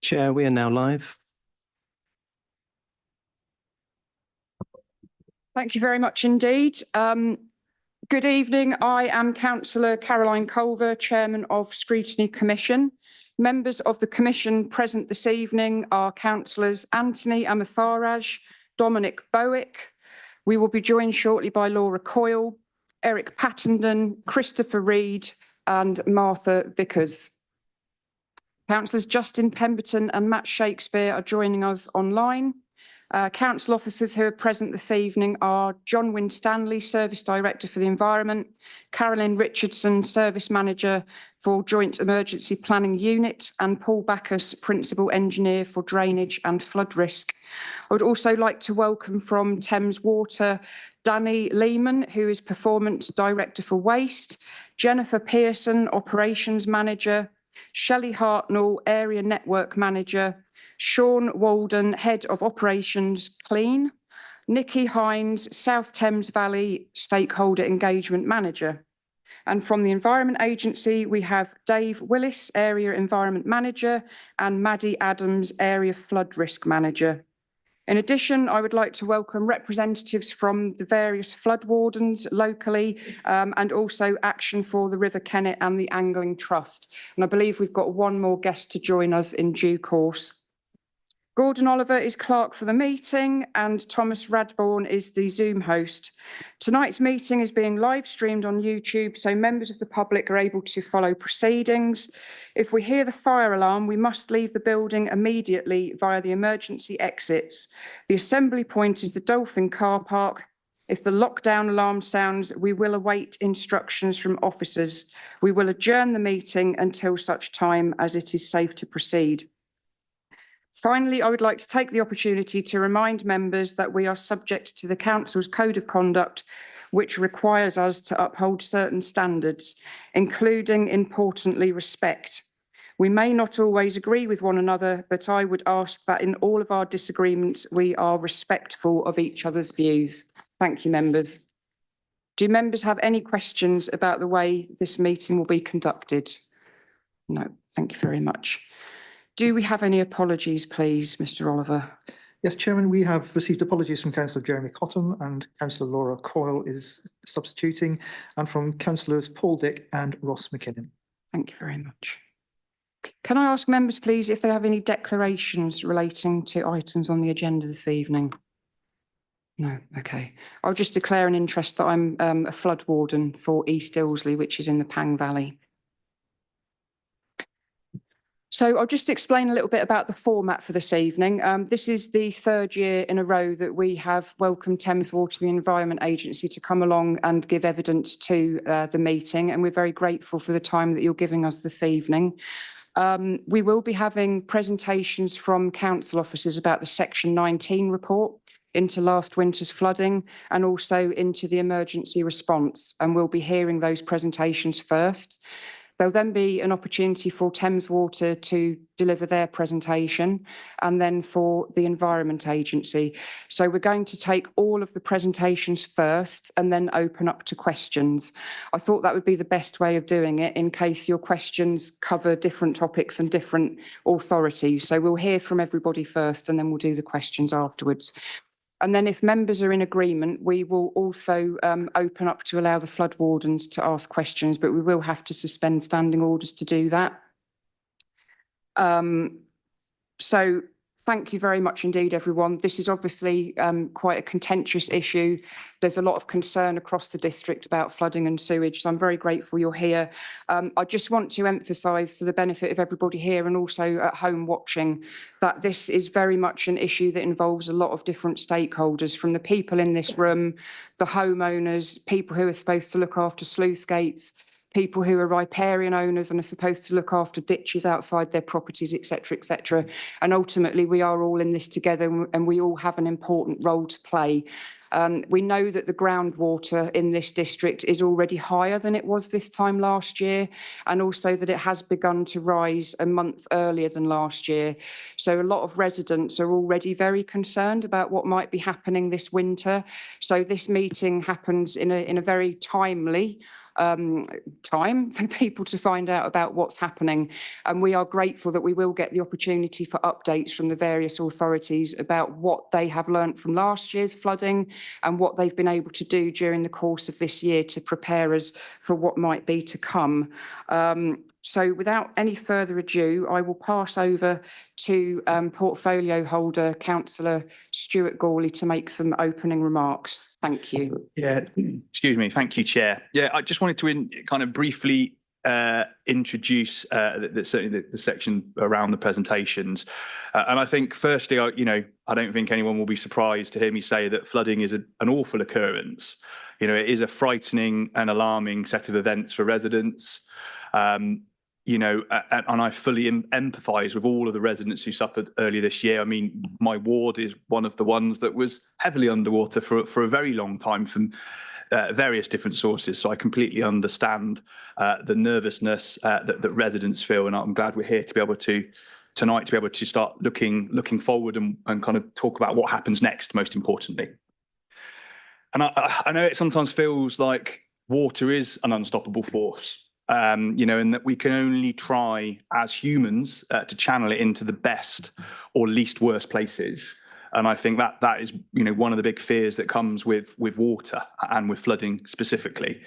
Chair, we are now live. Thank you very much indeed. Good evening. I am Councillor Caroline Culver, Chairman of Scrutiny Commission. Members of the Commission present this evening are Councillors Anthony Amatharaj, Dominic Bowick. We will be joined shortly by Laura Coyle, Eric Pattenden, Christopher Reid and Martha Vickers. Councillors Justin Pemberton and Matt Shakespeare are joining us online. Council officers who are present this evening are John Winstanley, Service Director for the Environment, Carolyn Richardson, Service Manager for Joint Emergency Planning Unit, and Paul Backus, Principal Engineer for Drainage and Flood Risk. I would also like to welcome from Thames Water, Danny Lehman, who is Performance Director for Waste, Jennifer Pearson, Operations Manager, Shelley Hartnell, Area Network Manager, Sean Walden, Head of Operations Clean, Nikki Hines, South Thames Valley Stakeholder Engagement Manager. And from the Environment Agency, we have Dave Willis, Area Environment Manager, and Maddie Adams, Area Flood Risk Manager. In addition, I would like to welcome representatives from the various flood wardens locally and also Action for the River Kennet and the Angling Trust. And I believe we've got one more guest to join us in due course. Gordon Oliver is clerk for the meeting and Thomas Radbourne is the Zoom host. Tonight's meeting is being live streamed on YouTube, so members of the public are able to follow proceedings. If we hear the fire alarm, we must leave the building immediately via the emergency exits. The assembly point is the Dolphin car park. If the lockdown alarm sounds, we will await instructions from officers. We will adjourn the meeting until such time as it is safe to proceed. Finally, I would like to take the opportunity to remind members that we are subject to the Council's Code of Conduct, which requires us to uphold certain standards, including, importantly, respect. We may not always agree with one another, but I would ask that in all of our disagreements, we are respectful of each other's views. Thank you, members. Do members have any questions about the way this meeting will be conducted? No, thank you very much. Do we have any apologies, please, Mr. Oliver? Yes, Chairman, we have received apologies from Councillor Jeremy Cottam and Councillor Laura Coyle is substituting, and from Councillors Paul Dick and Ross McKinnon. Thank you very much. Can I ask members, please, if they have any declarations relating to items on the agenda this evening? No, okay. I'll just declare an interest that I'm a flood warden for East Ilsley, which is in the Pang Valley. So I'll just explain a little bit about the format for this evening. This is the third year in a row that we have welcomed Thames Water, the Environment Agency, to come along and give evidence to the meeting, and we're very grateful for the time that you're giving us this evening. We will be having presentations from council officers about the Section 19 report into last winter's flooding and also into the emergency response, and we'll be hearing those presentations first. There'll then be an opportunity for Thames Water to deliver their presentation and then for the Environment Agency. So we're going to take all of the presentations first and then open up to questions. I thought that would be the best way of doing it in case your questions cover different topics and different authorities. So we'll hear from everybody first and then we'll do the questions afterwards. And then if members are in agreement, we will also open up to allow the flood wardens to ask questions, but we will have to suspend standing orders to do that. So thank you very much indeed, everyone. This is obviously quite a contentious issue. There's a lot of concern across the district about flooding and sewage, so I'm very grateful you're here. I just want to emphasise for the benefit of everybody here and also at home watching that this is very much an issue that involves a lot of different stakeholders, from the people in this room, the homeowners, people who are supposed to look after sluice gates, people who are riparian owners and are supposed to look after ditches outside their properties, etc., etc. And ultimately, we are all in this together and we all have an important role to play. We know that the groundwater in this district is already higher than it was this time last year, and also that it has begun to rise a month earlier than last year. So a lot of residents are already very concerned about what might be happening this winter. So this meeting happens in a very timely time for people to find out about what's happening. And we are grateful that we will get the opportunity for updates from the various authorities about what they have learnt from last year's flooding and what they've been able to do during the course of this year to prepare us for what might be to come. So without any further ado, I will pass over to portfolio holder, Councillor Stuart Gawley, to make some opening remarks. Thank you. Yeah, excuse me. Thank you, Chair. Yeah, I just wanted to kind of briefly introduce certainly the section around the presentations. And I think firstly, I don't think anyone will be surprised to hear me say that flooding is an awful occurrence. It is a frightening and alarming set of events for residents. And I fully empathise with all of the residents who suffered earlier this year. I mean, my ward is one of the ones that was heavily underwater for a very long time from various different sources. So I completely understand the nervousness that residents feel, and I'm glad we're here to be able to tonight to be able to start looking forward and kind of talk about what happens next, most importantly. And I know it sometimes feels like water is an unstoppable force. And that we can only try as humans to channel it into the best or least worst places. And I think that is, one of the big fears that comes with water and with flooding specifically.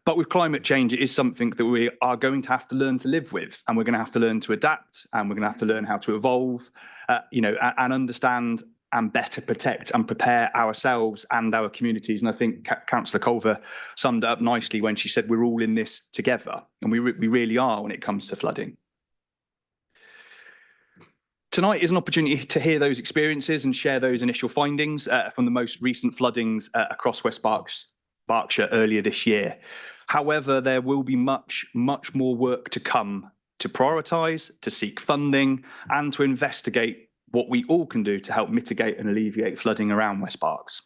But with climate change, it is something that we are going to have to learn to live with, and we're going to have to learn to adapt, and we're going to have to learn how to evolve, and understand and better protect and prepare ourselves and our communities. And I think Councillor Culver summed it up nicely when she said we're all in this together, and we really are when it comes to flooding. Tonight is an opportunity to hear those experiences and share those initial findings from the most recent floodings across West Berkshire earlier this year. However, there will be much more work to come to prioritise, to seek funding, and to investigate what we all can do to help mitigate and alleviate flooding around West Berks.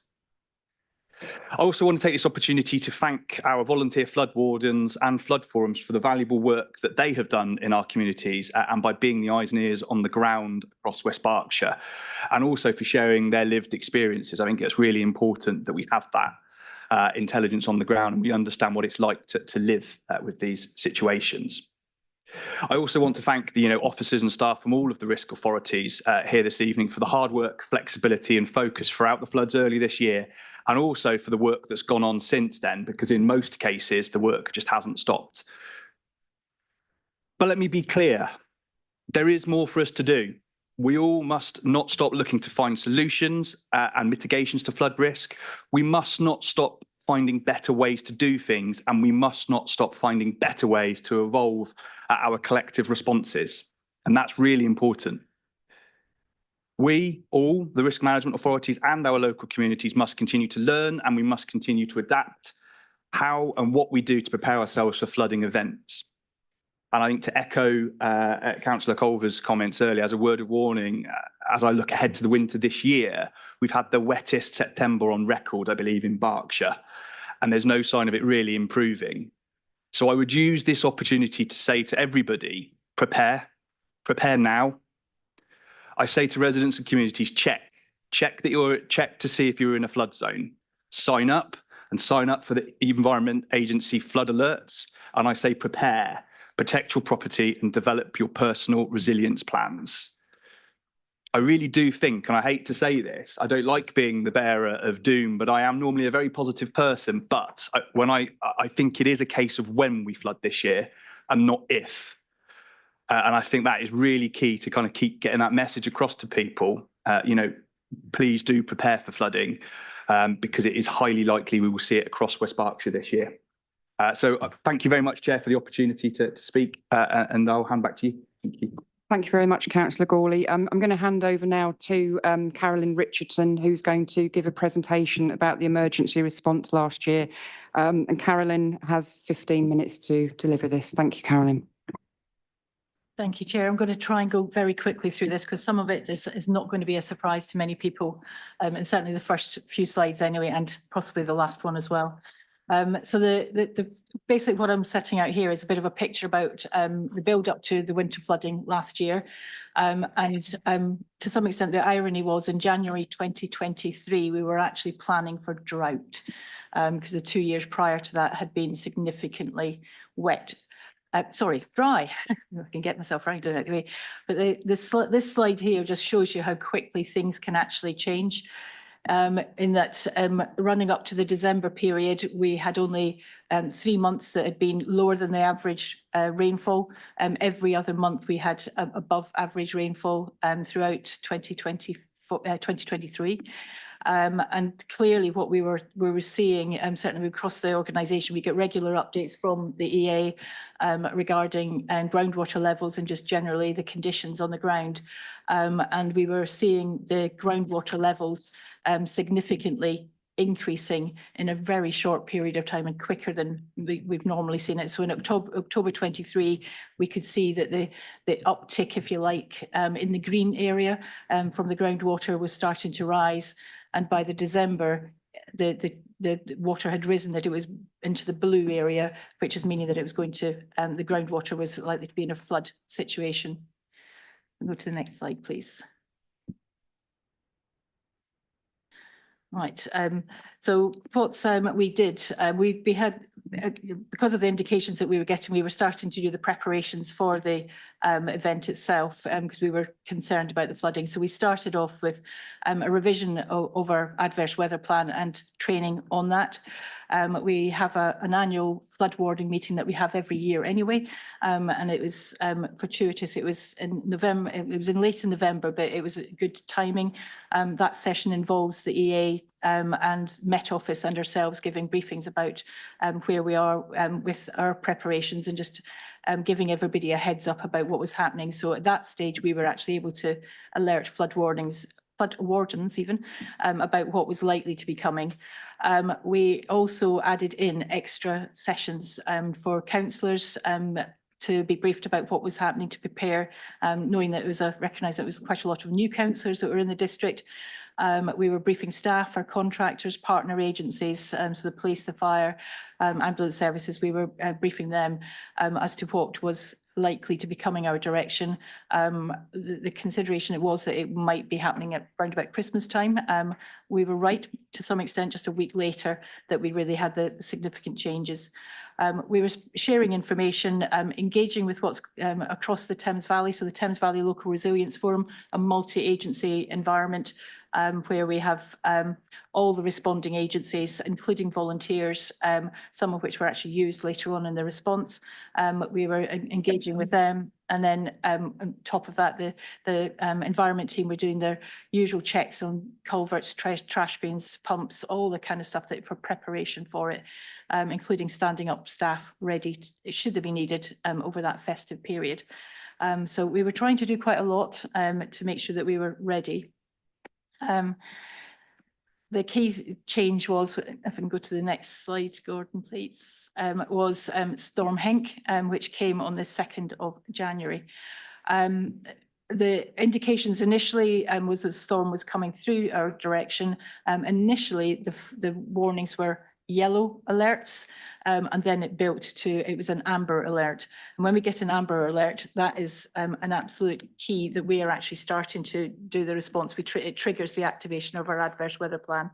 I also want to take this opportunity to thank our volunteer flood wardens and flood forums for the valuable work that they have done in our communities and by being the eyes and ears on the ground across West Berkshire, and also for sharing their lived experiences. I think it's really important that we have that intelligence on the ground and we understand what it's like to live with these situations. I also want to thank the officers and staff from all of the risk authorities here this evening for the hard work, flexibility and focus throughout the floods early this year, and also for the work that's gone on since then, because in most cases the work just hasn't stopped. But let me be clear, there is more for us to do. We all must not stop looking to find solutions and mitigations to flood risk. We must not stop finding better ways to do things, and we must not stop finding better ways to evolve our collective responses. And that's really important. We, all the risk management authorities and our local communities, must continue to learn, and we must continue to adapt how and what we do to prepare ourselves for flooding events. And I think to echo Councillor Culver's comments earlier, as a word of warning, as I look ahead to the winter this year, we've had the wettest September on record, I believe, in Berkshire, and there's no sign of it really improving. So I would use this opportunity to say to everybody, prepare now. I say to residents and communities, check to see if you're in a flood zone. Sign up for the Environment Agency flood alerts. And I say prepare, protect your property and develop your personal resilience plans. I really do think, and I hate to say this, I don't like being the bearer of doom, but I am normally a very positive person. But I think it is a case of when we flood this year and not if. And I think that is really key to kind of keep getting that message across to people. Please do prepare for flooding because it is highly likely we will see it across West Berkshire this year. So thank you very much, Chair, for the opportunity to speak, and I'll hand back to you. Thank you. Thank you very much, Councillor Gawley. I'm going to hand over now to Carolyn Richardson, who's going to give a presentation about the emergency response last year. And Carolyn has 15 minutes to deliver this. Thank you, Carolyn. Thank you, Chair. I'm going to try and go very quickly through this because some of it is not going to be a surprise to many people, and certainly the first few slides anyway, and possibly the last one as well. So basically what I'm setting out here is a bit of a picture about the build up to the winter flooding last year. And to some extent, the irony was in January 2023, we were actually planning for drought because the 2 years prior to that had been significantly wet. Dry. I can get myself right doing it anyway. But this slide here just shows you how quickly things can actually change. In that running up to the December period, we had only 3 months that had been lower than the average rainfall. Every other month we had above average rainfall throughout 2023. And clearly what we were seeing, certainly across the organisation, we get regular updates from the EA regarding groundwater levels and just generally the conditions on the ground. And we were seeing the groundwater levels significantly increasing in a very short period of time and quicker than we've normally seen it. So in October 23, we could see that the uptick, if you like, in the green area from the groundwater was starting to rise. And by the December, the water had risen, that it was into the blue area, which is meaning that it was going to, the groundwater was likely to be in a flood situation. Go to the next slide, please. Right, so what we did, we had, because of the indications that we were getting, we were starting to do the preparations for the event itself because we were concerned about the flooding. So we started off with a revision of our adverse weather plan and training on that. We have an annual flood warning meeting that we have every year anyway, and it was fortuitous. It was in November. It was in late in November, but it was good timing. That session involves the EA and Met Office and ourselves giving briefings about where we are with our preparations and just giving everybody a heads up about what was happening. So at that stage, we were actually able to alert flood wardens even, about what was likely to be coming. We also added in extra sessions for councillors to be briefed about what was happening to prepare, knowing that it was recognised that it was quite a lot of new councillors that were in the district. We were briefing staff, our contractors, partner agencies, so the police, the fire, ambulance services, we were briefing them as to what was likely to be coming our direction. The consideration it was that it might be happening at around about Christmas time. We were right to some extent, just a week later, that we really had the significant changes. We were sharing information, engaging with what's across the Thames Valley. So the Thames Valley Local Resilience Forum, a multi-agency environment where we have all the responding agencies, including volunteers, some of which were actually used later on in the response. We were engaging with them. And then on top of that, the environment team were doing their usual checks on culverts, trash bins, pumps, all the kind of stuff that for preparation for it, including standing up staff ready, should they be needed over that festive period. So we were trying to do quite a lot to make sure that we were ready. The key change was, if I can go to the next slide, Gordon, please, was Storm Henk, which came on the 2nd of January. The indications initially was that the storm was coming through our direction. Initially, the warnings were yellow alerts, and then it built to, it was an amber alert. And when we get an amber alert, that is an absolute key that we are actually starting to do the response. It triggers the activation of our adverse weather plan.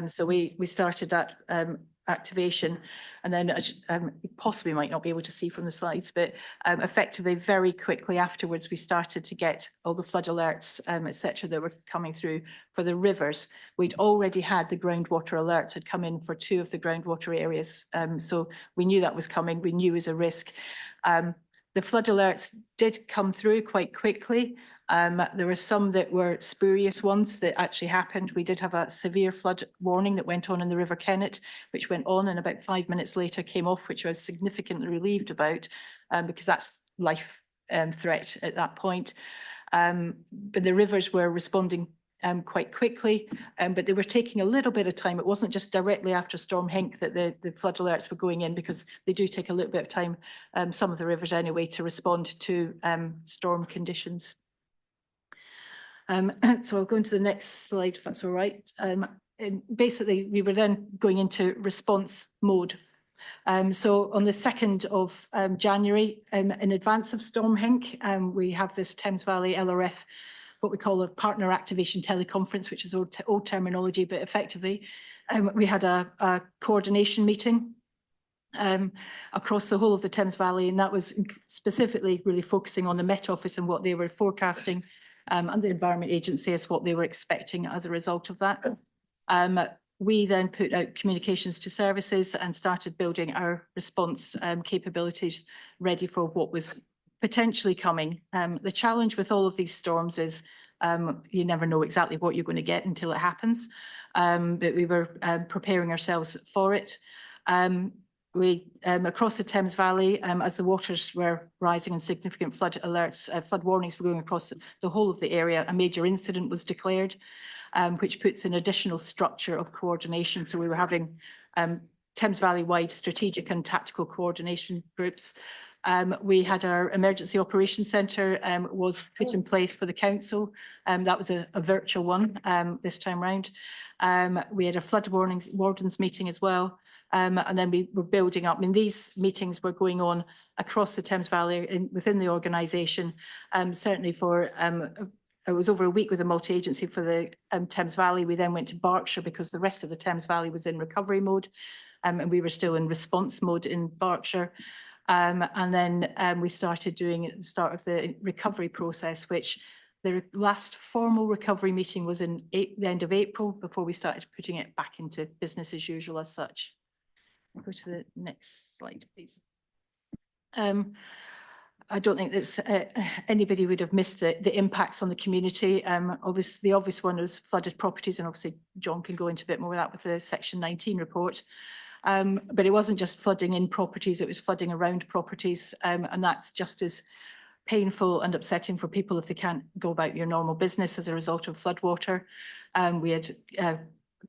So we started that activation, and then you possibly might not be able to see from the slides, but effectively very quickly afterwards we started to get all the flood alerts, etc., that were coming through for the rivers. We'd already had the groundwater alerts had come in for 2 of the groundwater areas, so we knew that was coming. We knew it was a risk. The flood alerts did come through quite quickly. There were some that were spurious ones that actually happened. We did have a severe flood warning that went on in the River Kennet, which went on and about 5 minutes later came off, which I was significantly relieved about because that's life threat at that point. But the rivers were responding quite quickly, but they were taking a little bit of time. It wasn't just directly after Storm Henk that the flood alerts were going in, because they do take a little bit of time, some of the rivers anyway, to respond to storm conditions. So I'll go into the next slide, if that's all right. basically we were then going into response mode. So on the 2nd of January, in advance of Storm Hink, we have this Thames Valley LRF, what we call a partner activation teleconference, which is old terminology, but effectively we had a coordination meeting across the whole of the Thames Valley, and that was specifically really focusing on the Met Office and what they were forecasting, and the Environment Agency as what they were expecting as a result of that. We then put out communications to services and started building our response capabilities ready for what was potentially coming. The challenge with all of these storms is you never know exactly what you're going to get until it happens, but we were preparing ourselves for it. We across the Thames Valley, as the waters were rising and significant flood alerts, flood warnings were going across the whole of the area, a major incident was declared, which puts an additional structure of coordination. So we were having Thames Valley-wide strategic and tactical coordination groups. We had our emergency operations centre was put in place for the council. That was a virtual one this time round. We had a flood wardens meeting as well. And then we were building up. I mean, these meetings were going on across the Thames Valley within the organisation, certainly for it was over a week with a multi-agency for the Thames Valley. We then went to Berkshire because the rest of the Thames Valley was in recovery mode, and we were still in response mode in Berkshire. And then we started doing at the start of the recovery process, which the last formal recovery meeting was in the end of April before we started putting it back into business as usual as such. I'll go to the next slide, please. I don't think that anybody would have missed the impacts on the community. Obviously, the obvious one was flooded properties, and obviously John can go into a bit more of that with the Section 19 report. But it wasn't just flooding in properties, it was flooding around properties, and that's just as painful and upsetting for people if they can't go about your normal business as a result of floodwater. We had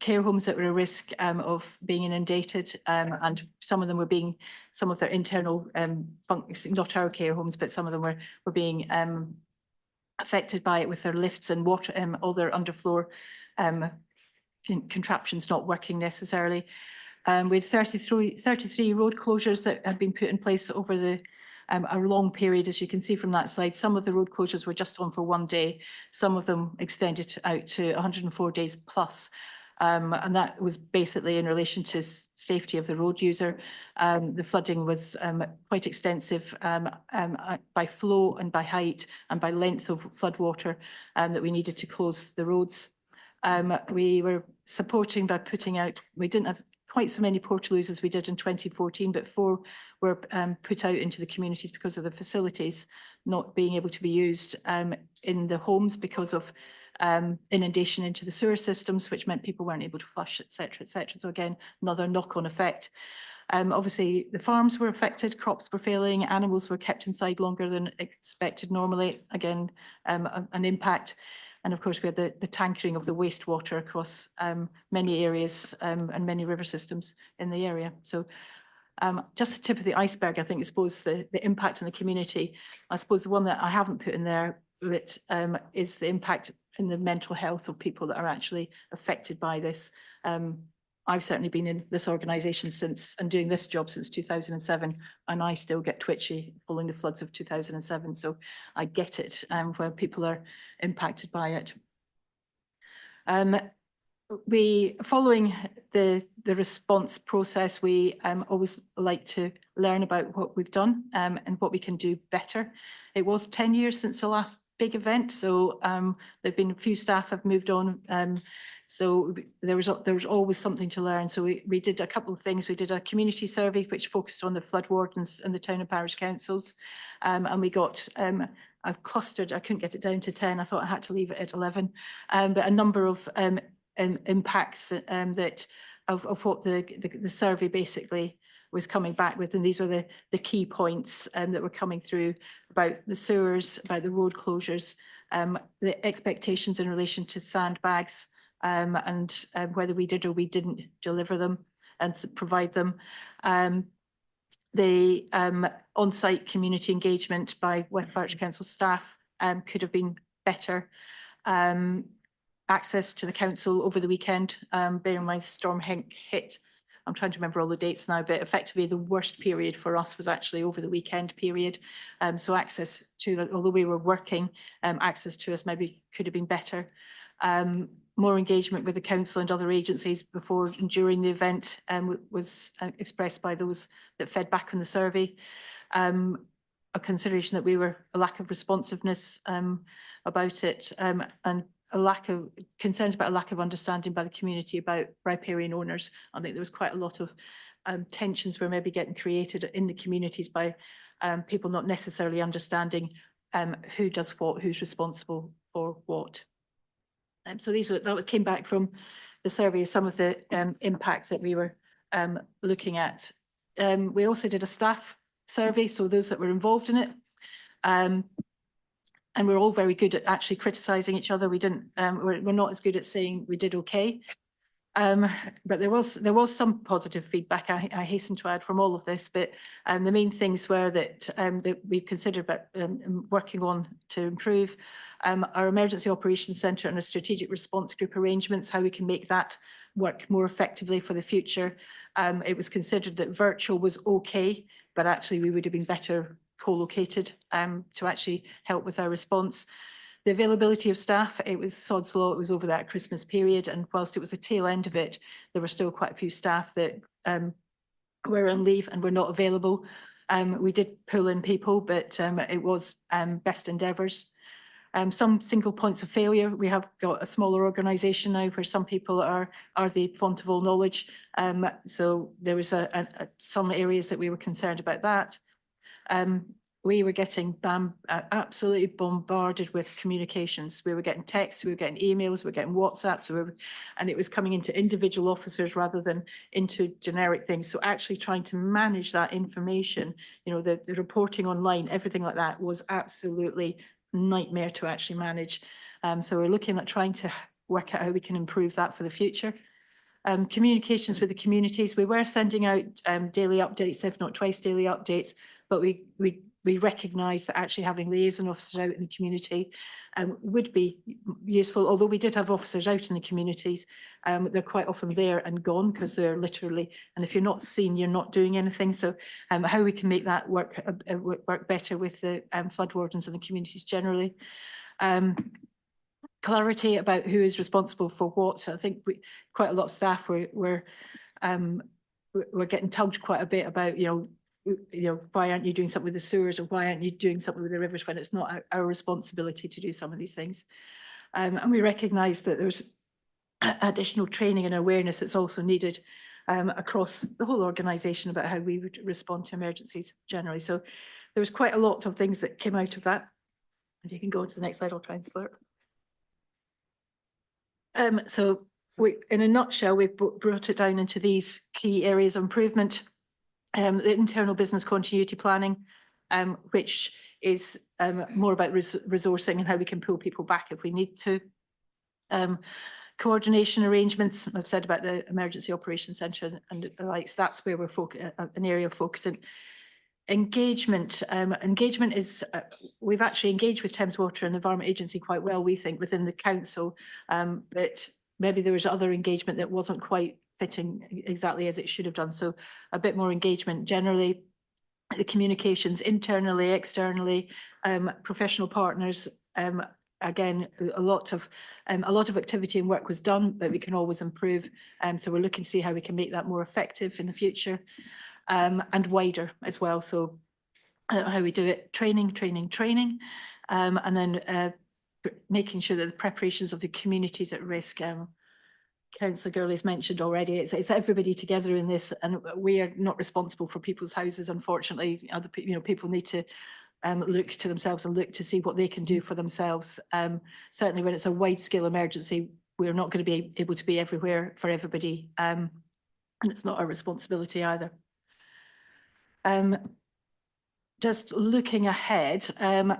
care homes that were at risk of being inundated, and some of them were being, some of their internal functions, not our care homes, but some of them were being affected by it with their lifts and water, all their underfloor contraptions not working necessarily. We had 33 road closures that had been put in place over a long period, as you can see from that slide. Some of the road closures were just on for one day. Some of them extended out to 104 days plus. And that was basically in relation to safety of the road user. The flooding was quite extensive by flow and by height and by length of floodwater, that we needed to close the roads. We were supporting by putting out, we didn't have quite so many portaloos as we did in 2014, but 4 were put out into the communities because of the facilities not being able to be used in the homes because of inundation into the sewer systems, which meant people weren't able to flush, etc., etc. So again, another knock-on effect. Obviously, the farms were affected, crops were failing, animals were kept inside longer than expected normally. Again, an impact. And of course, we had the tankering of the wastewater across many areas and many river systems in the area. So just the tip of the iceberg, I think, I suppose, the impact on the community. I suppose the one that I haven't put in there that is the impact in the mental health of people that are actually affected by this. I've certainly been in this organisation since and doing this job since 2007, and I still get twitchy following the floods of 2007. So I get it where people are impacted by it. Following the response process, we always like to learn about what we've done and what we can do better. It was 10 years since the last big event, so there've been a few staff have moved on. So there was always something to learn. So we did a couple of things. We did a community survey which focused on the flood wardens and the town and parish councils, and we got I've clustered. I couldn't get it down to 10. I thought I had to leave it at 11, but a number of impacts that of what the survey basically was coming back with, and these were the key points that were coming through about the sewers, about the road closures, the expectations in relation to sandbags, and whether we did or we didn't deliver them and provide them. The on-site community engagement by West Berkshire Council staff could have been better. access to the council over the weekend. Bear in mind, Storm Henk hit, I'm trying to remember all the dates now, but effectively the worst period for us was actually over the weekend period. So access to, although we were working, access to us maybe could have been better. More engagement with the council and other agencies before and during the event was expressed by those that fed back on the survey. A consideration that we were a lack of responsiveness about it, and a lack of concerns about a lack of understanding by the community about riparian owners. I think there was quite a lot of tensions were maybe getting created in the communities by people not necessarily understanding who does what, who's responsible for what. So that came back from the survey, some of the impacts that we were looking at. We also did a staff survey, so those that were involved in it. And we're all very good at actually criticising each other. We didn't, we're not as good at saying we did okay. But there was some positive feedback, I hasten to add, from all of this. But the main things were that, that we considered working on to improve our emergency operations centre and a strategic response group arrangements, how we can make that work more effectively for the future. It was considered that virtual was okay, but actually we would have been better co-located to actually help with our response. The availability of staff, it was sod's law, it was over that Christmas period, and whilst it was the tail end of it, there were still quite a few staff that were on leave and were not available. We did pull in people, but it was best endeavours. Some single points of failure. We have got a smaller organisation now where some people are the font of all knowledge. So there was some areas that we were concerned about that. We were getting absolutely bombarded with communications. We were getting texts, we were getting emails, we were getting WhatsApps, and it was coming into individual officers rather than into generic things. So actually trying to manage that information, you know, the reporting online, everything like that was absolutely nightmare to actually manage. So we're looking at trying to work out how we can improve that for the future. Communications with the communities. We were sending out daily updates, if not twice daily updates, but we recognise that actually having liaison officers out in the community would be useful. Although we did have officers out in the communities, they're quite often there and gone because they're literally, and if you're not seen, you're not doing anything. So how we can make that work better with the flood wardens and the communities generally. Clarity about who is responsible for what. So I think quite a lot of staff were getting tugged quite a bit about, you know, why aren't you doing something with the sewers, or why aren't you doing something with the rivers when it's not our responsibility to do some of these things. And we recognise that there's additional training and awareness that's also needed across the whole organisation about how we would respond to emergencies generally. So there was quite a lot of things that came out of that. If you can go to the next slide, I'll try and slurp. So in a nutshell, we've brought it down into these key areas of improvement. The internal business continuity planning, which is more about resourcing and how we can pull people back if we need to. Coordination arrangements, I've said about the emergency operations centre and the likes, that's where we're an area of focusing. Engagement. Engagement is, we've actually engaged with Thames Water and the Environment Agency quite well, we think, within the council, but maybe there was other engagement that wasn't quite fitting exactly as it should have done. So a bit more engagement generally, the communications internally, externally, professional partners. Again, a lot of activity and work was done, but we can always improve. So we're looking to see how we can make that more effective in the future, and wider as well. So how we do it, training, and then making sure that the preparations of the communities at risk. Councillor Gurley's mentioned already, it's everybody together in this, and we are not responsible for people's houses, unfortunately. Other people need to look to themselves and look to see what they can do for themselves. Certainly when it's a wide-scale emergency, we're not going to be able to be everywhere for everybody, and it's not our responsibility either. Just looking ahead, I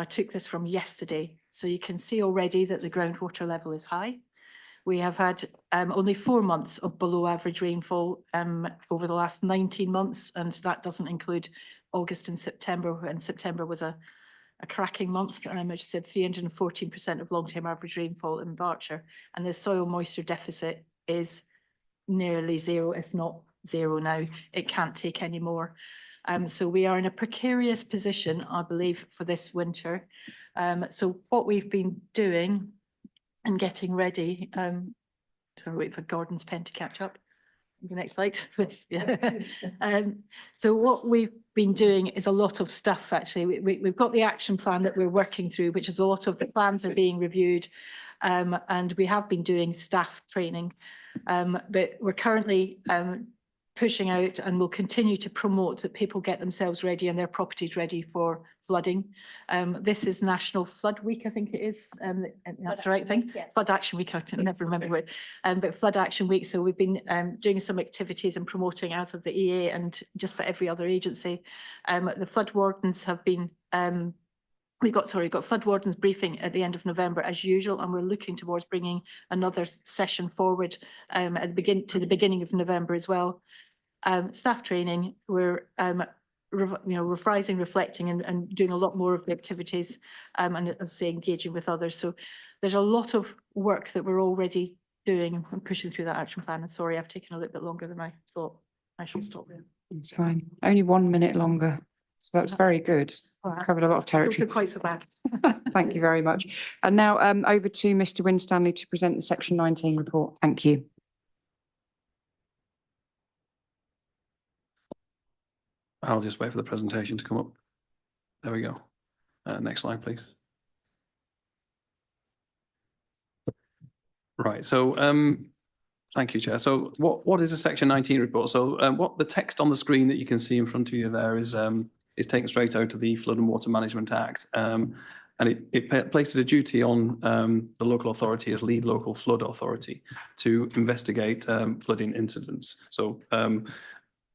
took this from yesterday, so you can see already that the groundwater level is high. We have had only 4 months of below average rainfall over the last 19 months, and that doesn't include August and September, when September was a a cracking month. Which said 314% of long-term average rainfall in Berkshire, and the soil moisture deficit is nearly zero, if not zero now. It can't take any more. So we are in a precarious position, I believe, for this winter. So what we've been doing and getting ready, sorry, wait for Gordon's pen to catch up. The next slide, please. Yeah. So what we've been doing is a lot of stuff, actually. We've got the action plan that we're working through, which is a lot of the plans are being reviewed. And we have been doing staff training, but we're currently pushing out and will continue to promote that people get themselves ready and their properties ready for flooding. This is National Flood Week, I think it is. That's the right thing. Yes. Flood Action Week, I can never remember what. But Flood Action Week. So we've been doing some activities and promoting out of the EA and just about every other agency. The flood wardens have been we've got flood wardens briefing at the end of November as usual, and we're looking towards bringing another session forward at the beginning of November as well. Staff training, we're revising, reflecting, and doing a lot more of the activities, and as I say, engaging with others. So there's a lot of work that we're already doing and pushing through that action plan. And sorry, I've taken a little bit longer than I thought. I shall stop there. It's fine. Only 1 minute longer. So that's very good. Covered a lot of territory. Quite so bad. Thank you very much. And now over to Mr. Winstanley to present the Section 19 report. Thank you. I'll just wait for the presentation to come up. There we go. Next slide, please. Right, so thank you, Chair. So what is a Section 19 report? So what the text on the screen that you can see in front of you there is taken straight out of the Flood and Water Management Act. And it places a duty on the local authority as lead local flood authority to investigate flooding incidents. So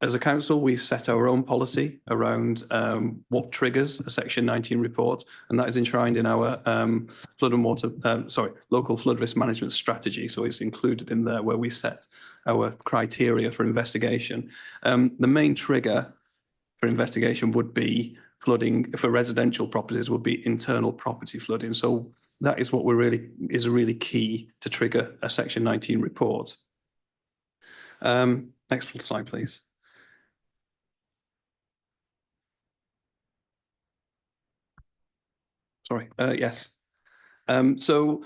as a council, we've set our own policy around what triggers a Section 19 report, and that is enshrined in our local flood risk management strategy. So it's included in there where we set our criteria for investigation. The main trigger for investigation would be flooding for residential properties, would be internal property flooding. So that is what is really key to trigger a Section 19 report. Next slide, please. Sorry, yes. So,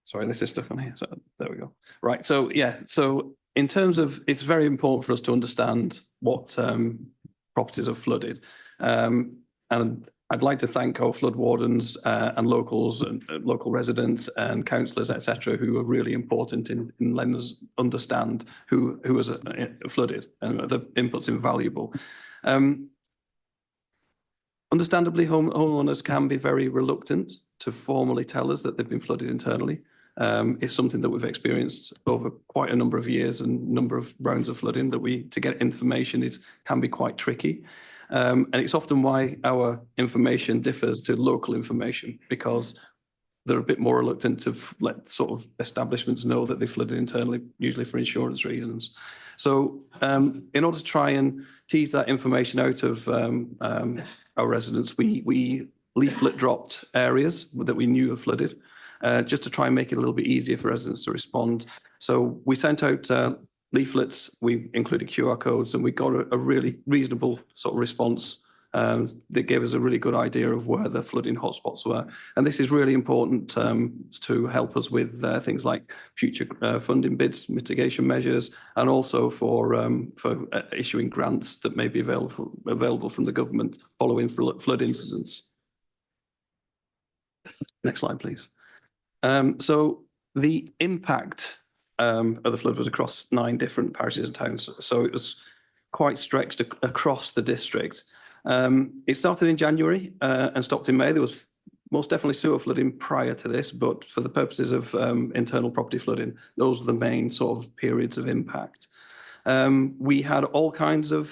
sorry, this is stuff on here. So there we go. Right, so yeah, so in terms of, it's very important for us to understand what properties are flooded. And I'd like to thank our flood wardens and locals and local residents and councillors, etc., who are really important in letting us understand who was flooded, and the input's invaluable. Understandably, homeowners can be very reluctant to formally tell us that they've been flooded internally. It's something that we've experienced over quite a number of years and number of rounds of flooding that to get information can be quite tricky. And it's often why our information differs to local information, because they're a bit more reluctant to let sort of establishments know that they flooded internally, usually for insurance reasons. So in order to try and tease that information out of our residents, we leaflet dropped areas that we knew were flooded, just to try and make it a little bit easier for residents to respond. So we sent out leaflets, we included QR codes, and we got a really reasonable sort of response that gave us a really good idea of where the flooding hotspots were. And this is really important to help us with things like future funding bids, mitigation measures, and also for issuing grants that may be available from the government following flood incidents. Next slide, please. So the impact of the flood was across 9 different parishes and towns. So it was quite stretched across the district. It started in January and stopped in May. There was most definitely sewer flooding prior to this, but for the purposes of internal property flooding, those were the main sort of periods of impact. We had all kinds of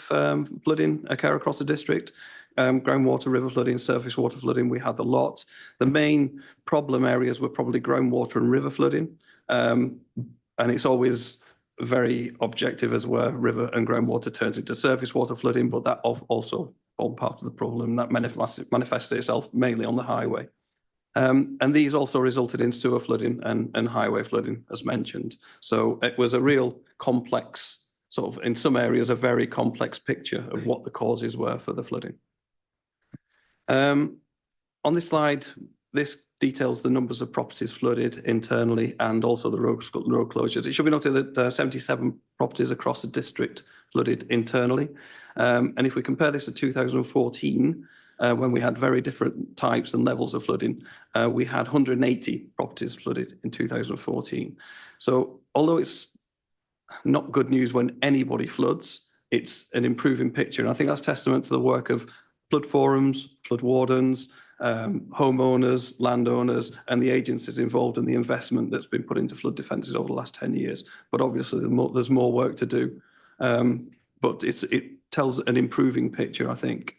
flooding occur across the district. Groundwater, river flooding, surface water flooding, we had the lot. The main problem areas were probably groundwater and river flooding. And it's always very objective as where river and groundwater turns into surface water flooding, but that also formed part of the problem. That manifested itself mainly on the highway. And these also resulted in sewer flooding and highway flooding, as mentioned. So it was a real complex, sort of in some areas, a very complex picture of what the causes were for the flooding. On this slide, this details the numbers of properties flooded internally and also the road closures. It should be noted that 77 properties across the district flooded internally. And if we compare this to 2014, when we had very different types and levels of flooding, we had 180 properties flooded in 2014. So although it's not good news when anybody floods, it's an improving picture. And I think that's testament to the work of flood forums, flood wardens, homeowners, landowners, and the agencies involved in the investment that's been put into flood defences over the last 10 years. But obviously there's more work to do. But it tells an improving picture, I think.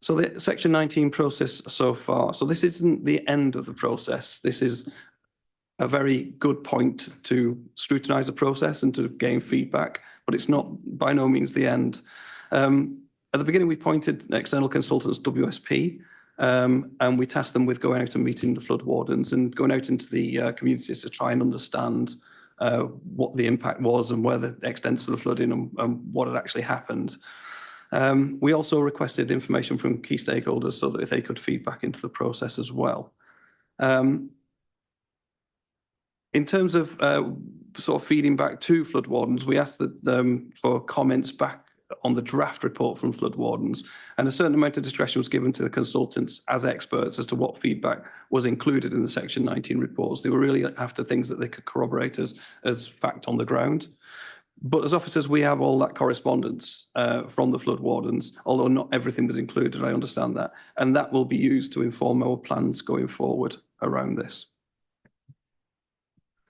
So the Section 19 process so far. So this isn't the end of the process. This is a very good point to scrutinise the process and to gain feedback, but it's not by no means the end. At the beginning, we appointed external consultants, WSP, and we tasked them with going out and meeting the flood wardens and going out into the communities to try and understand what the impact was and where the extent of the flooding and what had actually happened. We also requested information from key stakeholders so that they could feed back into the process as well. In terms of sort of feeding back to flood wardens, we asked that, for comments back on the draft report from flood wardens, and a certain amount of discretion was given to the consultants as experts as to what feedback was included in the Section 19 reports. They were really after things that they could corroborate as fact on the ground. But as officers, we have all that correspondence from the flood wardens, although not everything was included, I understand that. And that will be used to inform our plans going forward around this.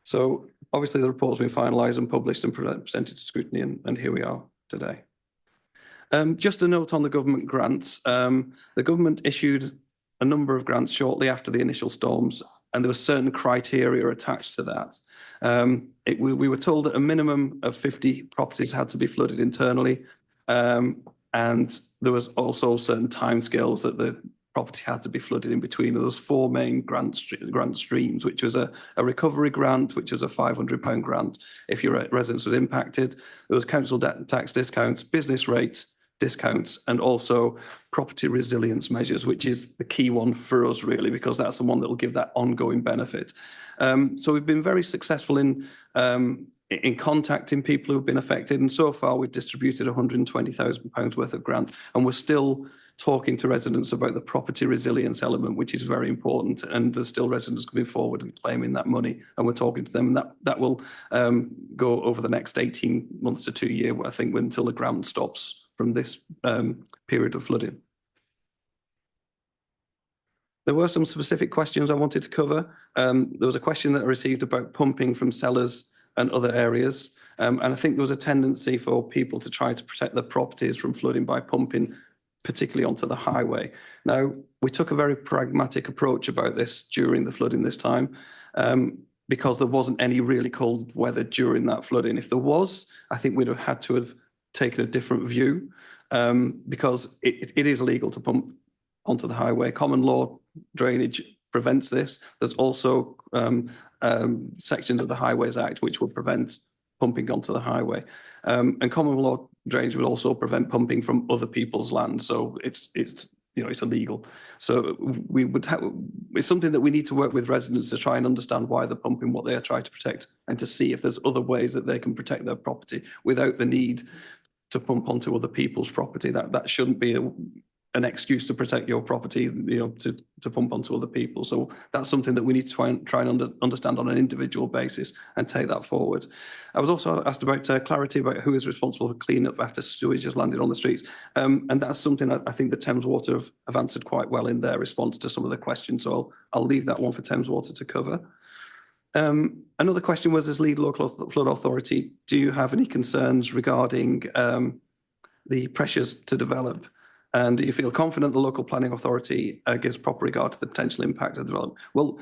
So obviously the report's been finalised and published and presented to scrutiny, and here we are today. Just a note on the government grants. The government issued a number of grants shortly after the initial storms, and there were certain criteria attached to that. We were told that a minimum of 50 properties had to be flooded internally, and there was also certain timescales that the property had to be flooded in between. There was four main grant streams, which was a recovery grant, which was a £500 grant if your residence was impacted. There was council tax discounts, business rates, discounts, and also property resilience measures, which is the key one for us really, because that's the one that will give that ongoing benefit. So we've been very successful in contacting people who've been affected, and so far we've distributed £120,000 worth of grant, and we're still talking to residents about the property resilience element, which is very important, and there's still residents coming forward and claiming that money, and we're talking to them, and that will go over the next 18 months to 2 years, I think, until the grant stops from this period of flooding. There were some specific questions I wanted to cover. There was a question that I received about pumping from cellars and other areas, and I think there was a tendency for people to try to protect their properties from flooding by pumping, particularly onto the highway. Now, we took a very pragmatic approach about this during the flooding this time, because there wasn't any really cold weather during that flooding. If there was, I think we'd have had to have taken a different view, because it is illegal to pump onto the highway. Common law drainage prevents this. There's also sections of the Highways Act which would prevent pumping onto the highway. And common law drainage would also prevent pumping from other people's land. So it's illegal. So it's something that we need to work with residents to try and understand why they're pumping, what they are trying to protect, and to see if there's other ways that they can protect their property without the need to pump onto other people's property. That shouldn't be an excuse to protect your property, to pump onto other people. So that's something that we need to try and understand on an individual basis and take that forward. I was also asked about clarity about who is responsible for cleaning up after sewage has landed on the streets. And that's something I think the Thames Water have answered quite well in their response to some of the questions. So I'll leave that one for Thames Water to cover. Another question was, as lead local flood authority, do you have any concerns regarding the pressures to develop? And do you feel confident the local planning authority gives proper regard to the potential impact of development? Well,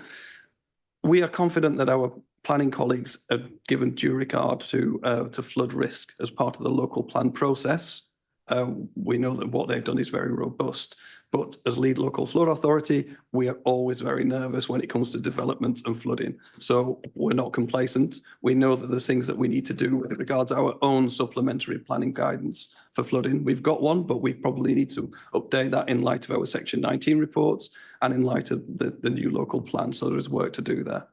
we are confident that our planning colleagues have given due regard to flood risk as part of the local plan process. we know that what they've done is very robust. But as lead local flood authority, we are always very nervous when it comes to development and flooding. So we're not complacent. We know that there's things that we need to do with regards to our own supplementary planning guidance for flooding. We've got one, but we probably need to update that in light of our Section 19 reports and in light of the new local plan. So there is work to do there.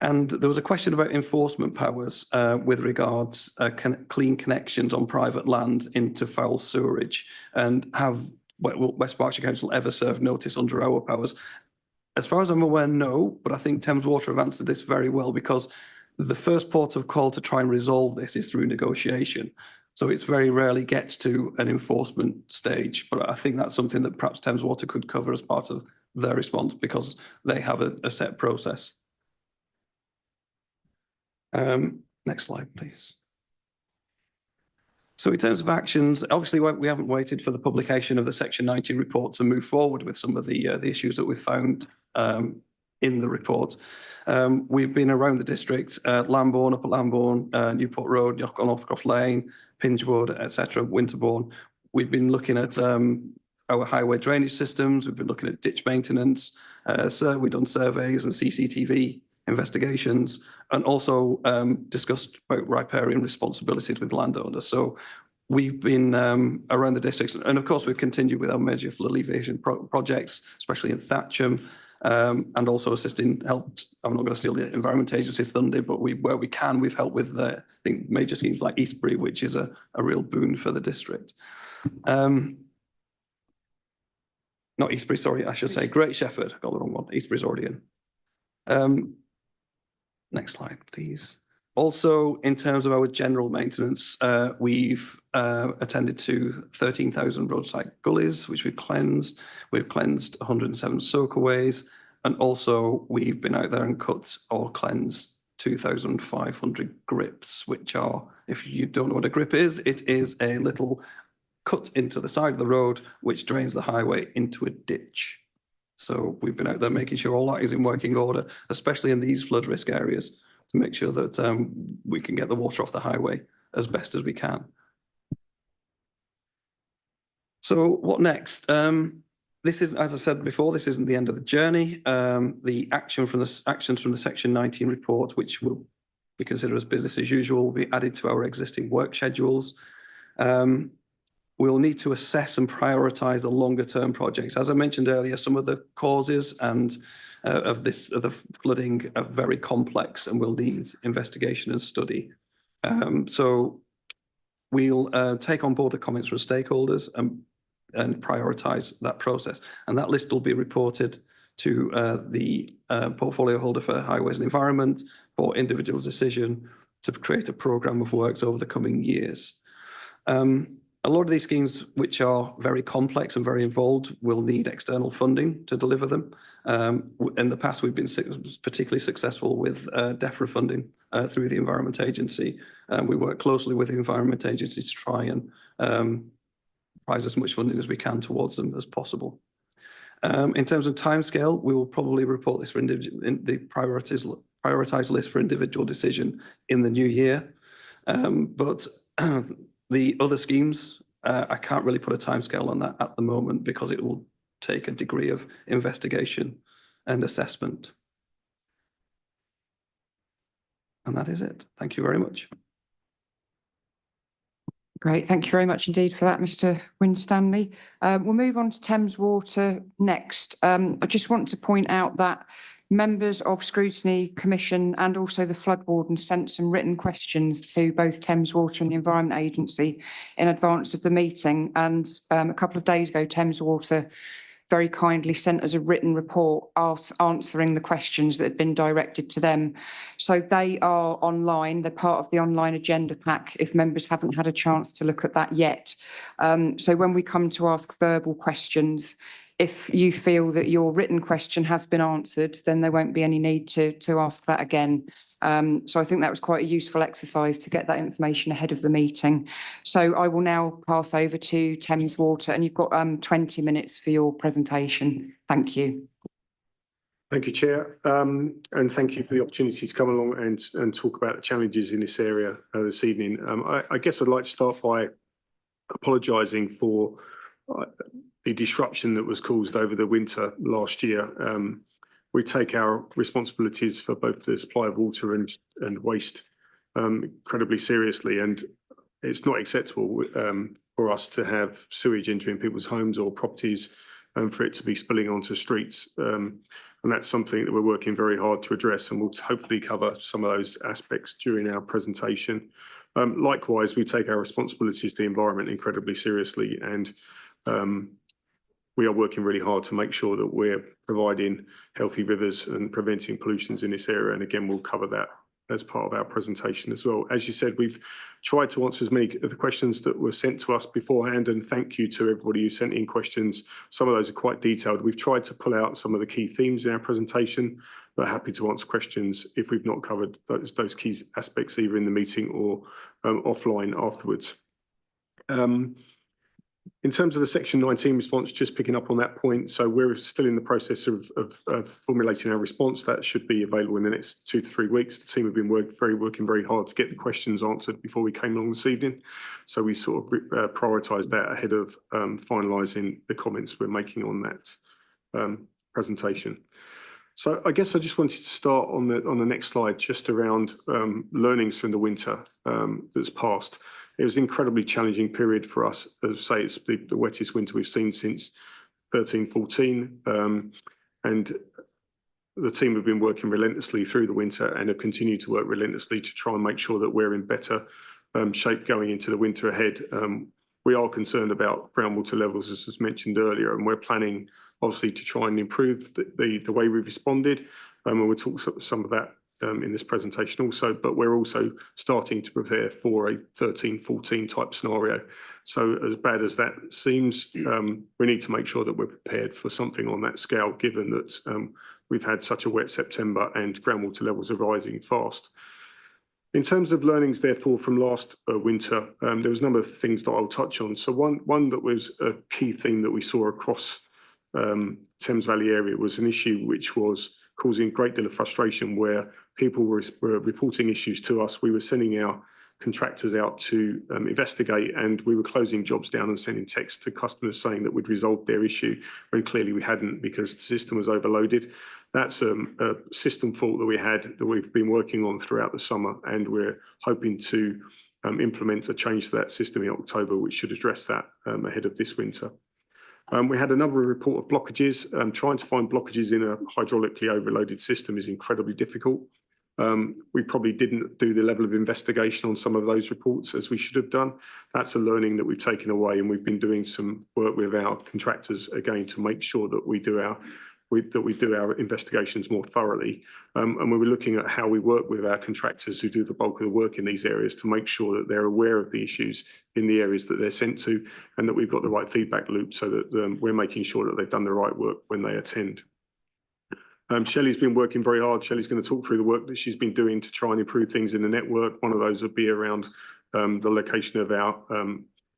And there was a question about enforcement powers with regards clean connections on private land into foul sewerage, and have West Berkshire Council ever served notice under our powers? As far as I'm aware, no, but I think Thames Water have answered this very well, because the first port of call to try and resolve this is through negotiation. So it's very rarely gets to an enforcement stage, but I think that's something that perhaps Thames Water could cover as part of their response, because they have a set process. Next slide, please. So in terms of actions, obviously we haven't waited for the publication of the Section 19 report to move forward with some of the issues that we've found in the report. We've been around the district, Lambourne, Upper Lambourne, Newport Road, Northcroft Lane, Pingewood, etc., Winterbourne. We've been looking at our highway drainage systems. We've been looking at ditch maintenance. So we've done surveys and CCTV investigations, and also discussed about riparian responsibilities with landowners. So we've been around the districts, and of course we've continued with our major flood alleviation projects, especially in Thatcham, and also helped. I'm not going to steal the Environment Agency's thunder, but where we can, we've helped with I think major schemes like Eastbury, which is a real boon for the district. Not Eastbury, sorry, I should say Great Shefford. I got the wrong one. Eastbury's already in. Next slide, please. Also, in terms of our general maintenance, we've attended to 13,000 roadside gullies, which we've cleansed. We've cleansed 107 soakaways, and also we've been out there and cut or cleansed 2,500 grips, which are, if you don't know what a grip is, it is a little cut into the side of the road which drains the highway into a ditch. So we've been out there making sure all that is in working order, especially in these flood risk areas, to make sure that we can get the water off the highway as best as we can. So what next? This is, as I said before, this isn't the end of the journey. The actions from the Section 19 report, which will be considered as business as usual, will be added to our existing work schedules. We'll need to assess and prioritise the longer term projects. As I mentioned earlier, some of the causes of the flooding are very complex and will need investigation and study. So we'll take on board the comments from stakeholders and prioritise that process. And that list will be reported to the portfolio holder for highways and environment for individual decision to create a programme of works over the coming years. A lot of these schemes, which are very complex and very involved, will need external funding to deliver them. In the past, we've been particularly successful with DEFRA funding through the Environment Agency. We work closely with the Environment Agency to try and prize as much funding as we can towards them as possible. In terms of timescale, we will probably report this for the prioritised list for individual decision in the new year. But the other schemes, I can't really put a timescale on that at the moment, because it will take a degree of investigation and assessment. And that is it. Thank you very much. Great, thank you very much indeed for that, Mr. Winstanley. We'll move on to Thames Water next. I just want to point out that members of Scrutiny Commission and also the flood warden sent some written questions to both Thames Water and the Environment Agency in advance of the meeting. And a couple of days ago, Thames Water very kindly sent us a written report answering the questions that had been directed to them. So they are online. They're part of the online agenda pack if members haven't had a chance to look at that yet. So when we come to ask verbal questions, if you feel that your written question has been answered, then there won't be any need to ask that again. So I think that was quite a useful exercise to get that information ahead of the meeting. So I will now pass over to Thames Water, and you've got 20 minutes for your presentation. Thank you. Thank you, Chair, and thank you for the opportunity to come along and talk about the challenges in this area this evening. I guess I'd like to start by apologising for the disruption that was caused over the winter last year. We take our responsibilities for both the supply of water and waste incredibly seriously, and it's not acceptable for us to have sewage entering people's homes or properties and for it to be spilling onto streets. And that's something that we're working very hard to address, and we'll hopefully cover some of those aspects during our presentation. Likewise, we take our responsibilities to the environment incredibly seriously, and we are working really hard to make sure that we're providing healthy rivers and preventing pollutions in this area. And again, we'll cover that as part of our presentation as well. As you said, we've tried to answer as many of the questions that were sent to us beforehand, and thank you to everybody who sent in questions. Some of those are quite detailed. We've tried to pull out some of the key themes in our presentation, but happy to answer questions if we've not covered those key aspects either in the meeting or offline afterwards. In terms of the Section 19 response, just picking up on that point, so we're still in the process of formulating our response. That should be available in the next 2 to 3 weeks. The team have been working very hard to get the questions answered before we came along this evening. So we sort of prioritised that ahead of finalising the comments we're making on that presentation. So I guess I just wanted to start on the next slide, just around learnings from the winter that's passed. It was an incredibly challenging period for us. As I say, it's the wettest winter we've seen since 13-14. And the team have been working relentlessly through the winter and have continued to work relentlessly to try and make sure that we're in better shape going into the winter ahead. We are concerned about groundwater levels, as was mentioned earlier, and we're planning obviously to try and improve the way we've responded. And we'll talk some of that in this presentation also, but we're also starting to prepare for a 13-14 type scenario. So as bad as that seems, we need to make sure that we're prepared for something on that scale, given that we've had such a wet September and groundwater levels are rising fast. In terms of learnings, therefore, from last winter, there was a number of things that I'll touch on. So one that was a key thing that we saw across Thames Valley area was an issue which was causing a great deal of frustration, where people were reporting issues to us. We were sending our contractors out to investigate, and we were closing jobs down and sending texts to customers saying that we'd resolved their issue, when clearly we hadn't, because the system was overloaded. That's a system fault that we had, that we've been working on throughout the summer, and we're hoping to implement a change to that system in October, which should address that ahead of this winter. We had another report of blockages. Trying to find blockages in a hydraulically overloaded system is incredibly difficult. We probably didn't do the level of investigation on some of those reports as we should have done. That's a learning that we've taken away, and we've been doing some work with our contractors again to make sure that we do our investigations more thoroughly. And we were looking at how we work with our contractors who do the bulk of the work in these areas to make sure that they're aware of the issues in the areas that they're sent to, and that we've got the right feedback loop so that we're making sure that they've done the right work when they attend. Shelley's been working very hard. Shelley's going to talk through the work that she's been doing to try and improve things in the network. One of those would be around the location of our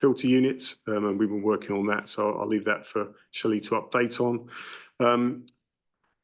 filter units, and we've been working on that. So I'll leave that for Shelley to update on.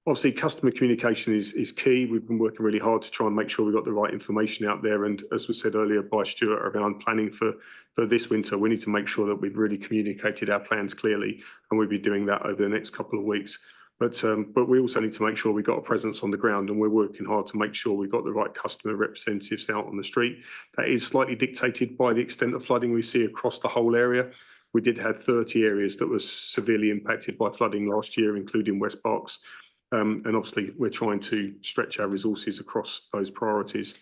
Obviously, customer communication is key. We've been working really hard to try and make sure we've got the right information out there. And as was said earlier by Stuart around planning for this winter, we need to make sure that we've really communicated our plans clearly, and we'll be doing that over the next couple of weeks. But we also need to make sure we've got a presence on the ground, and we're working hard to make sure we've got the right customer representatives out on the street. That is slightly dictated by the extent of flooding we see across the whole area. We did have 30 areas that were severely impacted by flooding last year, including West Berks. And obviously, we're trying to stretch our resources across those priorities.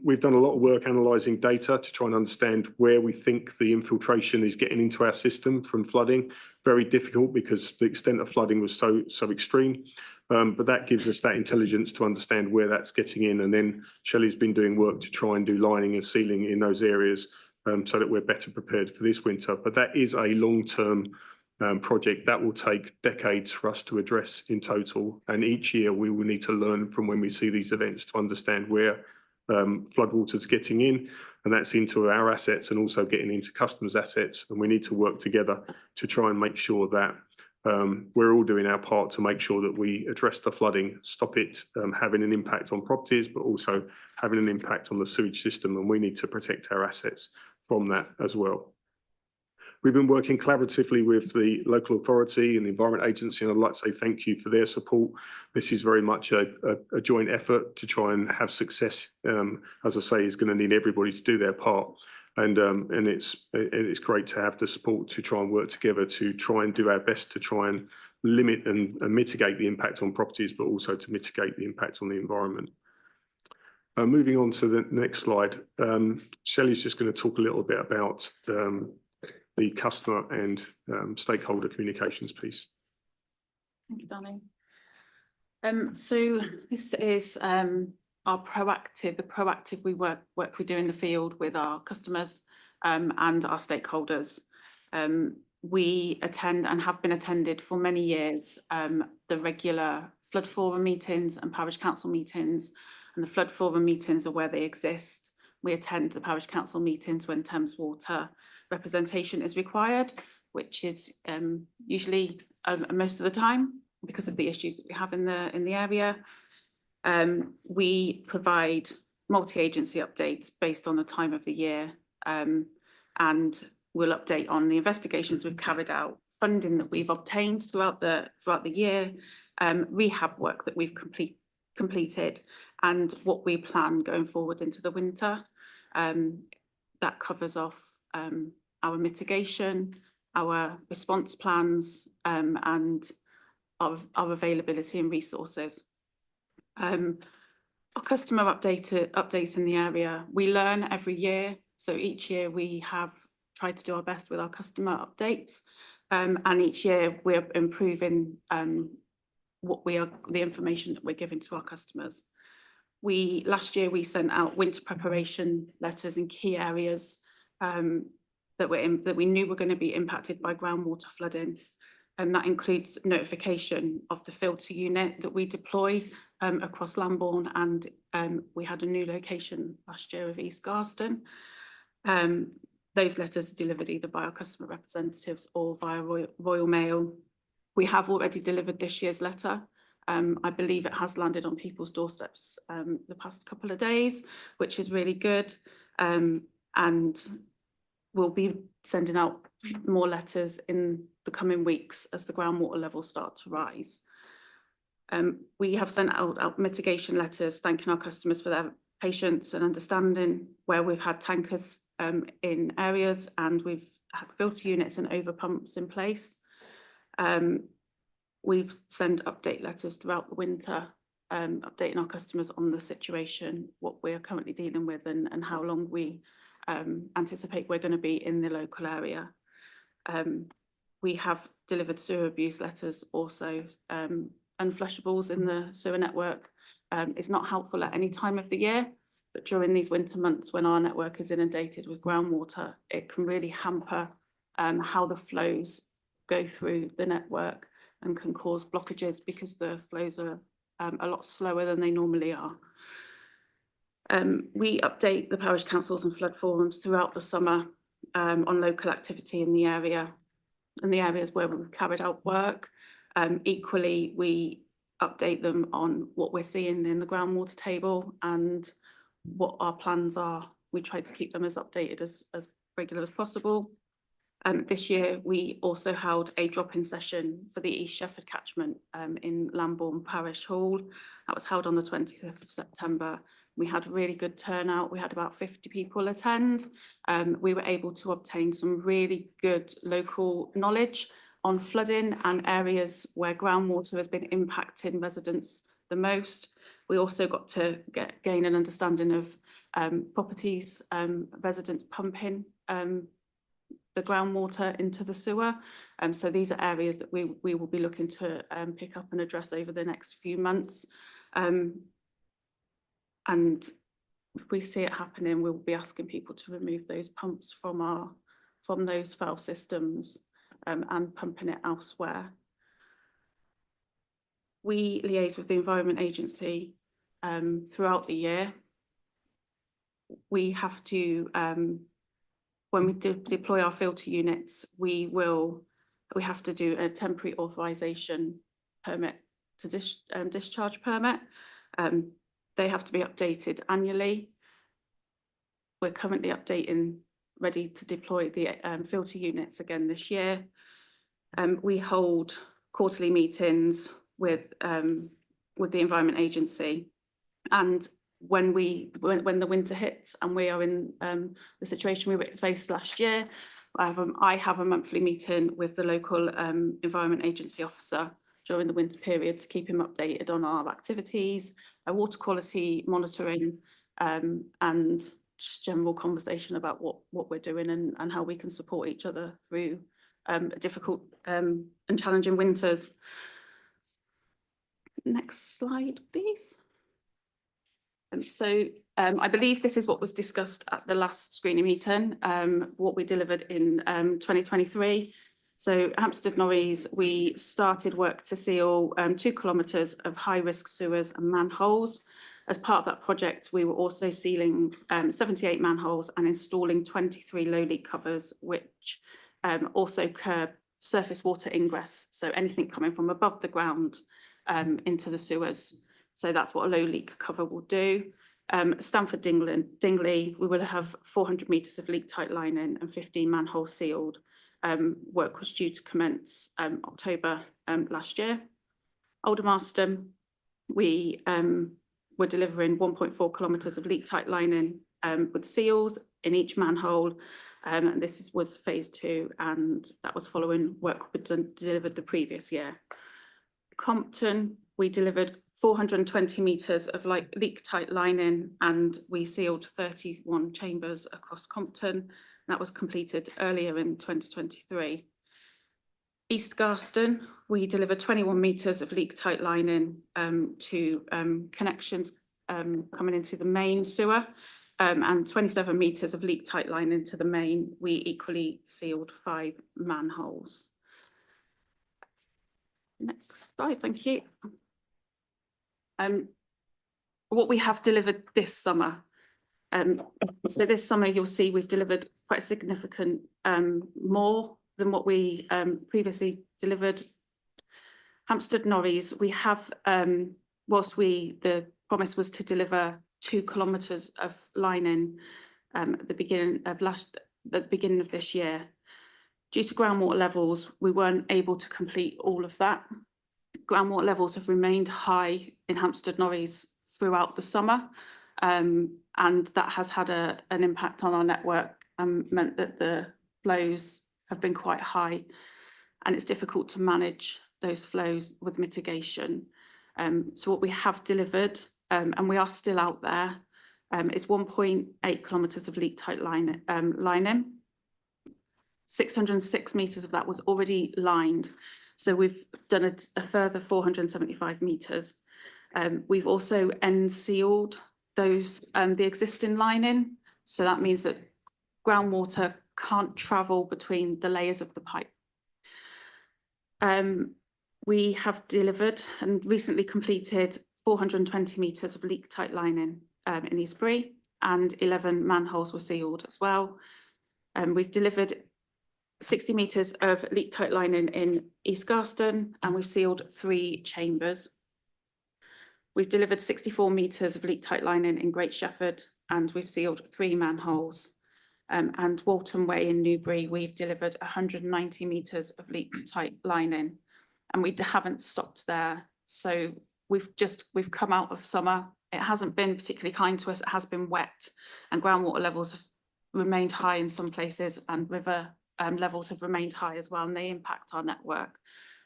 We've done a lot of work analysing data to try and understand where we think the infiltration is getting into our system from flooding. Very difficult because the extent of flooding was so extreme. But that gives us that intelligence to understand where that's getting in. And then Shelley's been doing work to try and do lining and sealing in those areas so that we're better prepared for this winter. But that is a long-term project that will take decades for us to address in total. And each year we will need to learn from when we see these events to understand where floodwater's getting in, and that's into our assets and also getting into customers' assets. And we need to work together to try and make sure that We're all doing our part to make sure that we address the flooding, stop it having an impact on properties, but also having an impact on the sewage system, and we need to protect our assets from that as well. We've been working collaboratively with the local authority and the Environment Agency, and I'd like to say thank you for their support. This is very much a joint effort to try and have success. As I say, is going to need everybody to do their part. And it's great to have the support to try and work together to try and do our best to try and limit and mitigate the impact on properties, but also to mitigate the impact on the environment. Moving on to the next slide, Shelley's just going to talk a little bit about the customer and stakeholder communications piece. Thank you, Danny. So this is the proactive work we do in the field with our customers and our stakeholders. We attend and have been attended for many years the regular flood forum meetings and parish council meetings, and the flood forum meetings are where they exist. We attend the parish council meetings when Thames Water representation is required, which is usually most of the time because of the issues that we have in the area. We provide multi-agency updates based on the time of the year, and we'll update on the investigations we've carried out, funding that we've obtained throughout the year, rehab work that we've completed, and what we plan going forward into the winter. That covers off our mitigation, our response plans, and our availability and resources. Our customer updates in the area, we learn every year. So each year we have tried to do our best with our customer updates, and each year we're improving the information that we're giving to our customers. Last year we sent out winter preparation letters in key areas that we knew were going to be impacted by groundwater flooding, and that includes notification of the filter unit that we deploy across Lambourne, and we had a new location last year of East Garston. Those letters are delivered either by our customer representatives or via Royal Mail. We have already delivered this year's letter. I believe it has landed on people's doorsteps the past couple of days, which is really good. And we'll be sending out more letters in the coming weeks as the groundwater levels start to rise. We have sent out mitigation letters thanking our customers for their patience and understanding where we've had tankers in areas, and we've had filter units and over pumps in place. We've sent update letters throughout the winter, updating our customers on the situation, what we're currently dealing with, and how long we anticipate we're going to be in the local area. We have delivered sewer abuse letters also. Unflushables in the sewer network is not helpful at any time of the year, but during these winter months when our network is inundated with groundwater, it can really hamper how the flows go through the network and can cause blockages because the flows are a lot slower than they normally are. We update the parish councils and flood forums throughout the summer on local activity in the area and the areas where we've carried out work. Equally, we update them on what we're seeing in the groundwater table and what our plans are. We try to keep them as updated as regular as possible. This year, we also held a drop-in session for the East Shefford catchment in Lambourne Parish Hall. That was held on the 25th of September. We had a really good turnout. We had about 50 people attend. We were able to obtain some really good local knowledge on flooding and areas where groundwater has been impacting residents the most. We also got to gain an understanding of properties, residents pumping the groundwater into the sewer. So these are areas that we will be looking to pick up and address over the next few months. And if we see it happening, we'll be asking people to remove those pumps from those foul systems and pumping it elsewhere. We liaise with the Environment Agency throughout the year. We have to, when we deploy our filter units, we will we have to do a temporary authorisation permit to discharge permit. They have to be updated annually. We're currently updating, ready to deploy the filter units again this year. We hold quarterly meetings with the Environment Agency, and when the winter hits and we are in the situation we faced last year, I have a monthly meeting with the local Environment Agency officer during the winter period to keep him updated on our activities, our water quality monitoring, and just general conversation about what we're doing and how we can support each other through difficult and challenging winters. Next slide, please. I believe this is what was discussed at the last screening meeting, what we delivered in 2023. So Hampstead Norreys, we started work to seal 2 kilometres of high-risk sewers and manholes. As part of that project, we were also sealing 78 manholes and installing 23 low leak covers, which also curb surface water ingress, so anything coming from above the ground into the sewers. So that's what a low leak cover will do. Stamford Dingley, we will have 400 metres of leak tight lining and 15 manholes sealed. Work was due to commence October last year. Aldermaston, we were delivering 1.4 kilometres of leak tight lining with seals in each manhole. And this was phase 2, and that was following work delivered the previous year. Compton, we delivered 420 metres of leak tight lining, and we sealed 31 chambers across Compton. That was completed earlier in 2023. East Garston, we delivered 21 metres of leak tight lining to connections coming into the main sewer, and 27 metres of leak tight lining to the main. We equally sealed 5 manholes. Next slide, thank you. What we have delivered this summer. So this summer, you'll see we've delivered quite a significant more than what we previously delivered. Hampstead Norreys, we have, whilst the promise was to deliver 2 kilometres of lining at the beginning of this year. Due to groundwater levels, we weren't able to complete all of that. Groundwater levels have remained high in Hampstead Norreys throughout the summer, and that has had an impact on our network and meant that the flows have been quite high, and it's difficult to manage those flows with mitigation. So what we have delivered, and we are still out there, is 1.8 kilometres of leak tight lining. 606 metres of that was already lined. So we've done a further 475 metres. We've also end sealed those, the existing lining. So that means that groundwater can't travel between the layers of the pipe. We have delivered and recently completed 420 metres of leak tight lining in Eastbury, and 11 manholes were sealed as well. We've delivered 60 metres of leak tight lining in East Garston, and we've sealed 3 chambers. We've delivered 64 metres of leak tight lining in Great Shefford, and we've sealed 3 manholes. And Walton Way in Newbury, we've delivered 190 metres of leak tight lining, and we haven't stopped there. So we've come out of summer. It hasn't been particularly kind to us. It has been wet, and groundwater levels have remained high in some places, and river levels have remained high as well, and they impact our network.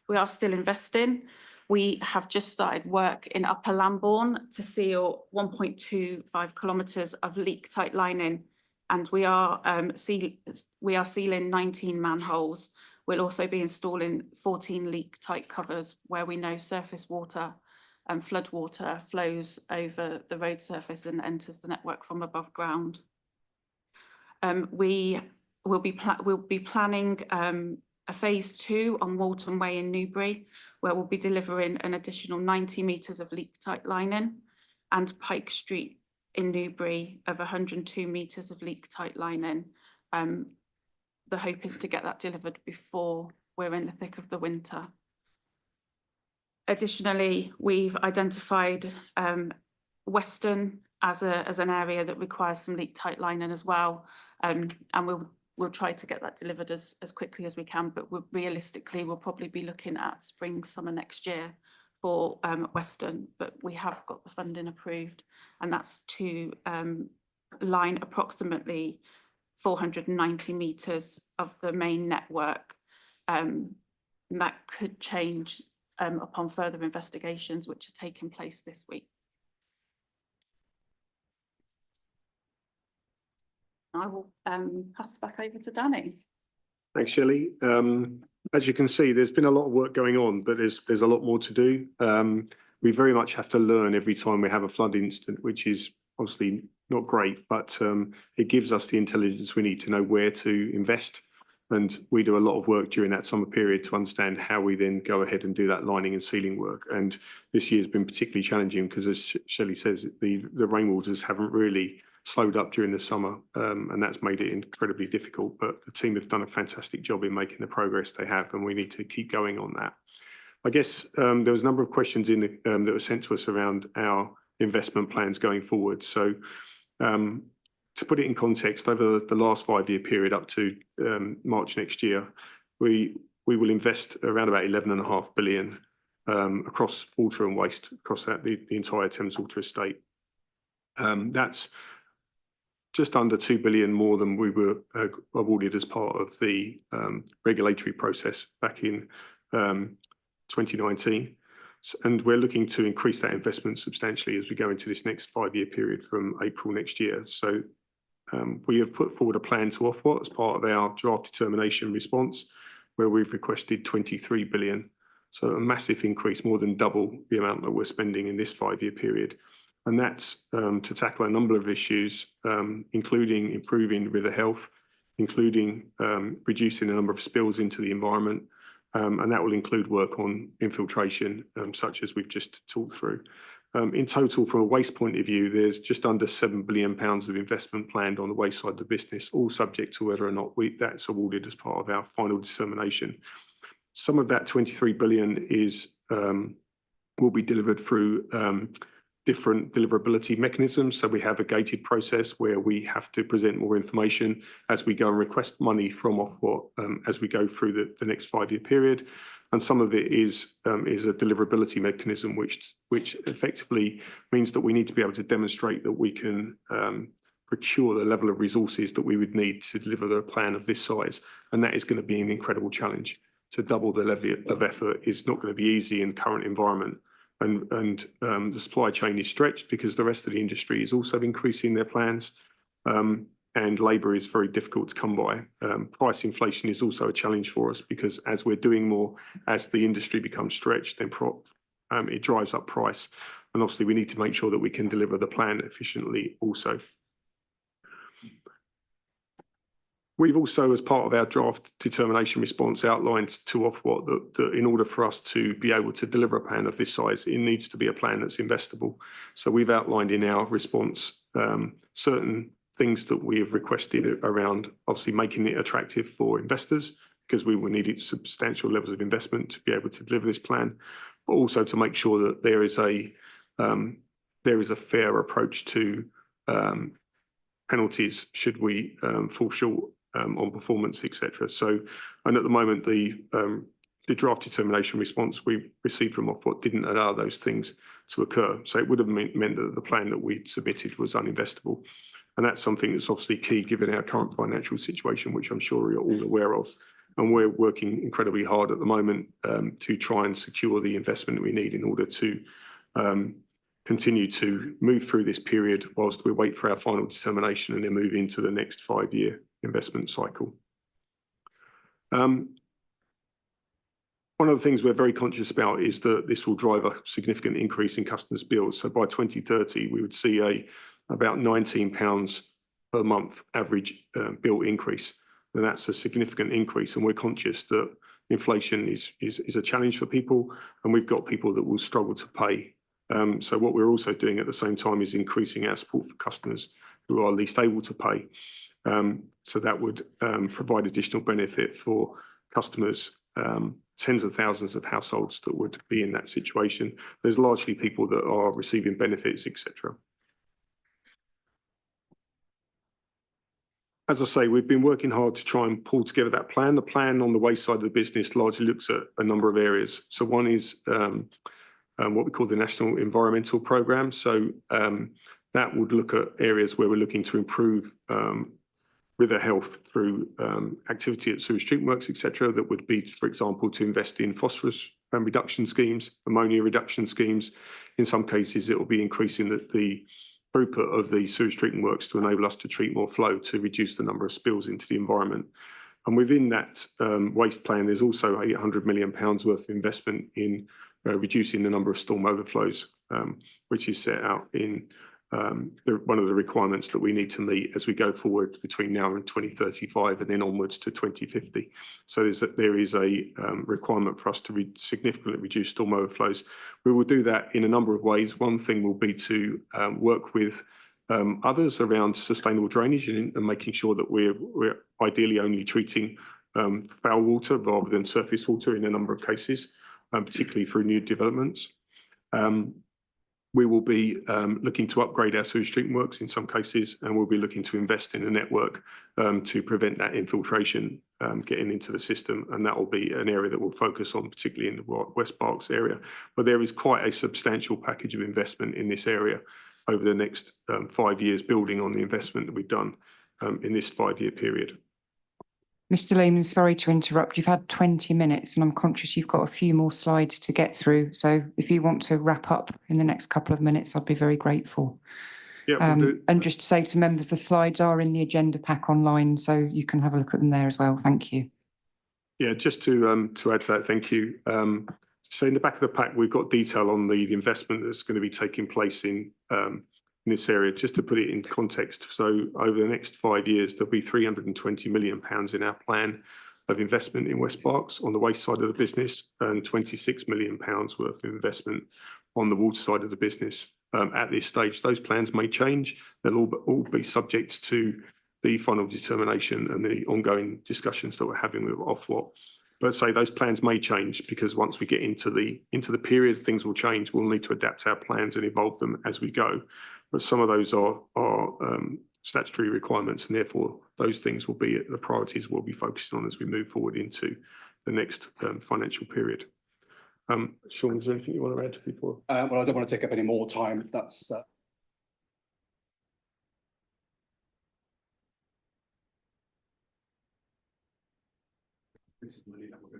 We are still investing. We have just started work in Upper Lambourne to seal 1.25 kilometres of leak tight lining, and we are sealing 19 manholes. We'll also be installing 14 leak tight covers where we know surface water and flood water flows over the road surface and enters the network from above ground. We'll be planning a phase 2 on Walton Way in Newbury, where we'll be delivering an additional 90 metres of leak tight lining, and Pike Street in Newbury of 102 metres of leak tight lining. The hope is to get that delivered before we're in the thick of the winter. Additionally, we've identified Western as an area that requires some leak tight lining as well, and we'll try to get that delivered as quickly as we can, but realistically we'll probably be looking at spring summer next year for Western, but we have got the funding approved, and that's to line approximately 490 metres of the main network. That could change upon further investigations which are taking place this week. I will pass back over to Danny. Thanks, Shelley. As you can see, there's been a lot of work going on, but there's a lot more to do. We very much have to learn every time we have a flood incident, which is obviously not great, but it gives us the intelligence we need to know where to invest. And we do a lot of work during that summer period to understand how we then go ahead and do that lining and sealing work. And this year has been particularly challenging because, as Shelley says, the rainwaters haven't really slowed up during the summer, and that's made it incredibly difficult. But the team have done a fantastic job in making the progress they have, and we need to keep going on that. I guess there was a number of questions in the, that were sent to us around our investment plans going forward. So to put it in context, over the last 5-year period up to March next year, we will invest around about 11.5 billion across water and waste across the entire Thames Water estate. That's just under 2 billion more than we were awarded as part of the regulatory process back in 2019. And we're looking to increase that investment substantially as we go into this next 5-year period from April next year. So we have put forward a plan to Ofwat as part of our draft determination response, where we've requested 23 billion. So a massive increase, more than double the amount that we're spending in this 5-year period. And that's to tackle a number of issues, including improving river health, including reducing the number of spills into the environment. And that will include work on infiltration, such as we've just talked through. In total, from a waste point of view, there's just under £7 billion of investment planned on the waste side of the business, all subject to whether or not that's awarded as part of our final determination. Some of that 23 billion will be delivered through different deliverability mechanisms. So we have a gated process where we have to present more information as we go and request money from Ofwat as we go through the next 5-year period. And some of it is a deliverability mechanism, which effectively means that we need to be able to demonstrate that we can procure the level of resources that we would need to deliver the plan of this size. And that is going to be an incredible challenge. To double the level of effort is not going to be easy in the current environment. And the supply chain is stretched because the rest of the industry is also increasing their plans. And labour is very difficult to come by. Price inflation is also a challenge for us because as we're doing more, as the industry becomes stretched, then it drives up price. And obviously we need to make sure that we can deliver the plan efficiently also. We've also, as part of our draft determination response, outlined to Ofwat that in order for us to be able to deliver a plan of this size, it needs to be a plan that's investable. So we've outlined in our response certain things that we have requested around obviously making it attractive for investors, because we will need substantial levels of investment to be able to deliver this plan, but also to make sure that there is a fair approach to penalties should we fall short on performance, etc. So, and at the moment, the draft determination response we received from Ofwat didn't allow those things to occur. So it would have meant that the plan that we submitted was uninvestable. And that's something that's obviously key given our current financial situation, which I'm sure you're all aware of. And we're working incredibly hard at the moment to try and secure the investment that we need in order to continue to move through this period whilst we wait for our final determination and then move into the next 5-year investment cycle. One of the things we're very conscious about is that this will drive a significant increase in customers' bills. So by 2030, we would see about £19 per month average bill increase. And that's a significant increase. And we're conscious that inflation is a challenge for people, and we've got people that will struggle to pay. So what we're also doing at the same time is increasing our support for customers who are least able to pay. So that would provide additional benefit for customers tens of thousands of households that would be in that situation. There's largely people that are receiving benefits, etc. As I say, we've been working hard to try and pull together that plan. The plan on the waste side of the business largely looks at a number of areas. So one is what we call the National Environmental Programme. So that would look at areas where we're looking to improve river health through activity at sewage treatment works, etc. That would be, for example, to invest in phosphorus reduction schemes, ammonia reduction schemes. In some cases, it will be increasing the throughput of the sewage treatment works to enable us to treat more flow to reduce the number of spills into the environment. And within that waste plan, there's also £800 million worth of investment in reducing the number of storm overflows, which is set out in one of the requirements that we need to meet as we go forward between now and 2035 and then onwards to 2050. So there is a requirement for us to significantly reduce storm overflows. We will do that in a number of ways. One thing will be to work with others around sustainable drainage and making sure that we're ideally only treating foul water rather than surface water in a number of cases, particularly through new developments. We will be looking to upgrade our sewage treatment works in some cases, and we'll be looking to invest in a network to prevent that infiltration getting into the system. And that will be an area that we'll focus on, particularly in the West Berks area. But there is quite a substantial package of investment in this area over the next 5 years, building on the investment that we've done in this 5-year period. Mr. Lehman, sorry to interrupt. You've had 20 minutes and I'm conscious you've got a few more slides to get through. So if you want to wrap up in the next couple of minutes, I'd be very grateful. Yeah, we'll do. And just to say to members, the slides are in the agenda pack online, so you can have a look at them there as well. Thank you. Yeah, just to add to that, thank you. So in the back of the pack, we've got detail on the investment that's going to be taking place in this area. Just to put it in context, so over the next 5 years, there'll be £320 million in our plan of investment in West Berks on the waste side of the business and £26 million worth of investment on the water side of the business. At this stage, those plans may change. They'll all be subject to the final determination and the ongoing discussions that we're having with Ofwat. But say those plans may change because once we get into the period, things will change. We'll need to adapt our plans and evolve them as we go. But some of those are statutory requirements, and therefore those things will be the priorities we'll be focusing on as we move forward into the next financial period. Sean, is there anything you want to add before? Well, I don't want to take up any more time. That's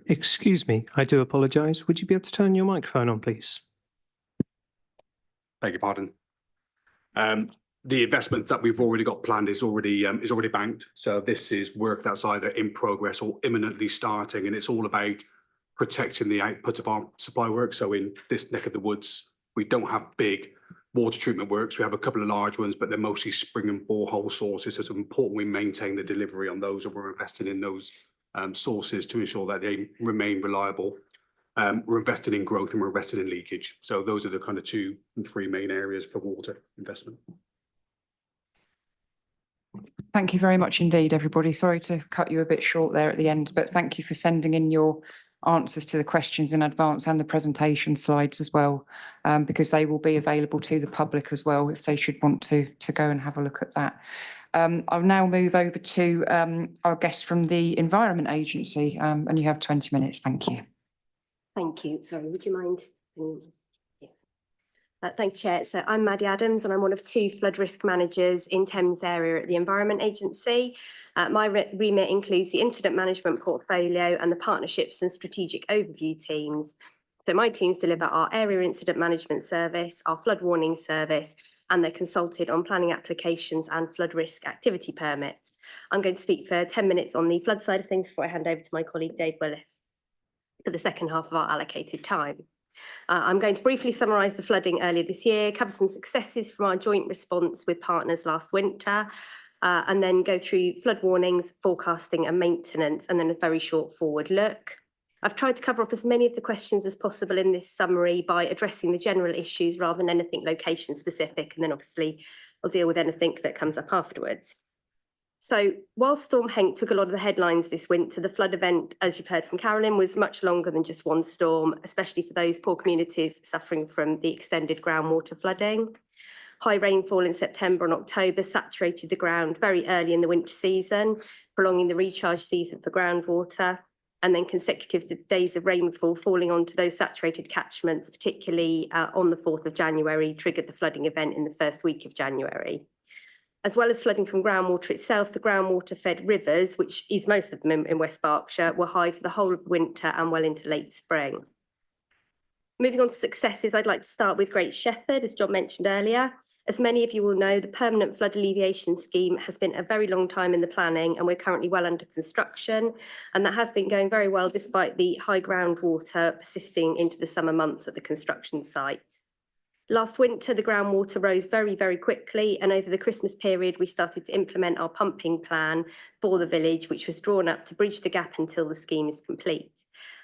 Excuse me, I do apologise. Would you be able to turn your microphone on, please? beg your pardon. The investment that we've already got planned is already banked. So this is work that's either in progress or imminently starting, and it's all about protecting the output of our supply work. So in this neck of the woods, we don't have big water treatment works. We have a couple of large ones, but they're mostly spring and borehole sources. So it's important we maintain the delivery on those, and we're investing in those sources to ensure that they remain reliable. We're investing in growth and we're investing in leakage. So those are the kind of 2 and 3 main areas for water investment. Thank you very much indeed, everybody. Sorry to cut you a bit short there at the end, but thank you for sending in your answers to the questions in advance and the presentation slides as well, because they will be available to the public as well if they should want to go and have a look at that. I'll now move over to our guest from the Environment Agency, and you have 20 minutes. Thank you. Thank you. Sorry, would you mind? Thank you, Chair. So I'm Maddie Adams and I'm one of 2 flood risk managers in Thames area at the Environment Agency. My remit includes the incident management portfolio and the partnerships and strategic overview teams. So my teams deliver our area incident management service, our flood warning service, and they're consulted on planning applications and flood risk activity permits. I'm going to speak for 10 minutes on the flood side of things before I hand over to my colleague Dave Willis for the second half of our allocated time. I'm going to briefly summarise the flooding earlier this year, cover some successes from our joint response with partners last winter, and then go through flood warnings, forecasting and maintenance, and then a very short forward look. I've tried to cover off as many of the questions as possible in this summary by addressing the general issues rather than anything location specific, and then obviously I'll deal with anything that comes up afterwards. So while Storm Henk took a lot of the headlines this winter, the flood event, as you've heard from Carolyn, was much longer than just one storm, especially for those poor communities suffering from the extended groundwater flooding. High rainfall in September and October saturated the ground very early in the winter season, prolonging the recharge season for groundwater, and then consecutive days of rainfall falling onto those saturated catchments, particularly on the 4th of January, triggered the flooding event in the first week of January. As well as flooding from groundwater itself, the groundwater-fed rivers, which is most of them in West Berkshire, were high for the whole of winter and well into late spring. Moving on to successes, I'd like to start with Great Shepherd, as John mentioned earlier. As many of you will know, the permanent flood alleviation scheme has been a very long time in the planning, and we're currently well under construction, and that has been going very well despite the high groundwater persisting into the summer months at the construction site. Last winter, the groundwater rose very, very quickly, and over the Christmas period, we started to implement our pumping plan for the village, which was drawn up to bridge the gap until the scheme is complete.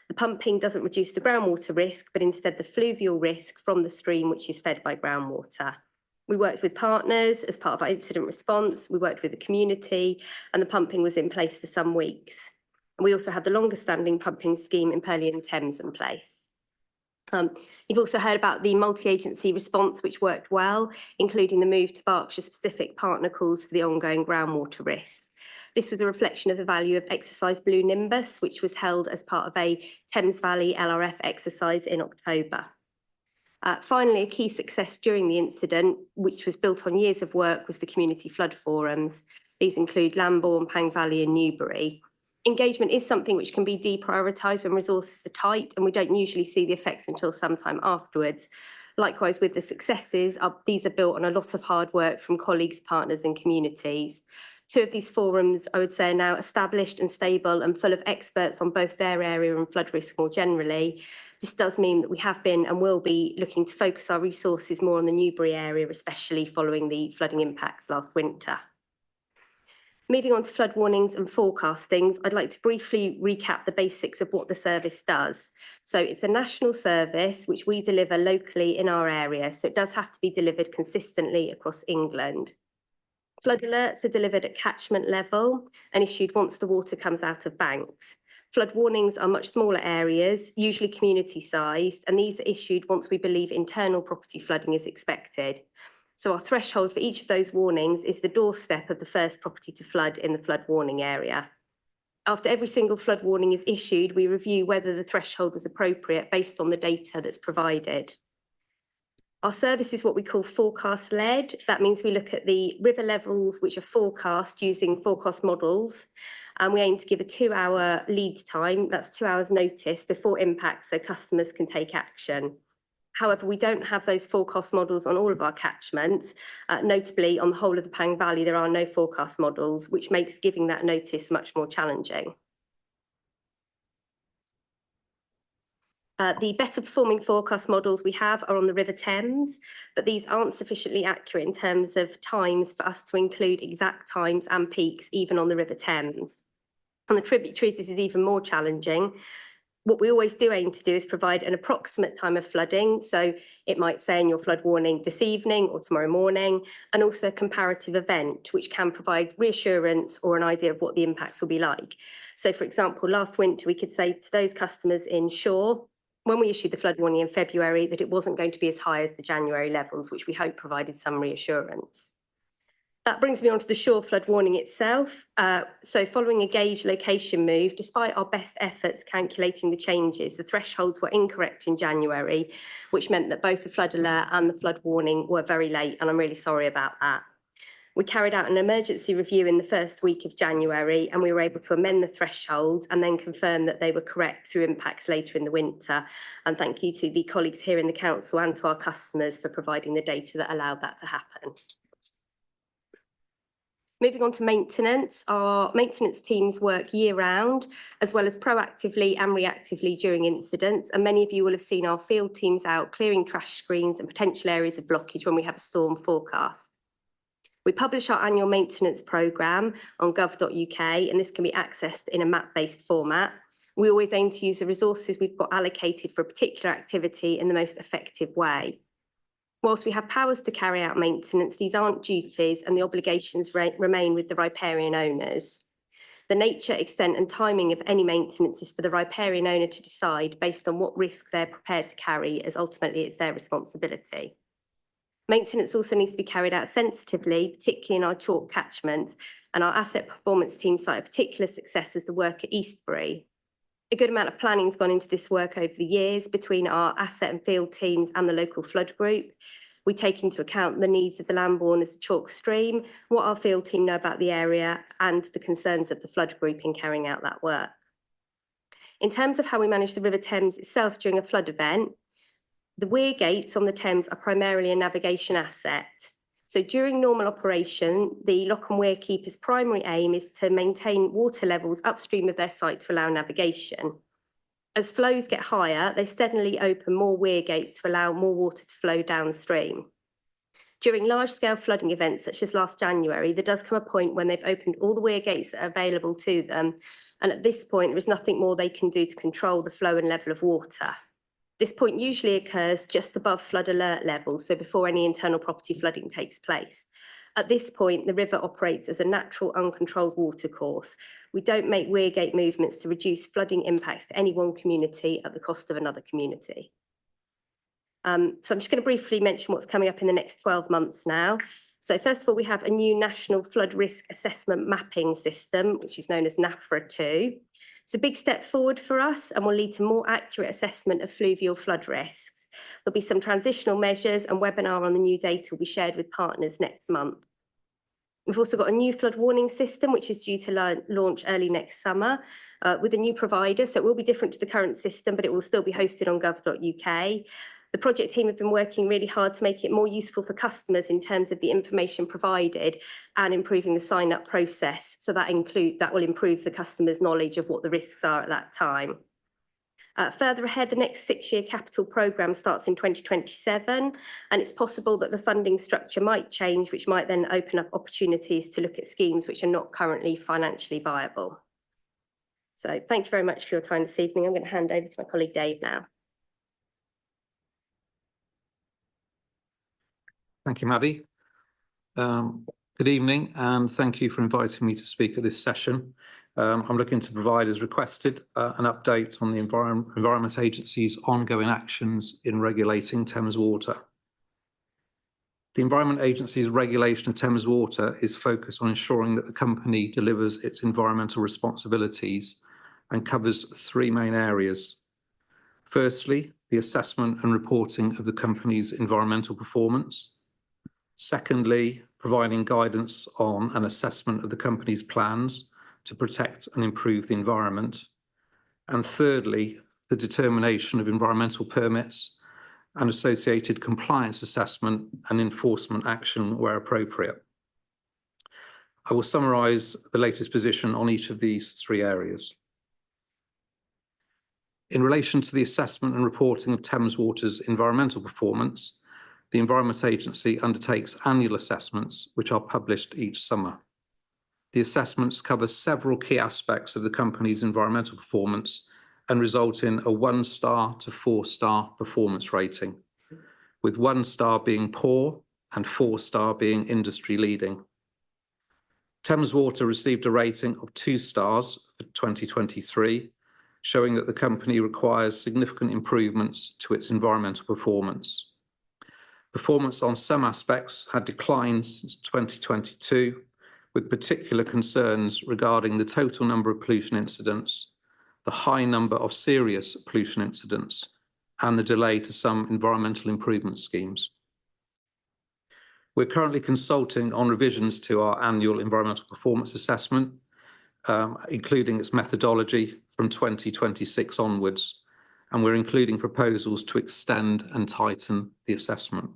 The pumping doesn't reduce the groundwater risk, but instead the fluvial risk from the stream, which is fed by groundwater. We worked with partners as part of our incident response. We worked with the community, and the pumping was in place for some weeks. And we also had the longest standing pumping scheme in Purley and Thames in place. You've also heard about the multi-agency response, which worked well, including the move to Berkshire-specific partner calls for the ongoing groundwater risk. This was a reflection of the value of Exercise Blue Nimbus, which was held as part of a Thames Valley LRF exercise in October. Finally, a key success during the incident, which was built on years of work, was the community flood forums. These include Lambourne, Pang Valley and Newbury. Engagement is something which can be deprioritised when resources are tight, and we don't usually see the effects until sometime afterwards. Likewise, with the successes, these are built on a lot of hard work from colleagues, partners and communities. 2 of these forums, I would say, are now established and stable and full of experts on both their area and flood risk more generally. This does mean that we have been and will be looking to focus our resources more on the Newbury area, especially following the flooding impacts last winter. Moving on to flood warnings and forecastings, I'd like to briefly recap the basics of what the service does. So it's a national service which we deliver locally in our area, so it does have to be delivered consistently across England. Flood alerts are delivered at catchment level and issued once the water comes out of banks. Flood warnings are much smaller areas, usually community-sized, and these are issued once we believe internal property flooding is expected. So our threshold for each of those warnings is the doorstep of the first property to flood in the flood warning area. After every single flood warning is issued, we review whether the threshold was appropriate based on the data that's provided. Our service is what we call forecast-led. That means we look at the river levels which are forecast using forecast models, and we aim to give a 2-hour lead time, that's 2 hours notice before impact, so customers can take action. However, we don't have those forecast models on all of our catchments. Notably, on the whole of the Pang Valley, there are no forecast models, which makes giving that notice much more challenging. The better performing forecast models we have are on the River Thames, but these aren't sufficiently accurate in terms of times for us to include exact times and peaks, even on the River Thames. On the tributaries, this is even more challenging. What we always do aim to do is provide an approximate time of flooding. So it might say in your flood warning this evening or tomorrow morning, and also a comparative event, which can provide reassurance or an idea of what the impacts will be like. So for example, last winter, we could say to those customers in Shore, when we issued the flood warning in February, that it wasn't going to be as high as the January levels, which we hope provided some reassurance. That brings me on to the Shore flood warning itself. So following a gauge location move, despite our best efforts calculating the changes, the thresholds were incorrect in January, which meant that both the flood alert and the flood warning were very late, and I'm really sorry about that. We carried out an emergency review in the first week of January, and we were able to amend the thresholds and then confirm that they were correct through impacts later in the winter. And thank you to the colleagues here in the council and to our customers for providing the data that allowed that to happen. Moving on to maintenance, our maintenance teams work year-round, as well as proactively and reactively during incidents. And many of you will have seen our field teams out clearing trash screens and potential areas of blockage when we have a storm forecast. We publish our annual maintenance programme on gov.uk, and this can be accessed in a map-based format. We always aim to use the resources we've got allocated for a particular activity in the most effective way. Whilst we have powers to carry out maintenance, these aren't duties and the obligations remain with the riparian owners. The nature, extent and timing of any maintenance is for the riparian owner to decide based on what risk they're prepared to carry, as ultimately it's their responsibility. Maintenance also needs to be carried out sensitively, particularly in our chalk catchment, and our asset performance team cite a particular success as the work at Eastbury. A good amount of planning has gone into this work over the years between our asset and field teams and the local flood group. We take into account the needs of the Lambourne as a chalk stream, what our field team know about the area, and the concerns of the flood group in carrying out that work. In terms of how we manage the River Thames itself during a flood event, the weir gates on the Thames are primarily a navigation asset. So during normal operation, the lock and weir keeper's primary aim is to maintain water levels upstream of their site to allow navigation. As flows get higher, they steadily open more weir gates to allow more water to flow downstream. During large-scale flooding events, such as last January, there does come a point when they've opened all the weir gates that are available to them, and at this point, there is nothing more they can do to control the flow and level of water. This point usually occurs just above flood alert level, so before any internal property flooding takes place. At this point, the river operates as a natural, uncontrolled watercourse. We don't make weir gate movements to reduce flooding impacts to any one community at the cost of another community. So I'm just going to briefly mention what's coming up in the next 12 months now. So first of all, we have a new national flood risk assessment mapping system, which is known as NAFRA 2. It's a big step forward for us and will lead to more accurate assessment of fluvial flood risks. There'll be some transitional measures and webinar on the new data will be shared with partners next month. We've also got a new flood warning system, which is due to launch early next summer with a new provider. So it will be different to the current system, but it will still be hosted on gov.uk. The project team have been working really hard to make it more useful for customers in terms of the information provided and improving the sign-up process. So that will improve the customer's knowledge of what the risks are at that time. Further ahead, the next 6-year capital programme starts in 2027, and it's possible that the funding structure might change, which might then open up opportunities to look at schemes which are not currently financially viable. So thank you very much for your time this evening. I'm going to hand over to my colleague Dave now. Thank you, Maddie. Good evening, and thank you for inviting me to speak at this session. I'm looking to provide, as requested, an update on the Environment Agency's ongoing actions in regulating Thames Water. The Environment Agency's regulation of Thames Water is focused on ensuring that the company delivers its environmental responsibilities and covers 3 main areas. Firstly, the assessment and reporting of the company's environmental performance. Secondly, providing guidance on an assessment of the company's plans to protect and improve the environment. And thirdly, the determination of environmental permits and associated compliance assessment and enforcement action where appropriate. I will summarise the latest position on each of these 3 areas. In relation to the assessment and reporting of Thames Water's environmental performance, the Environment Agency undertakes annual assessments, which are published each summer. The assessments cover several key aspects of the company's environmental performance and result in a 1-star to 4-star performance rating, with 1 star being poor and 4-star being industry leading. Thames Water received a rating of 2 stars for 2023, showing that the company requires significant improvements to its environmental performance. Performance on some aspects had declined since 2022, with particular concerns regarding the total number of pollution incidents, the high number of serious pollution incidents, and the delay to some environmental improvement schemes. We're currently consulting on revisions to our annual environmental performance assessment, including its methodology from 2026 onwards, and we're including proposals to extend and tighten the assessment.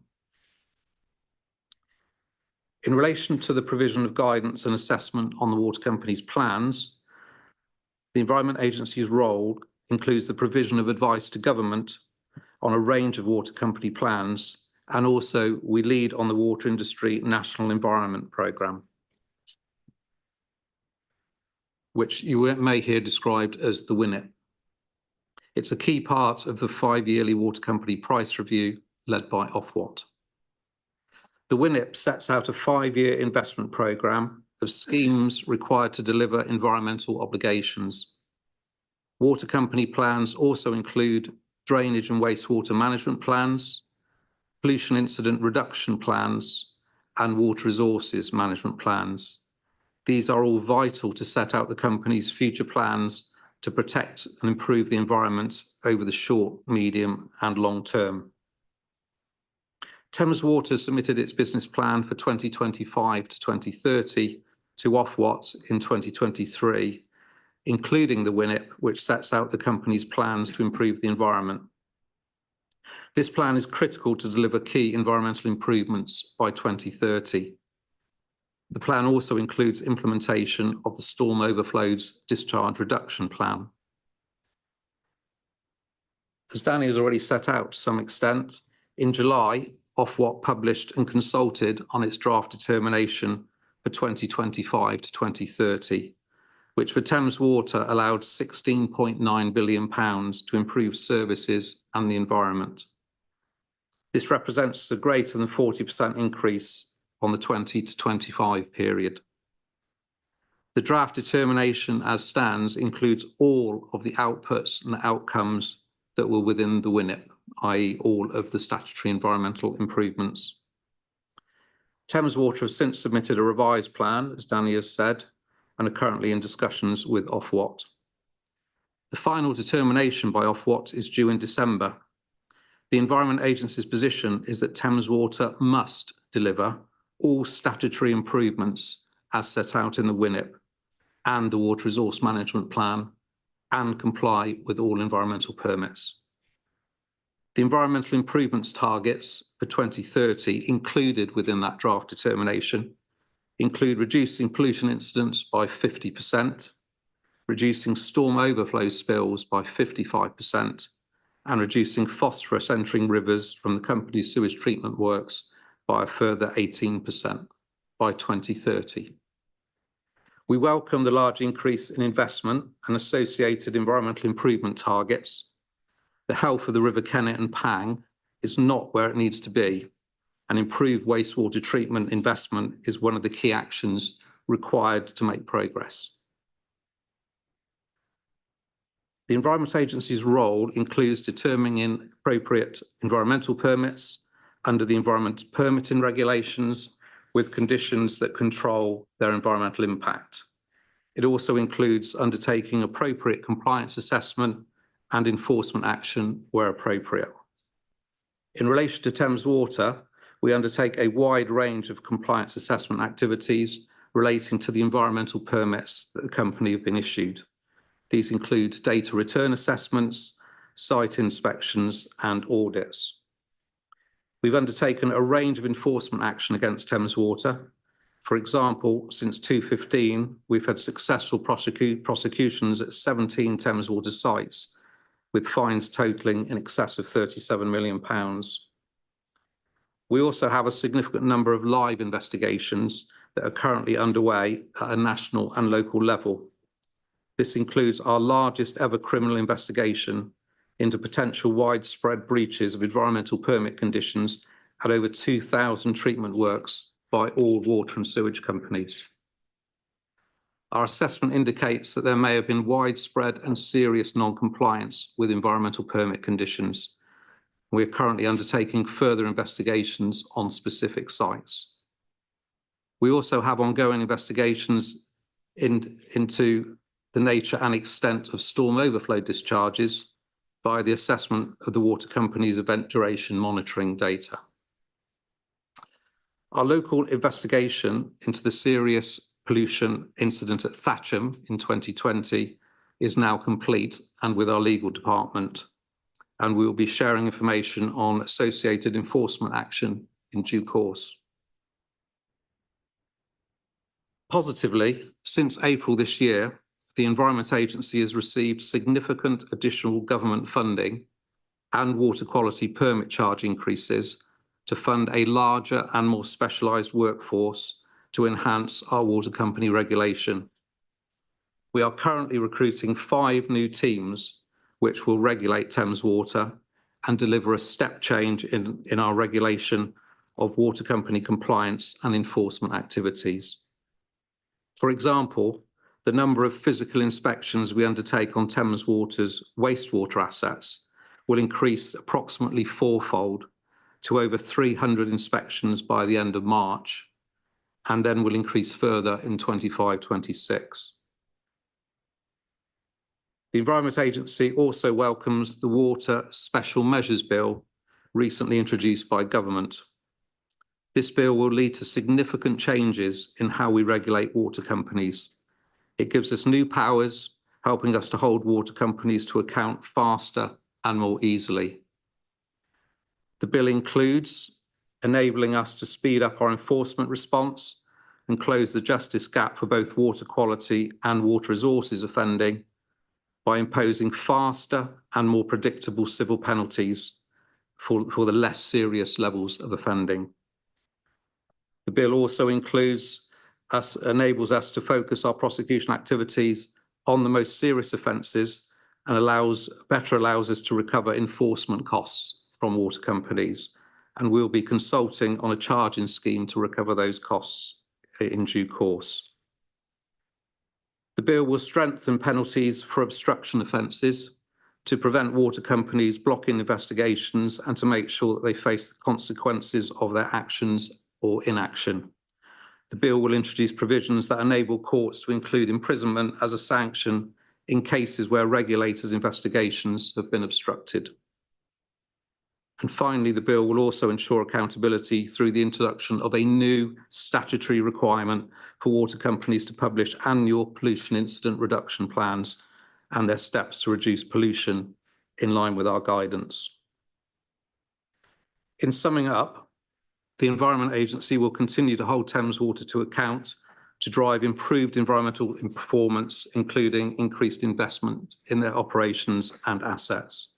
In relation to the provision of guidance and assessment on the water company's plans, the Environment Agency's role includes the provision of advice to government on a range of water company plans, and also we lead on the Water Industry National Environment Programme, which you may hear described as the WINEP. It's a key part of the 5-yearly water company price review led by Ofwat. The WINIP sets out a 5-year investment programme of schemes required to deliver environmental obligations. Water company plans also include drainage and wastewater management plans, pollution incident reduction plans, and water resources management plans. These are all vital to set out the company's future plans to protect and improve the environment over the short, medium, and long term. Thames Water submitted its business plan for 2025 to 2030 to Ofwat in 2023, including the WINIP, which sets out the company's plans to improve the environment. This plan is critical to deliver key environmental improvements by 2030. The plan also includes implementation of the storm overflows discharge reduction plan. As Danny has already set out to some extent, in July, Ofwat published and consulted on its draft determination for 2025 to 2030, which for Thames Water allowed £16.9 billion to improve services and the environment. This represents a greater than 40% increase on the 20 to 25 period. The draft determination as stands includes all of the outputs and outcomes that were within the WINIP, i.e. all of the statutory environmental improvements. Thames Water have since submitted a revised plan, as Danny has said, and are currently in discussions with Ofwat. The final determination by Ofwat is due in December. The Environment Agency's position is that Thames Water must deliver all statutory improvements as set out in the WINIP and the Water Resource Management Plan and comply with all environmental permits. The environmental improvements targets for 2030 included within that draft determination include reducing pollution incidents by 50%, reducing storm overflow spills by 55%, and reducing phosphorus entering rivers from the company's sewage treatment works by a further 18% by 2030. We welcome the large increase in investment and associated environmental improvement targets. The health of the River Kennet and Pang is not where it needs to be, and improved wastewater treatment investment is one of the key actions required to make progress. The Environment Agency's role includes determining appropriate environmental permits under the environment permitting regulations with conditions that control their environmental impact. It also includes undertaking appropriate compliance assessment and enforcement action where appropriate. In relation to Thames Water, we undertake a wide range of compliance assessment activities relating to the environmental permits that the company have been issued. These include data return assessments, site inspections, and audits. We've undertaken a range of enforcement action against Thames Water. For example, since 2015, we've had successful prosecutions at 17 Thames Water sites, with fines totalling in excess of £37 million. We also have a significant number of live investigations that are currently underway at a national and local level. This includes our largest ever criminal investigation into potential widespread breaches of environmental permit conditions at over 2,000 treatment works by all water and sewage companies. Our assessment indicates that there may have been widespread and serious non-compliance with environmental permit conditions. We are currently undertaking further investigations on specific sites. We also have ongoing investigations into the nature and extent of storm overflow discharges by the assessment of the water company's event duration monitoring data. Our local investigation into the serious pollution incident at Thatcham in 2020 is now complete and with our legal department, and we will be sharing information on associated enforcement action in due course. Positively, since April this year, the Environment Agency has received significant additional government funding and water quality permit charge increases to fund a larger and more specialised workforce to enhance our water company regulation. We are currently recruiting 5 new teams which will regulate Thames Water and deliver a step change in our regulation of water company compliance and enforcement activities. For example, the number of physical inspections we undertake on Thames Water's wastewater assets will increase approximately fourfold to over 300 inspections by the end of March, and then will increase further in 25-26. The Environment Agency also welcomes the Water Special Measures Bill recently introduced by government. This bill will lead to significant changes in how we regulate water companies. It gives us new powers, helping us to hold water companies to account faster and more easily. The bill includes enabling us to speed up our enforcement response and close the justice gap for both water quality and water resources offending by imposing faster and more predictable civil penalties for the less serious levels of offending. The bill also enables us to focus our prosecution activities on the most serious offences and better allows us to recover enforcement costs from water companies, and we'll be consulting on a charging scheme to recover those costs in due course. The bill will strengthen penalties for obstruction offences to prevent water companies blocking investigations and to make sure that they face the consequences of their actions or inaction. The bill will introduce provisions that enable courts to include imprisonment as a sanction in cases where regulators' investigations have been obstructed. And finally, the bill will also ensure accountability through the introduction of a new statutory requirement for water companies to publish annual pollution incident reduction plans and their steps to reduce pollution in line with our guidance. In summing up, the Environment Agency will continue to hold Thames Water to account to drive improved environmental performance, including increased investment in their operations and assets.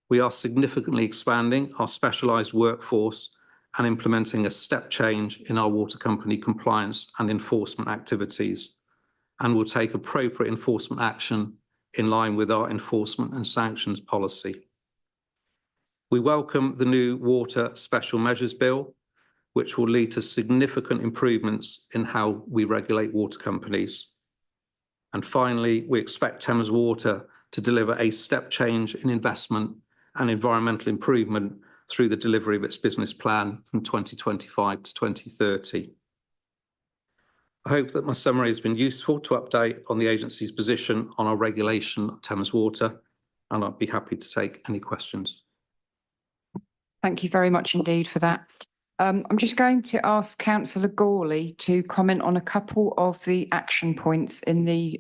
We are significantly expanding our specialised workforce and implementing a step change in our water company compliance and enforcement activities, and will take appropriate enforcement action in line with our enforcement and sanctions policy. We welcome the new Water Special Measures Bill, which will lead to significant improvements in how we regulate water companies. And finally, we expect Thames Water to deliver a step change in investment and environmental improvement through the delivery of its business plan from 2025 to 2030. I hope that my summary has been useful to update on the agency's position on our regulation of Thames Water, and I'd be happy to take any questions. Thank you very much indeed for that. I'm just going to ask Councillor Gawley to comment on a couple of the action points in the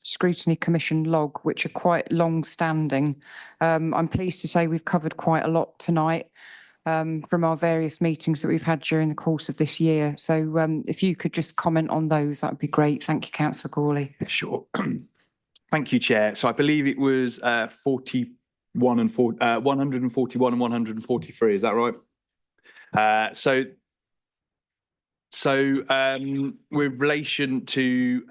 Scrutiny Commission log, which are quite long-standing. I'm pleased to say we've covered quite a lot tonight from our various meetings that we've had during the course of this year. So if you could just comment on those, that would be great. Thank you, Councillor Gawley. Sure. Thank you, Chair. So I believe it was 141 and 143. Is that right? With relation to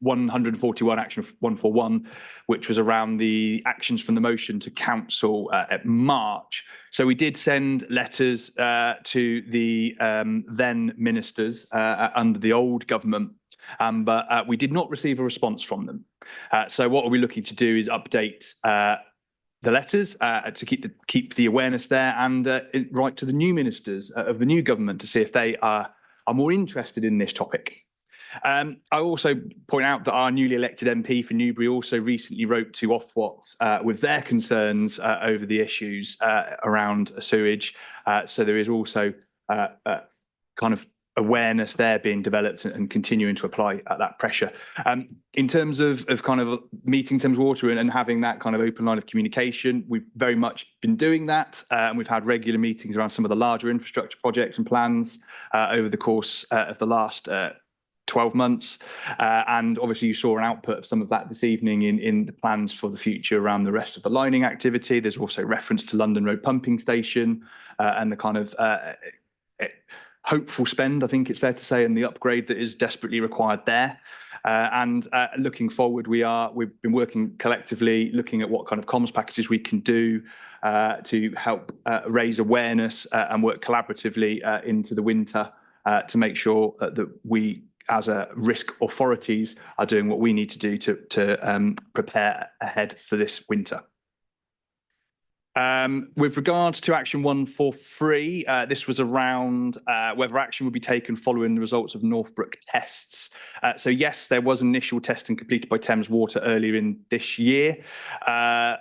141 action 141, which was around the actions from the motion to council at March. So we did send letters to the then ministers under the old government, but we did not receive a response from them. So what are we looking to do is update the letters to keep the awareness there and write to the new ministers of the new government to see if they are more interested in this topic. I also point out that our newly elected MP for Newbury also recently wrote to Ofwat with their concerns over the issues around sewage. So there is also kind of awareness there being developed and continuing to apply that pressure. In terms of kind of meeting Thames Water and having that kind of open line of communication, we've very much been doing that. And we've had regular meetings around some of the larger infrastructure projects and plans over the course of the last 12 months. And obviously you saw an output of some of that this evening in the plans for the future around the rest of the lining activity. There's also reference to London Road Pumping Station and the kind of hopeful spend, I think it's fair to say, and the upgrade that is desperately required there. And looking forward, we've been working collectively, looking at what kind of comms packages we can do to help raise awareness and work collaboratively into the winter to make sure that we, as risk authorities, are doing what we need to do to prepare ahead for this winter. With regards to action 143, this was around whether action would be taken following the results of Northbrook tests. So yes, there was initial testing completed by Thames Water earlier in this year.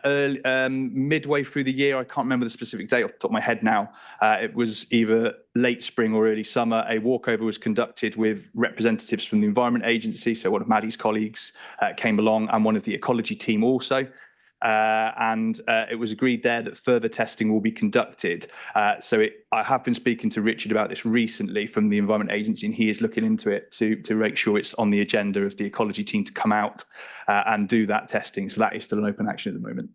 Midway through the year, I can't remember the specific date off the top of my head now, it was either late spring or early summer, a walkover was conducted with representatives from the Environment Agency, so one of Maddie's colleagues came along, and one of the ecology team also. And it was agreed there that further testing will be conducted. I have been speaking to Richard about this recently from the Environment Agency, and he is looking into it to make sure it's on the agenda of the ecology team to come out and do that testing. So that is still an open action at the moment.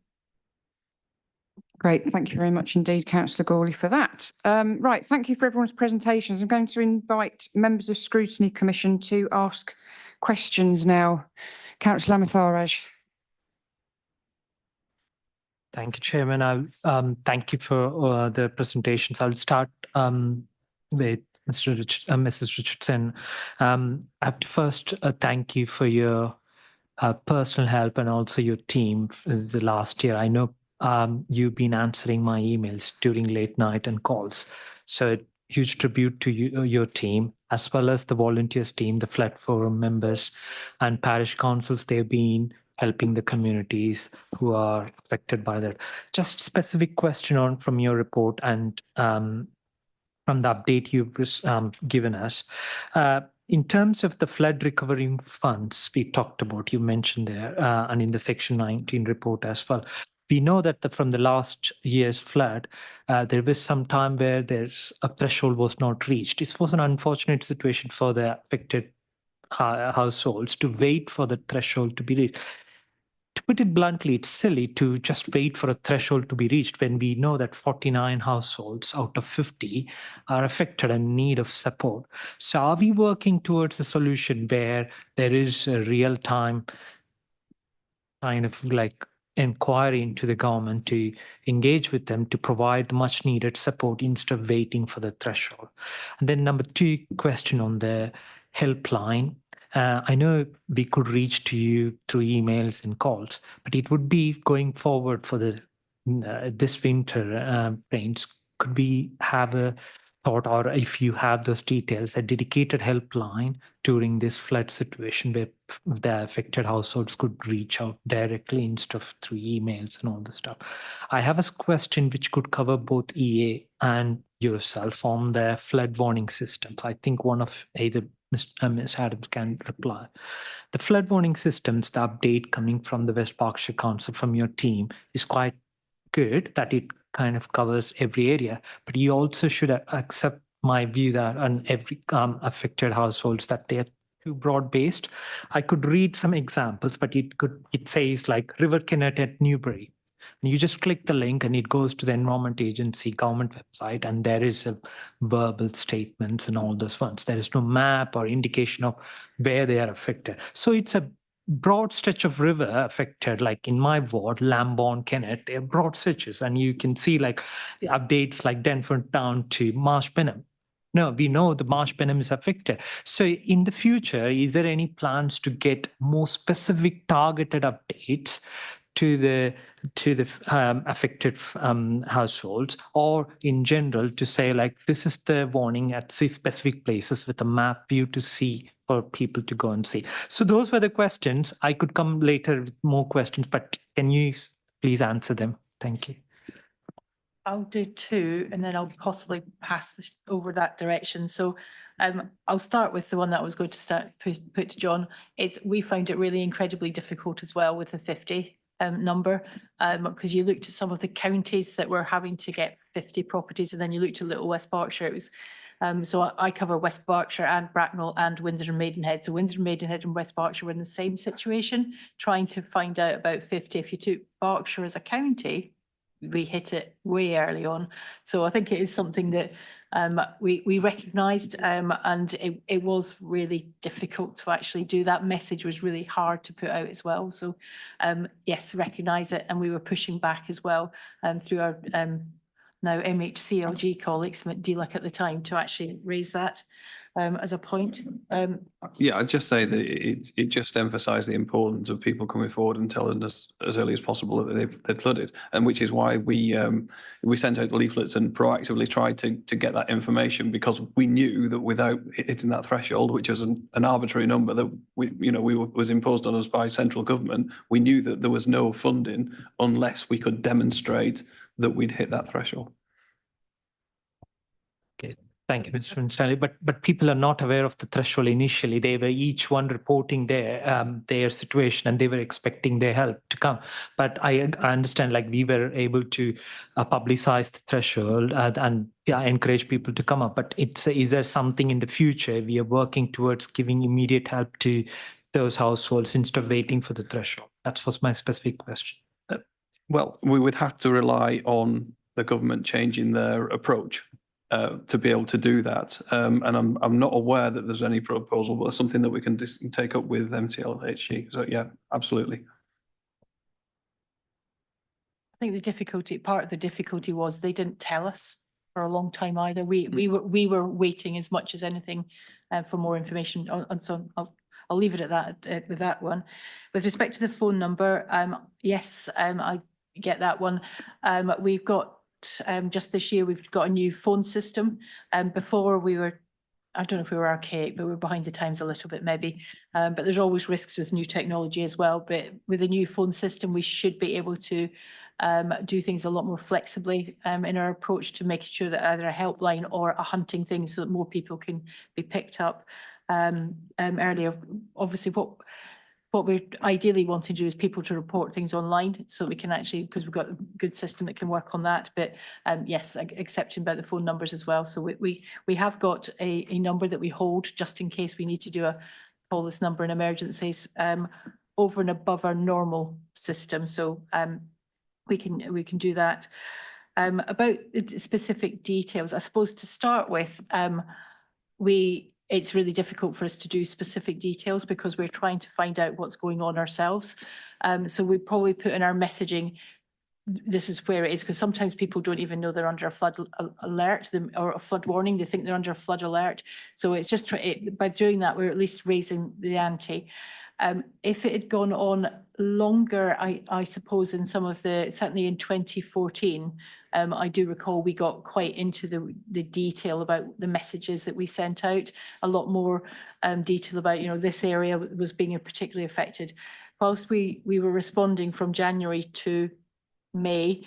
Great, thank you very much indeed, Councillor Gawley, for that. Right, thank you for everyone's presentations. I'm going to invite members of Scrutiny Commission to ask questions now. Councillor Amitharaj. Thank you, Chairman. I'll thank you for the presentations. I'll start with Mrs. Richardson. I have to first thank you for your personal help and also your team for the last year. I know you've been answering my emails during late night and calls. So huge tribute to you, your team, as well as the volunteers team, the Flood Forum members and parish councils. They've been helping the communities who are affected by that. Just specific question from your report and from the update you've given us. In terms of the flood recovery funds we talked about, you mentioned there, and in the Section 19 report as well. We know that from the last year's flood, there was some time where there's a threshold was not reached. It was an unfortunate situation for the affected households to wait for the threshold to be reached. To put it bluntly, it's silly to just wait for a threshold to be reached when we know that 49 households out of 50 are affected and in need of support. So are we working towards a solution where there is a real-time kind of like inquiry into the government to engage with them to provide the much needed support instead of waiting for the threshold? And then number two question on the helpline. I know we could reach to you through emails and calls, but it would be going forward for the this winter rains. Could we have a thought, or if you have those details, a dedicated helpline during this flood situation where the affected households could reach out directly instead of through emails and all the stuff? I have a question which could cover both EA and yourself on the flood warning systems. I think one of either Ms. Adams can reply. The flood warning systems, the update coming from the West Berkshire Council from your team is quite good, that it kind of covers every area, but you also should accept my view that on every affected households that they're too broad-based. I could read some examples, but it says like River Kennet at Newbury. And you just click the link and it goes to the Environment Agency government website, and there is a verbal statements and all those ones. There is no map or indication of where they are affected. So it's a broad stretch of river affected, like in my ward, Lambourne, Kennet, they're broad stretches, and you can see like updates like Denford down to Marsh Benham. No, we know the Marsh Benham is affected. So in the future, is there any plans to get more specific targeted updates to the affected households, or in general to say like this is the warning at specific places with a map view to see for people to go and see? So those were the questions. I could come later with more questions, but can you please answer them? Thank you. I'll do two, and then I'll possibly pass this over that direction. So I'll start with the one that I was going to put to John. We found it really incredibly difficult as well with the 50 number, because you looked at some of the counties that were having to get 50 properties, and then you looked at Little West Berkshire. It was so I cover West Berkshire and Bracknell and Windsor and Maidenhead. So Windsor and Maidenhead and West Berkshire were in the same situation, trying to find out about 50. If you took Berkshire as a county, we hit it way early on. So I think it is something that we recognised, and it was really difficult to actually do. That message was really hard to put out as well. So yes, recognise it, and we were pushing back as well through our now MHCLG colleagues, DLUC at the time, to actually raise that as a point. Yeah, I'd just say that it just emphasised the importance of people coming forward and telling us as early as possible that they've flooded, and which is why we sent out leaflets and proactively tried to get that information, because we knew that without hitting that threshold, which is an arbitrary number that was imposed on us by central government, we knew that there was no funding unless we could demonstrate that we'd hit that threshold. Okay. Thank you, Mr. Stanley. But people are not aware of the threshold initially. They were each one reporting their situation, and they were expecting their help to come. But I understand, like, we were able to publicize the threshold and encourage people to come up. But is there something in the future we are working towards giving immediate help to those households instead of waiting for the threshold? That was my specific question. Well, we would have to rely on the government changing their approach to be able to do that. And I'm not aware that there's any proposal, but it's something that we can take up with MTLHG. So yeah, absolutely. I think part of the difficulty was they didn't tell us for a long time either. We were waiting as much as anything for more information. And so I'll leave it at that with that one. With respect to the phone number, yes, I get that one. We've got just this year, we've got a new phone system. Before we were, I don't know if we were archaic, but we were behind the times a little bit maybe. But there's always risks with new technology as well. But with a new phone system, we should be able to do things a lot more flexibly in our approach to making sure that either a helpline or a hunting thing so that more people can be picked up earlier. Obviously, what we're ideally wanting to do is people to report things online, so we can actually, because we've got a good system that can work on that. But yes, accepting about the phone numbers as well. So we have got a number that we hold just in case we need to call this number in emergencies over and above our normal system. So we can do that. About the specific details, I suppose to start with, it's really difficult for us to do specific details because we're trying to find out what's going on ourselves. So we probably put in our messaging, this is where it is, because sometimes people don't even know they're under a flood alert or a flood warning. They think they're under a flood alert. So it's just by doing that, we're at least raising the ante. If it had gone on longer, I suppose in some of certainly in 2014, I do recall we got quite into the detail about the messages that we sent out, a lot more detail about, this area was being particularly affected. Whilst we were responding from January to May,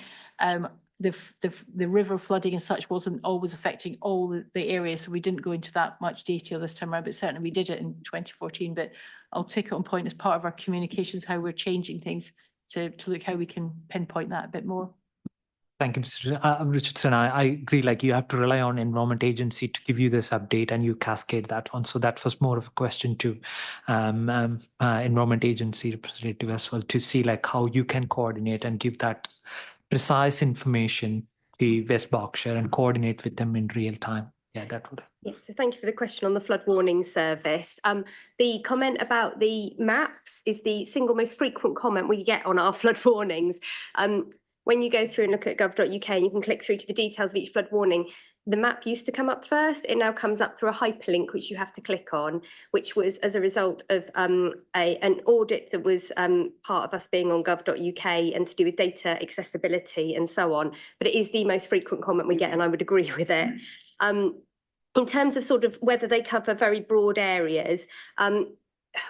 the river flooding and such wasn't always affecting all the areas, so we didn't go into that much detail this time around, but certainly we did it in 2014. But I'll take it on point as part of our communications, how we're changing things to look how we can pinpoint that a bit more. Thank you, Mr. Richardson. I agree, like, you have to rely on Environment Agency to give you this update and you cascade that one. So that was more of a question to Environment Agency representative as well, to see like how you can coordinate and give that precise information to West Berkshire and coordinate with them in real time. Yeah, that would. Yeah, so thank you for the question on the flood warning service. The comment about the maps is the single most frequent comment we get on our flood warnings. When you go through and look at gov.uk and you can click through to the details of each flood warning, the map used to come up first. It now comes up through a hyperlink, which you have to click on, which was as a result of an audit that was part of us being on gov.uk and to do with data accessibility and so on. But it is the most frequent comment we get, and I would agree with it. In terms of sort of whether they cover very broad areas,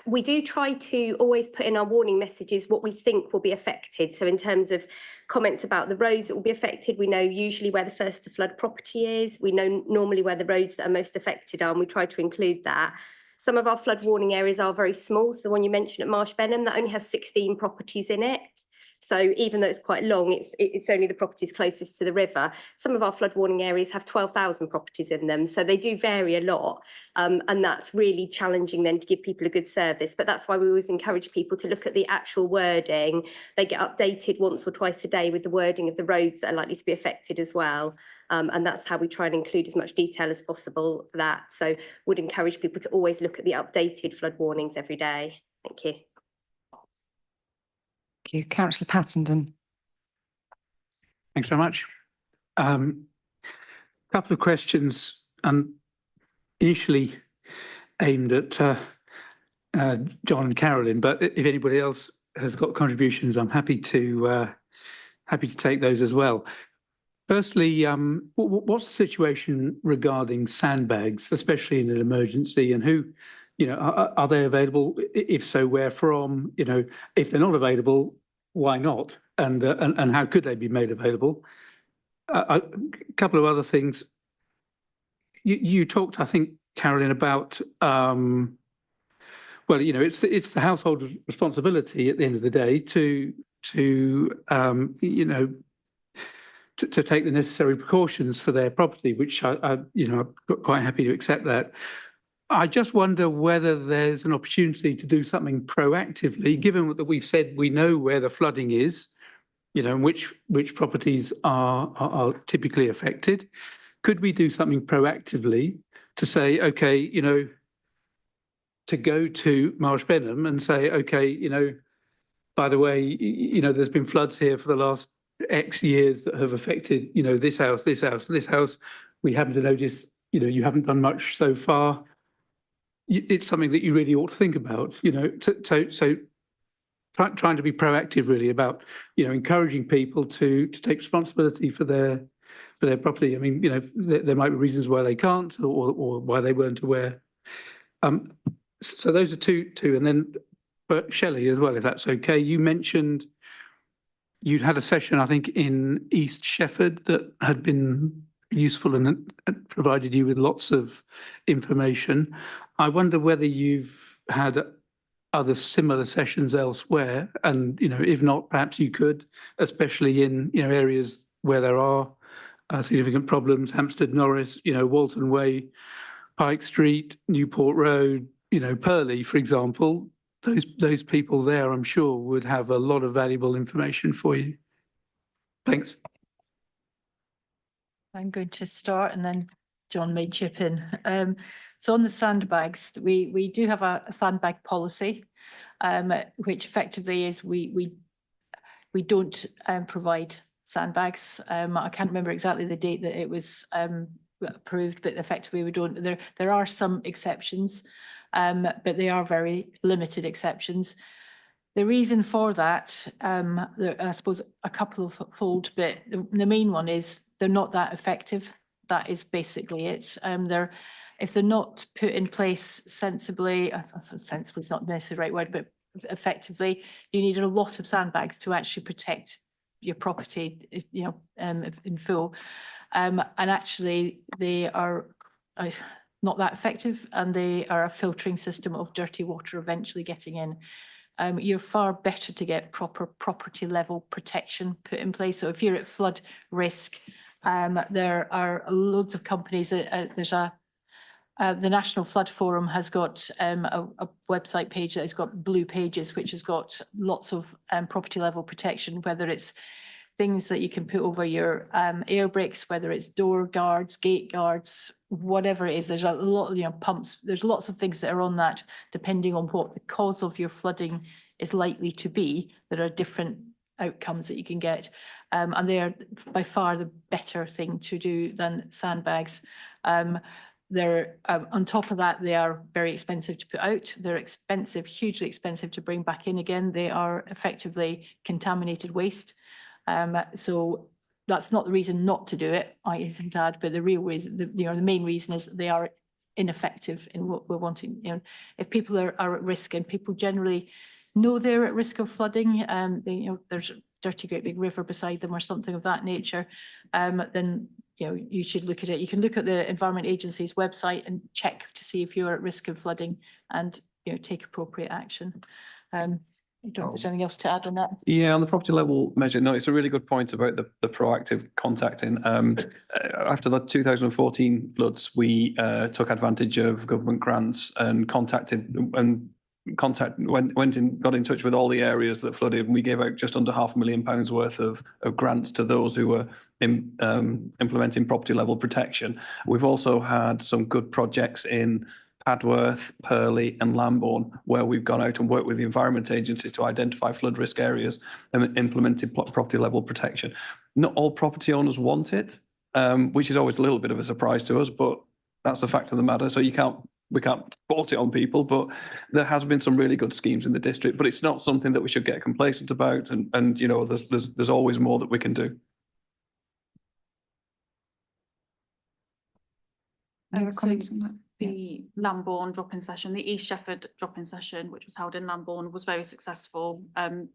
we do try to always put in our warning messages what we think will be affected. So in terms of comments about the roads that will be affected, we know usually where the first to flood property is. We know normally where the roads that are most affected are, and we try to include that. Some of our flood warning areas are very small. So the one you mentioned at Marsh Benham, that only has 16 properties in it. So even though it's quite long, it's only the properties closest to the river. Some of our flood warning areas have 12,000 properties in them, so they do vary a lot. And that's really challenging then to give people a good service. But that's why we always encourage people to look at the actual wording. They get updated once or twice a day with the wording of the roads that are likely to be affected as well. And that's how we try and include as much detail as possible for that. So would encourage people to always look at the updated flood warnings every day. Thank you. Thank you. Councillor Pattenden. Thanks very much. Couple of questions, and initially aimed at John and Carolyn, but if anybody else has got contributions, I'm happy to take those as well. Firstly, what's the situation regarding sandbags, especially in an emergency, and who, are they available? If so, where from? If they're not available, why not? And how could they be made available? A couple of other things. You talked, I think, Carolyn, about well, it's the household responsibility at the end of the day to take the necessary precautions for their property, which I'm quite happy to accept that. I just wonder whether there's an opportunity to do something proactively, given that we've said we know where the flooding is, and which properties are typically affected. Could we do something proactively to say, okay, to go to Marsh Benham and say, okay, by the way, there's been floods here for the last X years that have affected, this house, this house, this house. We happen to notice, you haven't done much so far. It's something that you really ought to think about, so trying to be proactive really about, encouraging people to take responsibility for their property. I mean, there might be reasons why they can't or why they weren't aware. So those are two, and then, but Shelley as well, if that's okay. You mentioned you'd had a session, I think, in East Shefford that had been useful and provided you with lots of information. I wonder whether you've had other similar sessions elsewhere, and if not, perhaps you could, especially in areas where there are significant problems: Hampstead, Norris, Walton Way, Pike Street, Newport Road, Purley, for example. Those people there, I'm sure, would have a lot of valuable information for you. Thanks. I'm going to start and then John may chip in. So on the sandbags, we do have a sandbag policy, which effectively is we don't provide sandbags. I can't remember exactly the date that it was approved, but effectively we don't. There are some exceptions, but they are very limited exceptions. The reason for that, I suppose a couple of fold, but the main one is they're not that effective. That is basically it. If they're not put in place sensibly, sensibly is not necessarily the right word, but effectively, you need a lot of sandbags to actually protect your property, in full. And actually, they are not that effective, and they are a filtering system of dirty water eventually getting in. You're far better to get proper property level protection put in place. So if you're at flood risk, there are loads of companies. There's the National Flood Forum has got a website page that has got blue pages, which has got lots of property level protection, whether it's things that you can put over your air bricks, whether it's door guards, gate guards, whatever it is. There's a lot of pumps. There's lots of things that are on that, depending on what the cause of your flooding is likely to be. There are different outcomes that you can get, and they are by far the better thing to do than sandbags. They're on top of that, they are very expensive to put out. They're expensive, hugely expensive to bring back in again. They are effectively contaminated waste. So that's not the reason not to do it, isn't that? But the real reason, the main reason is they are ineffective in what we're wanting. If people are at risk, and people generally know they're at risk of flooding, there's a dirty great big river beside them or something of that nature, then you should look at it. You can look at the Environment Agency's website and check to see if you're at risk of flooding, and take appropriate action. I don't know if there's anything else to add on that. Yeah, on the property level measure, no, it's a really good point about the proactive contacting. After the 2014 floods, we took advantage of government grants and got in touch with all the areas that flooded, and we gave out just under £500,000 worth of grants to those who were implementing property level protection. We've also had some good projects in Padworth, Purley and Lambourne, where we've gone out and worked with the Environment Agency to identify flood risk areas and implemented property level protection. Not all property owners want it, which is always a little bit of a surprise to us, but that's the fact of the matter. So we can't force it on people, but there has been some really good schemes in the district, but it's not something that we should get complacent about. And you know, there's always more that we can do. Any other comments on that? The Lambourne drop-in session, the East Shefford drop-in session, which was held in Lambourne, was very successful.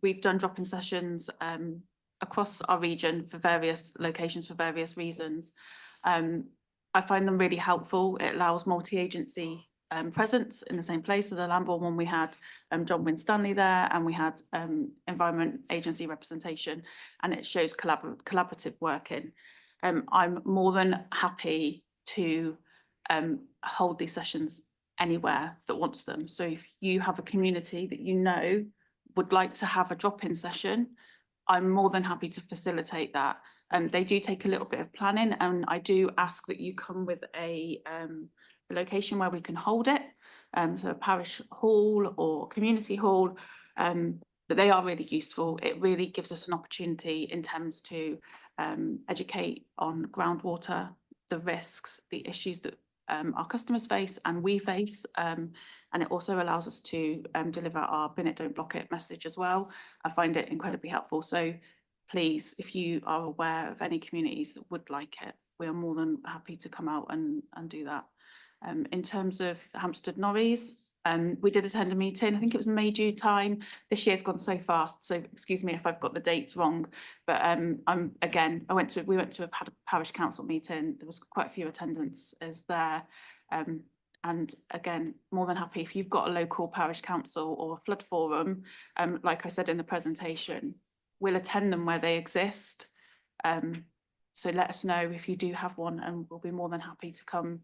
We've done drop-in sessions across our region for various locations for various reasons. I find them really helpful. It allows multi-agency presence in the same place. So the Lambourne one, we had John Winstanley there, and we had Environment Agency representation, and it shows collaborative working. I'm more than happy to hold these sessions anywhere that wants them. So if you have a community that you know would like to have a drop-in session, I'm more than happy to facilitate that. They do take a little bit of planning, and I do ask that you come with a location where we can hold it, so a parish hall or community hall, but they are really useful. It really gives us an opportunity in Thames to educate on groundwater, the risks, the issues that our customers face and we face, and it also allows us to deliver our bin it, don't block it message as well. I find it incredibly helpful. So please, if you are aware of any communities that would like it, we are more than happy to come out and do that. In terms of Hampstead Norreys, we did attend a meeting. I think it was May, June time. This year's gone so fast, so excuse me if I've got the dates wrong. But we went to a parish council meeting. There was quite a few attendants as there, and again, more than happy if you've got a local parish council or a flood forum. Like I said in the presentation, we'll attend them where they exist. So let us know if you do have one, and we'll be more than happy to come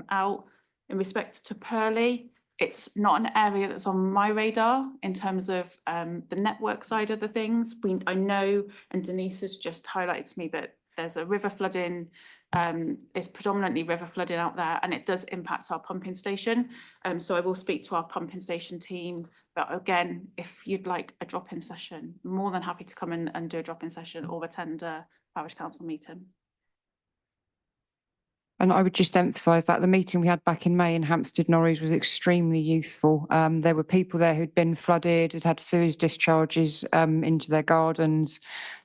out. In respect to Purley, it's not an area that's on my radar in terms of the network side of the things. I know, and Denise has just highlighted to me that there's a river flooding, it's predominantly river flooding out there, and it does impact our pumping station. So I will speak to our pumping station team. But again, if you'd like a drop-in session, more than happy to come in and do a drop-in session or attend a parish council meeting. And I would just emphasise that the meeting we had back in May in Hampstead Norreys was extremely useful. There were people there who'd been flooded, had sewage discharges into their gardens.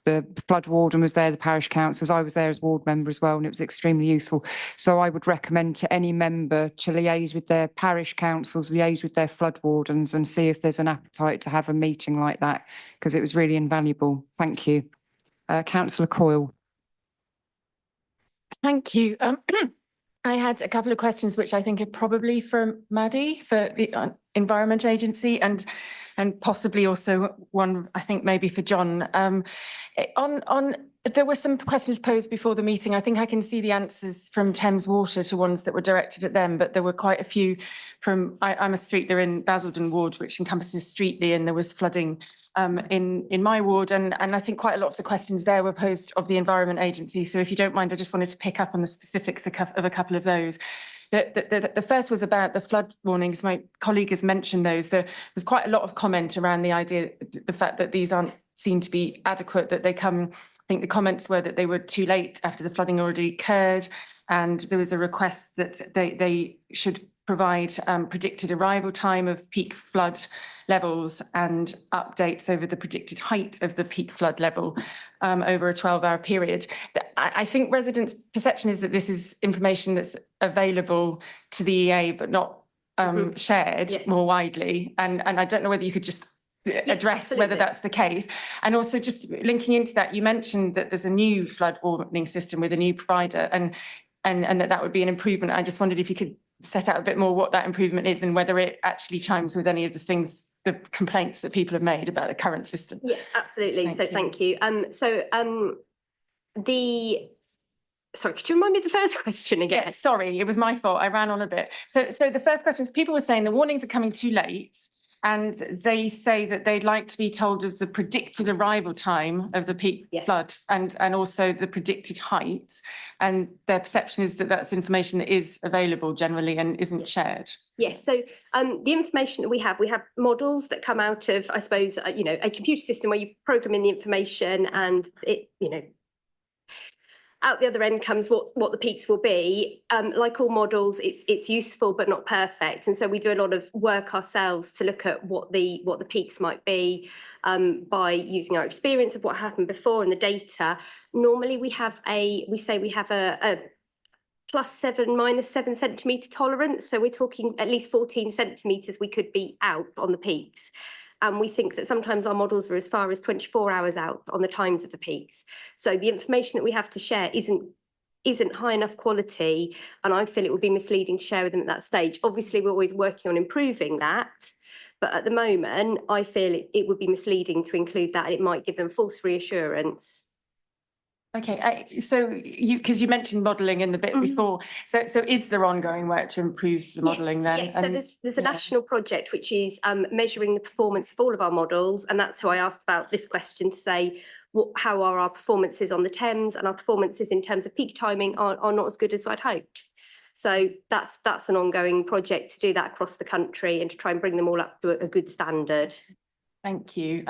The flood warden was there, the parish councillors. I was there as ward member as well, and it was extremely useful. So I would recommend to any member to liaise with their parish councils, liaise with their flood wardens, and see if there's an appetite to have a meeting like that, because it was really invaluable. Thank you. Councillor Coyle. Thank you. I had a couple of questions, which I think are probably for Maddie, for the Environment Agency, and possibly also one, I think maybe for John. There were some questions posed before the meeting. I think I can see the answers from Thames Water to ones that were directed at them, but there were quite a few from, I'm a Streetler in Basildon ward, which encompasses Streetley, and there was flooding in my ward, and I think quite a lot of the questions there were posed of the Environment Agency. So if you don't mind, I just wanted to pick up on the specifics of a couple of those. The first was about the flood warnings. My colleague has mentioned those. There was quite a lot of comment around the idea, the fact that these aren't seen to be adequate, that they come, I think the comments were that they were too late after the flooding already occurred, and there was a request that they should provide predicted arrival time of peak flood levels and updates over the predicted height of the peak flood level over a 12-hour period. I think residents' perception is that this is information that's available to the EA but not shared more widely. And I don't know whether you could just address whether that's the case. And also just linking into that, you mentioned that there's a new flood warning system with a new provider, and that would be an improvement. I just wondered if you could set out a bit more what that improvement is and whether it actually chimes with any of the things the complaints that people have made about the current system? Yes, absolutely. Thank you. Sorry, could you remind me of the first question again? Yeah, sorry, it was my fault. I ran on a bit. So the first question is, people were saying the warnings are coming too late, and they say that they'd like to be told of the predicted arrival time of the peak flood and also the predicted height. And their perception is that that's information that is available generally and isn't shared. Yes, so the information that we have models that come out of, I suppose, a computer system where you program in the information and it, out the other end comes what the peaks will be. Like all models, it's useful but not perfect, and so we do a lot of work ourselves to look at what the peaks might be by using our experience of what happened before and the data. Normally we have a +7, -7 centimetre tolerance, so we're talking at least 14 centimetres we could be out on the peaks. And we think that sometimes our models are as far as 24 hours out on the times of the peaks. So the information that we have to share isn't high enough quality, and I feel it would be misleading to share with them at that stage. Obviously, we're always working on improving that, but at the moment, I feel it would be misleading to include that, and it might give them false reassurance. Okay, so because you mentioned modelling in the bit before, so is there ongoing work to improve the modelling then? Yes, so there's a national project which is measuring the performance of all of our models, and that's who I asked about this question to say how are our performances on the Thames, and our performances in terms of peak timing are not as good as I'd hoped. So that's an ongoing project to do that across the country and to try and bring them all up to a good standard. Thank you.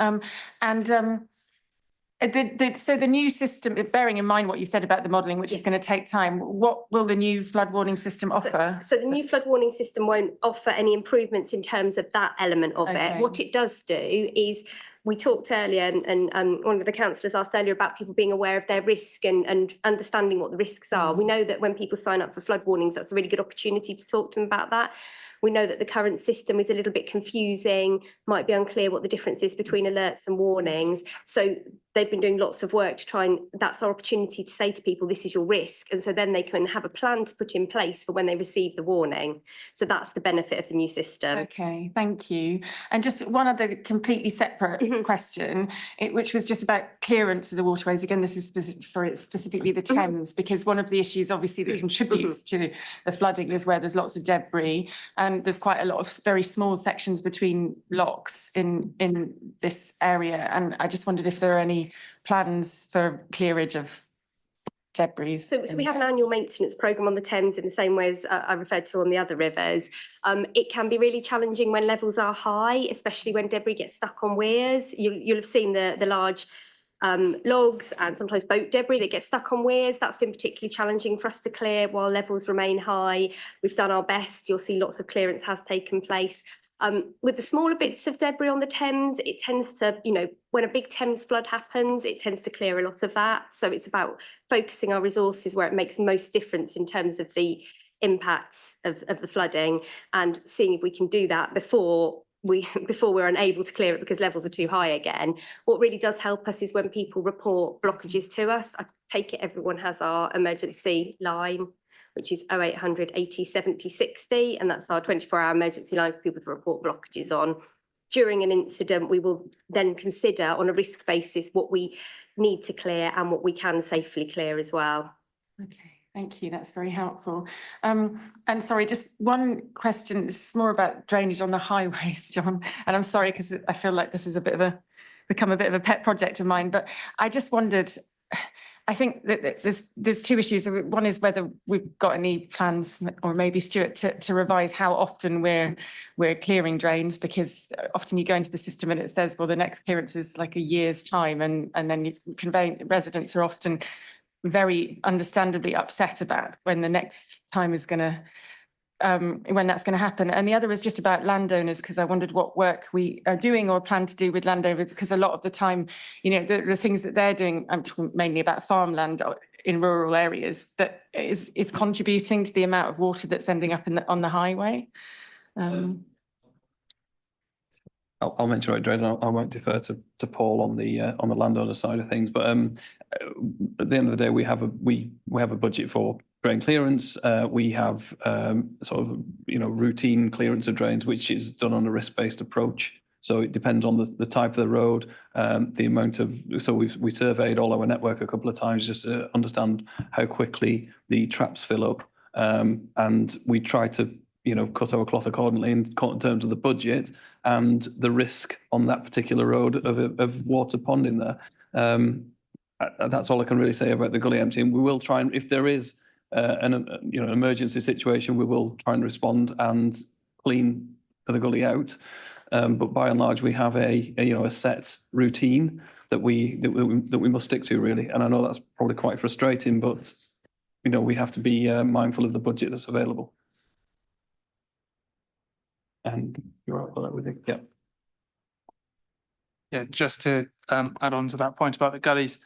So the new system, bearing in mind what you said about the modelling, which is going to take time, what will the new flood warning system offer? So the new flood warning system won't offer any improvements in terms of that element of it. What it does do is, we talked earlier, and one of the councillors asked earlier about people being aware of their risk and understanding what the risks are. We know that when people sign up for flood warnings, that's a really good opportunity to talk to them about that. We know that the current system is a little bit confusing, might be unclear what the difference is between alerts and warnings. So they've been doing lots of work to try and, that's our opportunity to say to people, this is your risk. And so then they can have a plan to put in place for when they receive the warning. So that's the benefit of the new system. Okay, thank you. And just one other completely separate question, which was just about clearance of the waterways. Again, this is specifically the Thames, because one of the issues obviously that contributes to the flooding is where there's lots of debris. And there's quite a lot of very small sections between locks in this area. And I just wondered if there are any plans for clearage of debris. So we have an annual maintenance programme on the Thames in the same way as I referred to on the other rivers. It can be really challenging when levels are high, especially when debris gets stuck on weirs. You'll have seen the large logs and sometimes boat debris that get stuck on weirs. That's been particularly challenging for us to clear while levels remain high. We've done our best. You'll see lots of clearance has taken place. With the smaller bits of debris on the Thames, it tends to, when a big Thames flood happens, it tends to clear a lot of that. So it's about focusing our resources where it makes most difference in terms of the impacts of the flooding, and seeing if we can do that before we're unable to clear it because levels are too high again. What really does help us is when people report blockages to us. I take it everyone has our emergency line, which is 0800 80 70 60, and that's our 24-hour emergency line for people to report blockages on. During an incident, we will then consider on a risk basis what we need to clear and what we can safely clear as well. Okay. Thank you, that's very helpful. And sorry, just one question. This is more about drainage on the highways, John. And I'm sorry, because I feel like this is become a bit of a pet project of mine. But I just wondered, I think that there's two issues. One is whether we've got any plans, or maybe Stuart, to revise how often we're clearing drains, because often you go into the system and it says, well, the next clearance is like a year's time, and then residents are often very understandably upset about when the next time is going to when that's going to happen. And the other is just about landowners, because I wondered what work we are doing or plan to do with landowners, because a lot of the time, the things that they're doing, I'm talking mainly about farmland in rural areas, that is contributing to the amount of water that's ending up on the highway. I'll mention it, Dred, and I won't defer to Paul on the landowner side of things. But at the end of the day, we have a budget for drain clearance. We have sort of routine clearance of drains, which is done on a risk-based approach. So it depends on the type of the road, the amount of, so we surveyed all our network a couple of times just to understand how quickly the traps fill up. And we try to, cut our cloth accordingly in terms of the budget and the risk on that particular road of water ponding there. That's all I can really say about the gully emptying. We will try and, if there is an emergency situation, we will try and respond and clean the gully out. But by and large, we have a set routine that we must stick to, really. And I know that's probably quite frustrating, but we have to be mindful of the budget that's available. And you're up for that with it, yeah. Yeah, just to add on to that point about the gullies,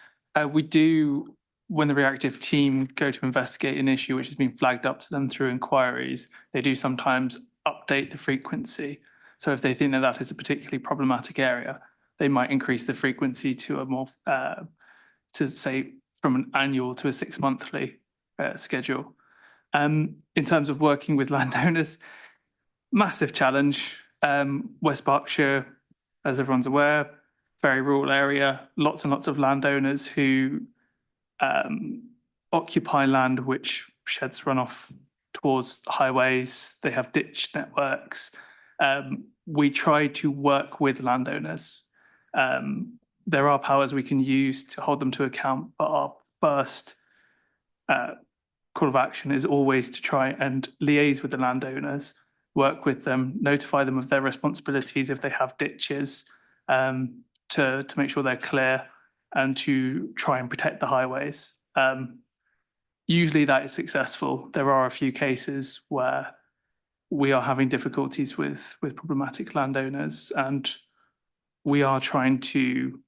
we do, when the reactive team go to investigate an issue which has been flagged up to them through inquiries, they do sometimes update the frequency. So if they think that that is a particularly problematic area, they might increase the frequency to a more, to say from an annual to a 6-monthly schedule. In terms of working with landowners, massive challenge. West Berkshire, as everyone's aware, very rural area, lots and lots of landowners who occupy land which sheds runoff towards highways. They have ditch networks. We try to work with landowners. There are powers we can use to hold them to account, but our first call of action is always to try and liaise with the landowners, work with them, notify them of their responsibilities if they have ditches, to make sure they're clear and to try and protect the highways. Usually that is successful. There are a few cases where we are having difficulties with problematic landowners, and we are trying to,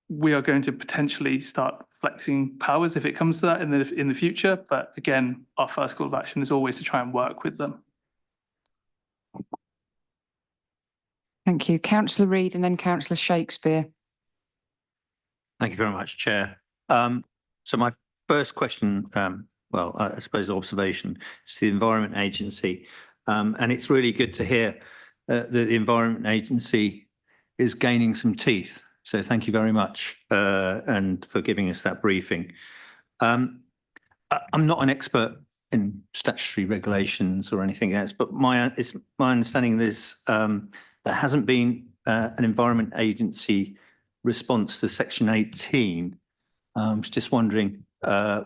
we are going to potentially start flexing powers if it comes to that in the future. But again, our first call of action is always to try and work with them. Thank you. Councillor Reid and then Councillor Shakespeare. Thank you very much, Chair. So my first question, well, I suppose observation, is to the Environment Agency. And it's really good to hear that the Environment Agency is gaining some teeth. So thank you very much and for giving us that briefing. I'm not an expert in statutory regulations or anything else, but it's my understanding there hasn't been an Environment Agency response to Section 18. I was just wondering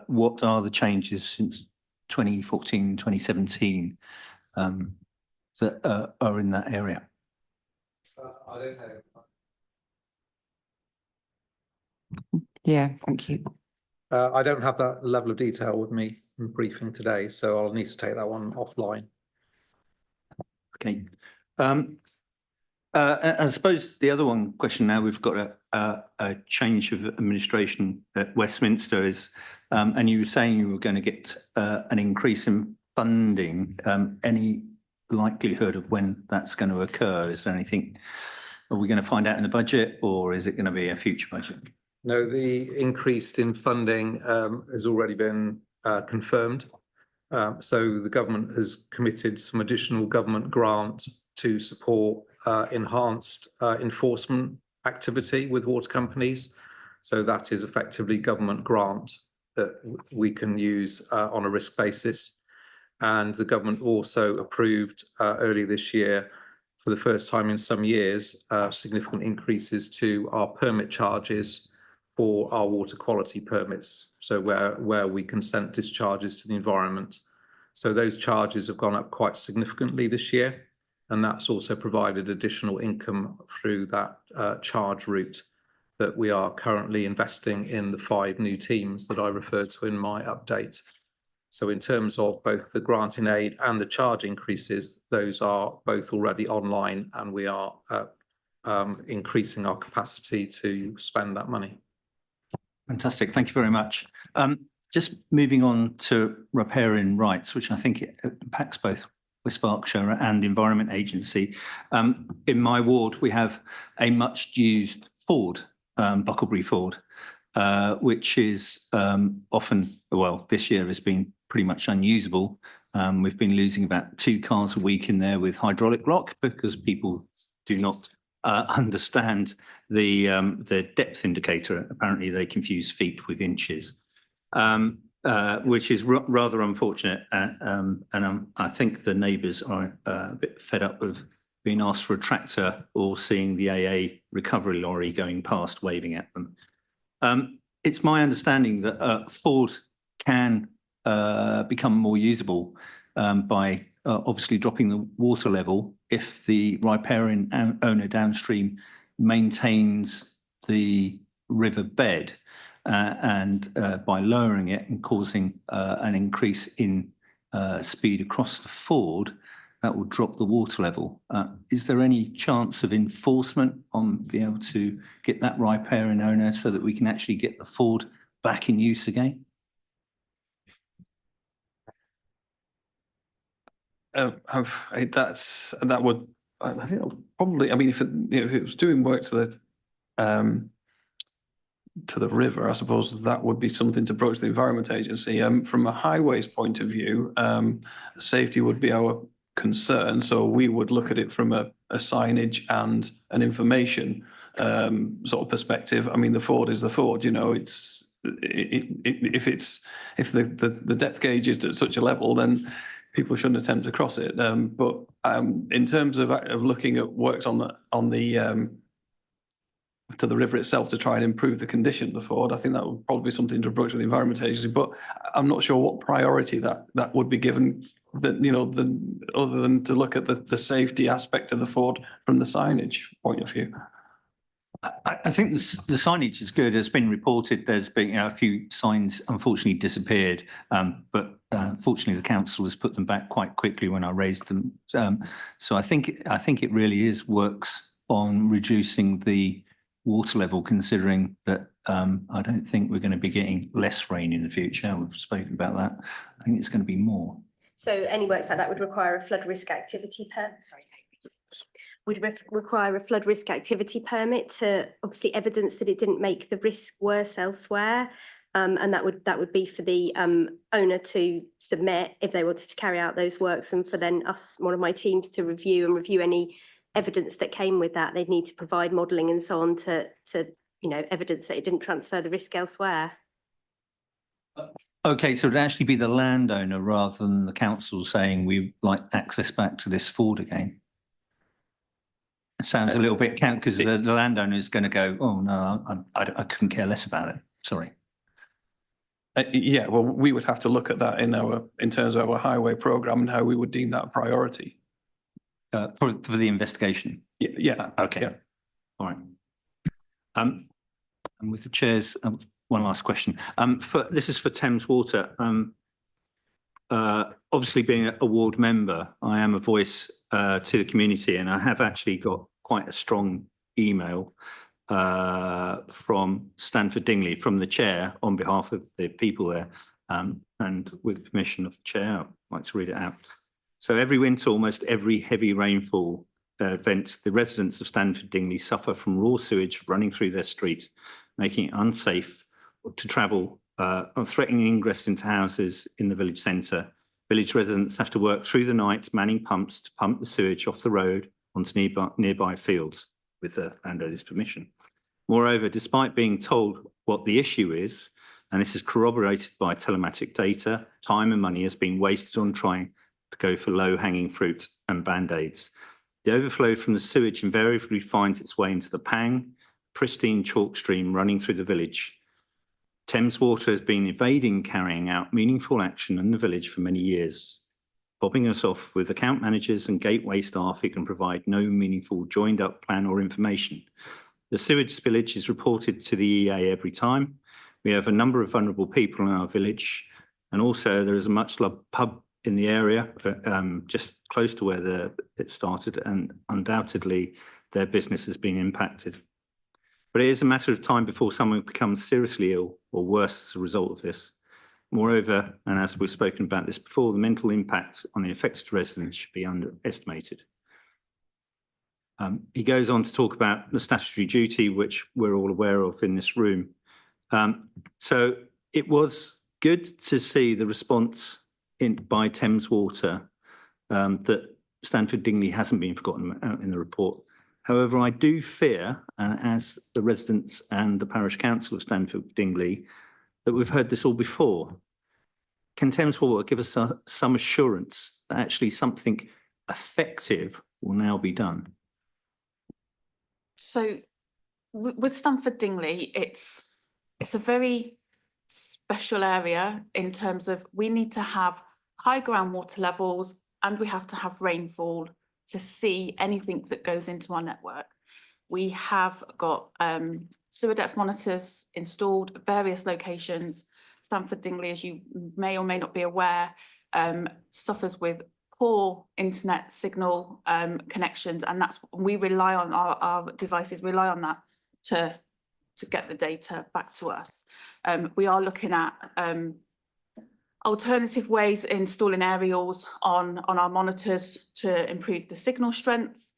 what are the changes since 2014, 2017 that are in that area? I don't know. Yeah, thank you. I don't have that level of detail with me in briefing today, so I'll need to take that one offline. Okay. I suppose the other question now, we've got a change of administration at Westminster is, and you were saying you were going to get an increase in funding. Any likelihood of when that's going to occur? Is there anything, are we going to find out in the budget, or is it going to be a future budget? No, the increase in funding has already been confirmed. So the government has committed some additional government grant to support enhanced enforcement activity with water companies. So that is effectively government grant that we can use on a risk basis. And the government also approved earlier this year, for the first time in some years, significant increases to our permit charges for our water quality permits. So where we consent discharges to the environment. So those charges have gone up quite significantly this year. And that's also provided additional income through that charge route that we are currently investing in the 5 new teams that I referred to in my update. So in terms of both the grant in aid and the charge increases, those are both already online, and we are increasing our capacity to spend that money. Fantastic. Thank you very much. Just moving on to riparian rights, which I think it impacts both West Berkshire and Environment Agency. In my ward, we have a much used ford, Bucklebury Ford, which is often, well, this year has been pretty much unusable We've been losing about 2 cars a week in there with hydraulic rock because people do not understand the depth indicator. Apparently, they confuse feet with inches, which is rather unfortunate. I think the neighbours are a bit fed up with being asked for a tractor or seeing the AA recovery lorry going past, waving at them. It's my understanding that Ford can become more usable by obviously dropping the water level if the riparian owner downstream maintains the river bed and by lowering it and causing an increase in speed across the ford, that will drop the water level. Is there any chance of enforcement on being able to get that riparian owner so that we can actually get the ford back in use again? That would, I think probably, I mean, if it was doing work to the river, I suppose that would be something to approach the Environment Agency. From a highways point of view, safety would be our concern. So we would look at it from a signage and an information sort of perspective. I mean, the ford is the ford, you know, if the depth gauge is at such a level, then people shouldn't attempt to cross it. But in terms of looking at works on the to the river itself to try and improve the condition of the ford, I think that would probably be something to approach with the Environment Agency. But I'm not sure what priority that would be given. That, you know, other than to look at the safety aspect of the ford from the signage point of view. I think the signage is good. It's been reported there's been a few signs unfortunately disappeared, but fortunately the council has put them back quite quickly when I raised them. So I think it really is works on reducing the water level, considering that I don't think we're going to be getting less rain in the future. We've spoken about that. I think it's going to be more. So any works like that would require a flood risk activity permit. Require a flood risk activity permit to obviously evidence that it didn't make the risk worse elsewhere. And that would be for the owner to submit if they wanted to carry out those works, and for then one of my teams to review any evidence that came with that. They'd need to provide modelling and so on to evidence that it didn't transfer the risk elsewhere. Okay, so it'd actually be the landowner rather than the council saying we'd like access back to this ford again. It sounds a little bit count because the landowner is going to go, oh no, I couldn't care less about it. Sorry. Yeah, well, we would have to look at that in terms of our highway programme and how we would deem that a priority. For the investigation? Yeah. Okay. Yeah. All right. And with the chairs, one last question. This is for Thames Water. Obviously, being a ward member, I am a voice to the community, and I have actually got quite a strong email from Stanford Dingley, from the chair, on behalf of the people there, and with permission of the chair, I'd like to read it out. So every winter, almost every heavy rainfall event, the residents of Stanford Dingley suffer from raw sewage running through their street, making it unsafe to travel, threatening ingress into houses in the village centre. Village residents have to work through the night manning pumps to pump the sewage off the road onto nearby fields with the landowner's permission. Moreover, despite being told what the issue is, and this is corroborated by telematic data, time and money has been wasted on trying to go for low-hanging fruit and band-aids. The overflow from the sewage invariably finds its way into the Pang, pristine chalk stream running through the village. Thames Water has been evading carrying out meaningful action in the village for many years, bobbing us off with account managers and gateway staff who can provide no meaningful joined-up plan or information. The sewage spillage is reported to the EA every time. We have a number of vulnerable people in our village, and also there is a much-loved pub in the area, just close to where it started, and undoubtedly their business has been impacted. But it is a matter of time before someone becomes seriously ill or worse as a result of this. Moreover, and as we've spoken about this before, the mental impact on the affected residents should be underestimated. He goes on to talk about the statutory duty, which we're all aware of in this room. So it was good to see the response by Thames Water that Stanford Dingley hasn't been forgotten out in the report. However, I do fear, as the residents and the parish council of Stanford Dingley, that we've heard this all before. Can Thames Water give us some assurance that actually something effective will now be done? So with Stanford Dingley, it's a very special area in terms of we need to have high groundwater levels and we have to have rainfall to see anything that goes into our network. We have got sewer depth monitors installed at various locations. Stanford Dingley, as you may or may not be aware, suffers with poor internet signal connections, and that's we rely on our devices rely on that to get the data back to us. We are looking at alternative ways installing aerials on our monitors to improve the signal strength.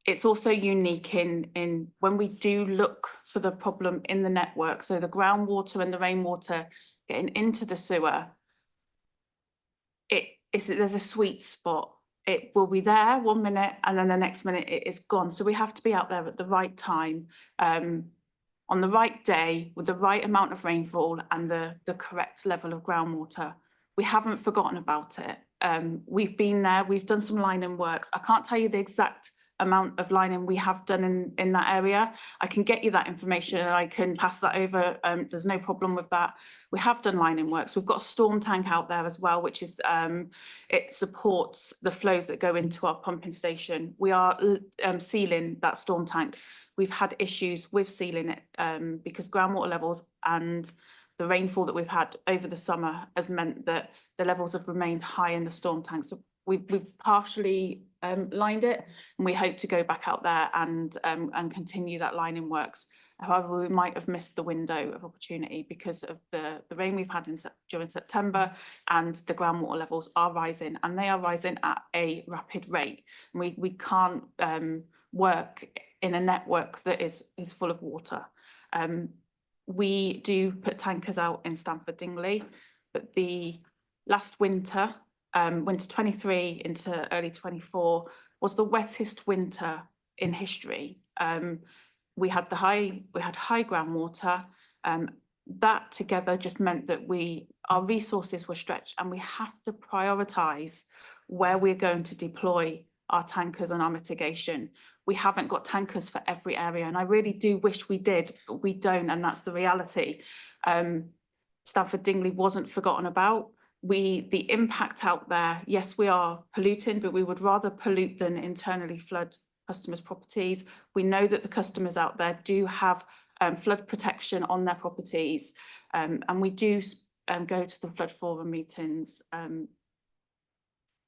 It's also unique in when we do look for the problem in the network, so the groundwater and the rainwater getting into the sewer, there's a sweet spot. It will be there 1 minute and then the next minute it is gone. So we have to be out there at the right time, on the right day with the right amount of rainfall and the correct level of groundwater. We haven't forgotten about it. We've been there, we've done some lining works. I can't tell you the exact amount of lining we have done in that area. I can get you that information and I can pass that over. There's no problem with that. We have done lining works. We've got a storm tank out there as well, which is it supports the flows that go into our pumping station. We are sealing that storm tank. We've had issues with sealing it because groundwater levels and the rainfall that we've had over the summer has meant that the levels have remained high in the storm tank. So we've partially lined it, and we hope to go back out there and continue that lining works. However, we might have missed the window of opportunity because of the rain we've had during September, and the groundwater levels are rising, and they are rising at a rapid rate. And we can't work in a network that is full of water. We do put tankers out in Stanford Dingley, but the last winter, winter 23 into early 24, was the wettest winter in history. We had high groundwater. That together just meant that our resources were stretched, and we have to prioritise where we're going to deploy our tankers and our mitigation. We haven't got tankers for every area, and I really do wish we did, but we don't, and that's the reality. Stanford Dingley wasn't forgotten about. The impact out there, yes, we are polluting, but we would rather pollute than internally flood customers' properties. We know that the customers out there do have flood protection on their properties, and we do go to the flood forum meetings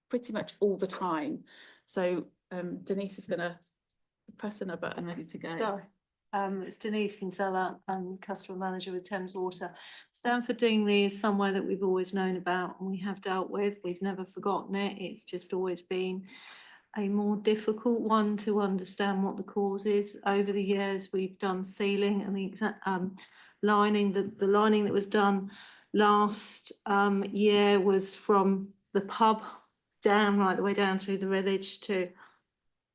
pretty much all the time. So Denise is going to press a button ready to go. Sorry. It's Denise Kinsella, I'm customer manager with Thames Water. Stanford Dingley is somewhere that we've always known about and we have dealt with. We've never forgotten it. It's just always been a more difficult one to understand what the cause is. Over the years, we've done sealing and the exact lining. The lining that was done last year was from the pub down, right the way down through the village to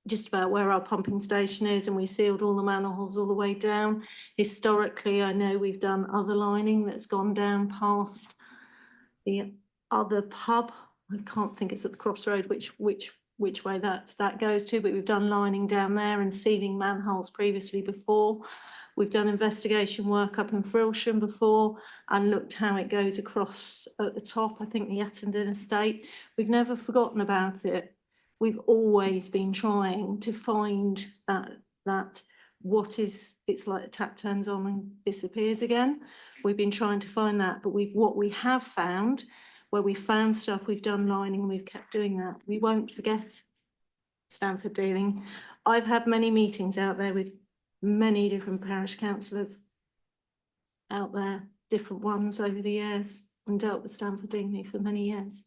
just about where our pumping station is, and we sealed all the manholes all the way down. Historically, I know we've done other lining that's gone down past the other pub. I can't think it's at the crossroad which way that goes to, but we've done lining down there and sealing manholes previously before. We've done investigation work up in Frilsham before and looked how it goes across at the top, I think the Yattenden estate. We've never forgotten about it. We've always been trying to find that what is, it's like the tap turns on and disappears again. We've been trying to find that, but what we have found, where we found stuff, we've done lining and we've kept doing that. We won't forget Stanford dealing. I've had many meetings out there with many different parish councillors out there, different ones over the years, and dealt with Stanford Dingley for many years.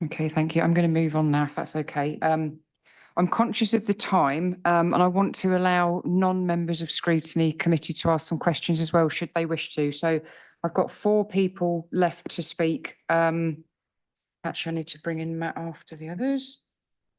Okay, thank you. I'm going to move on now, if that's okay. I'm conscious of the time, and I want to allow non-members of Scrutiny Committee to ask some questions as well, should they wish to. So I've got 4 people left to speak. Actually, I need to bring in Matt after the others.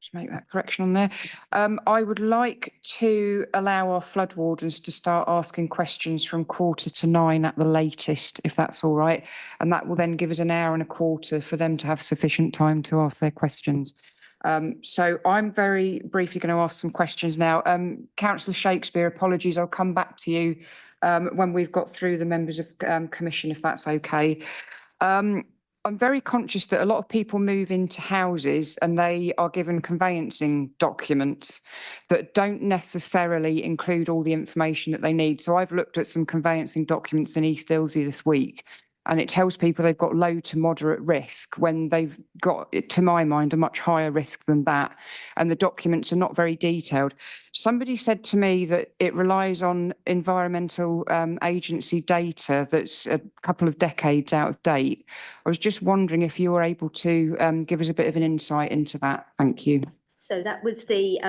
Just make that correction on there. I would like to allow our flood wardens to start asking questions from 8:45 at the latest, if that's all right. And that will then give us an hour and a quarter for them to have sufficient time to ask their questions. So I'm very briefly going to ask some questions now. Councillor Shakespeare, apologies, I'll come back to you when we've got through the members of commission, if that's okay. I'm very conscious that a lot of people move into houses and they are given conveyancing documents that don't necessarily include all the information that they need. So I've looked at some conveyancing documents in East Ilsley this week, and it tells people they've got low to moderate risk when they've got, to my mind, a much higher risk than that. And the documents are not very detailed. Somebody said to me that it relies on environmental agency data that's a couple of decades out of date. I was just wondering if you were able to give us a bit of an insight into that. Thank you. So that was the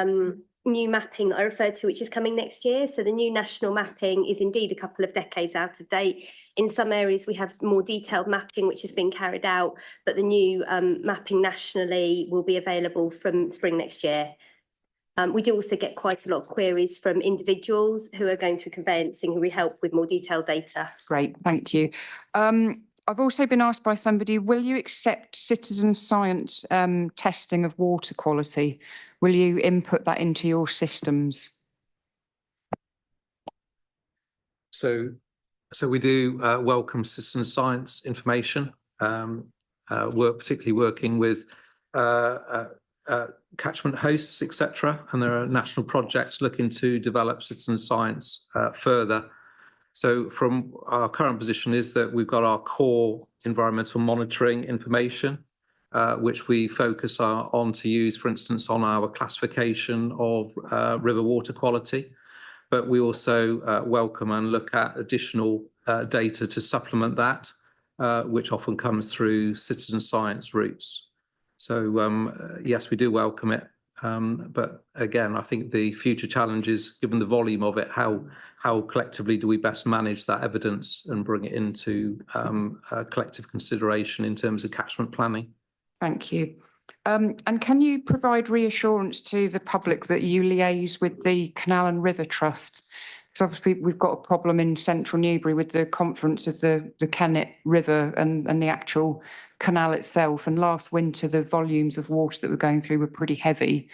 new mapping that I referred to, which is coming next year. So the new national mapping is indeed a couple of decades out of date. In some areas, we have more detailed mapping, which has been carried out, but the new mapping nationally will be available from spring next year. We do also get quite a lot of queries from individuals who are going through conveyancing, who we help with more detailed data. Great, thank you. I've also been asked by somebody, will you accept citizen science testing of water quality? Will you input that into your systems? So we do welcome citizen science information, particularly working with catchment hosts, etc. And there are national projects looking to develop citizen science further. So from our current position is that we've got our core environmental monitoring information, which we focus on to use, for instance, on our classification of river water quality. But we also welcome and look at additional data to supplement that, which often comes through citizen science routes. So yes, we do welcome it. But again, I think the future challenge is, given the volume of it, how collectively do we best manage that evidence and bring it into collective consideration in terms of catchment planning? Thank you. And can you provide reassurance to the public that you liaise with the Canal and River Trust? Because obviously we've got a problem in central Newbury with the confluence of the Kennet River and the actual canal itself. And last winter, the volumes of water that were going through were pretty heavy,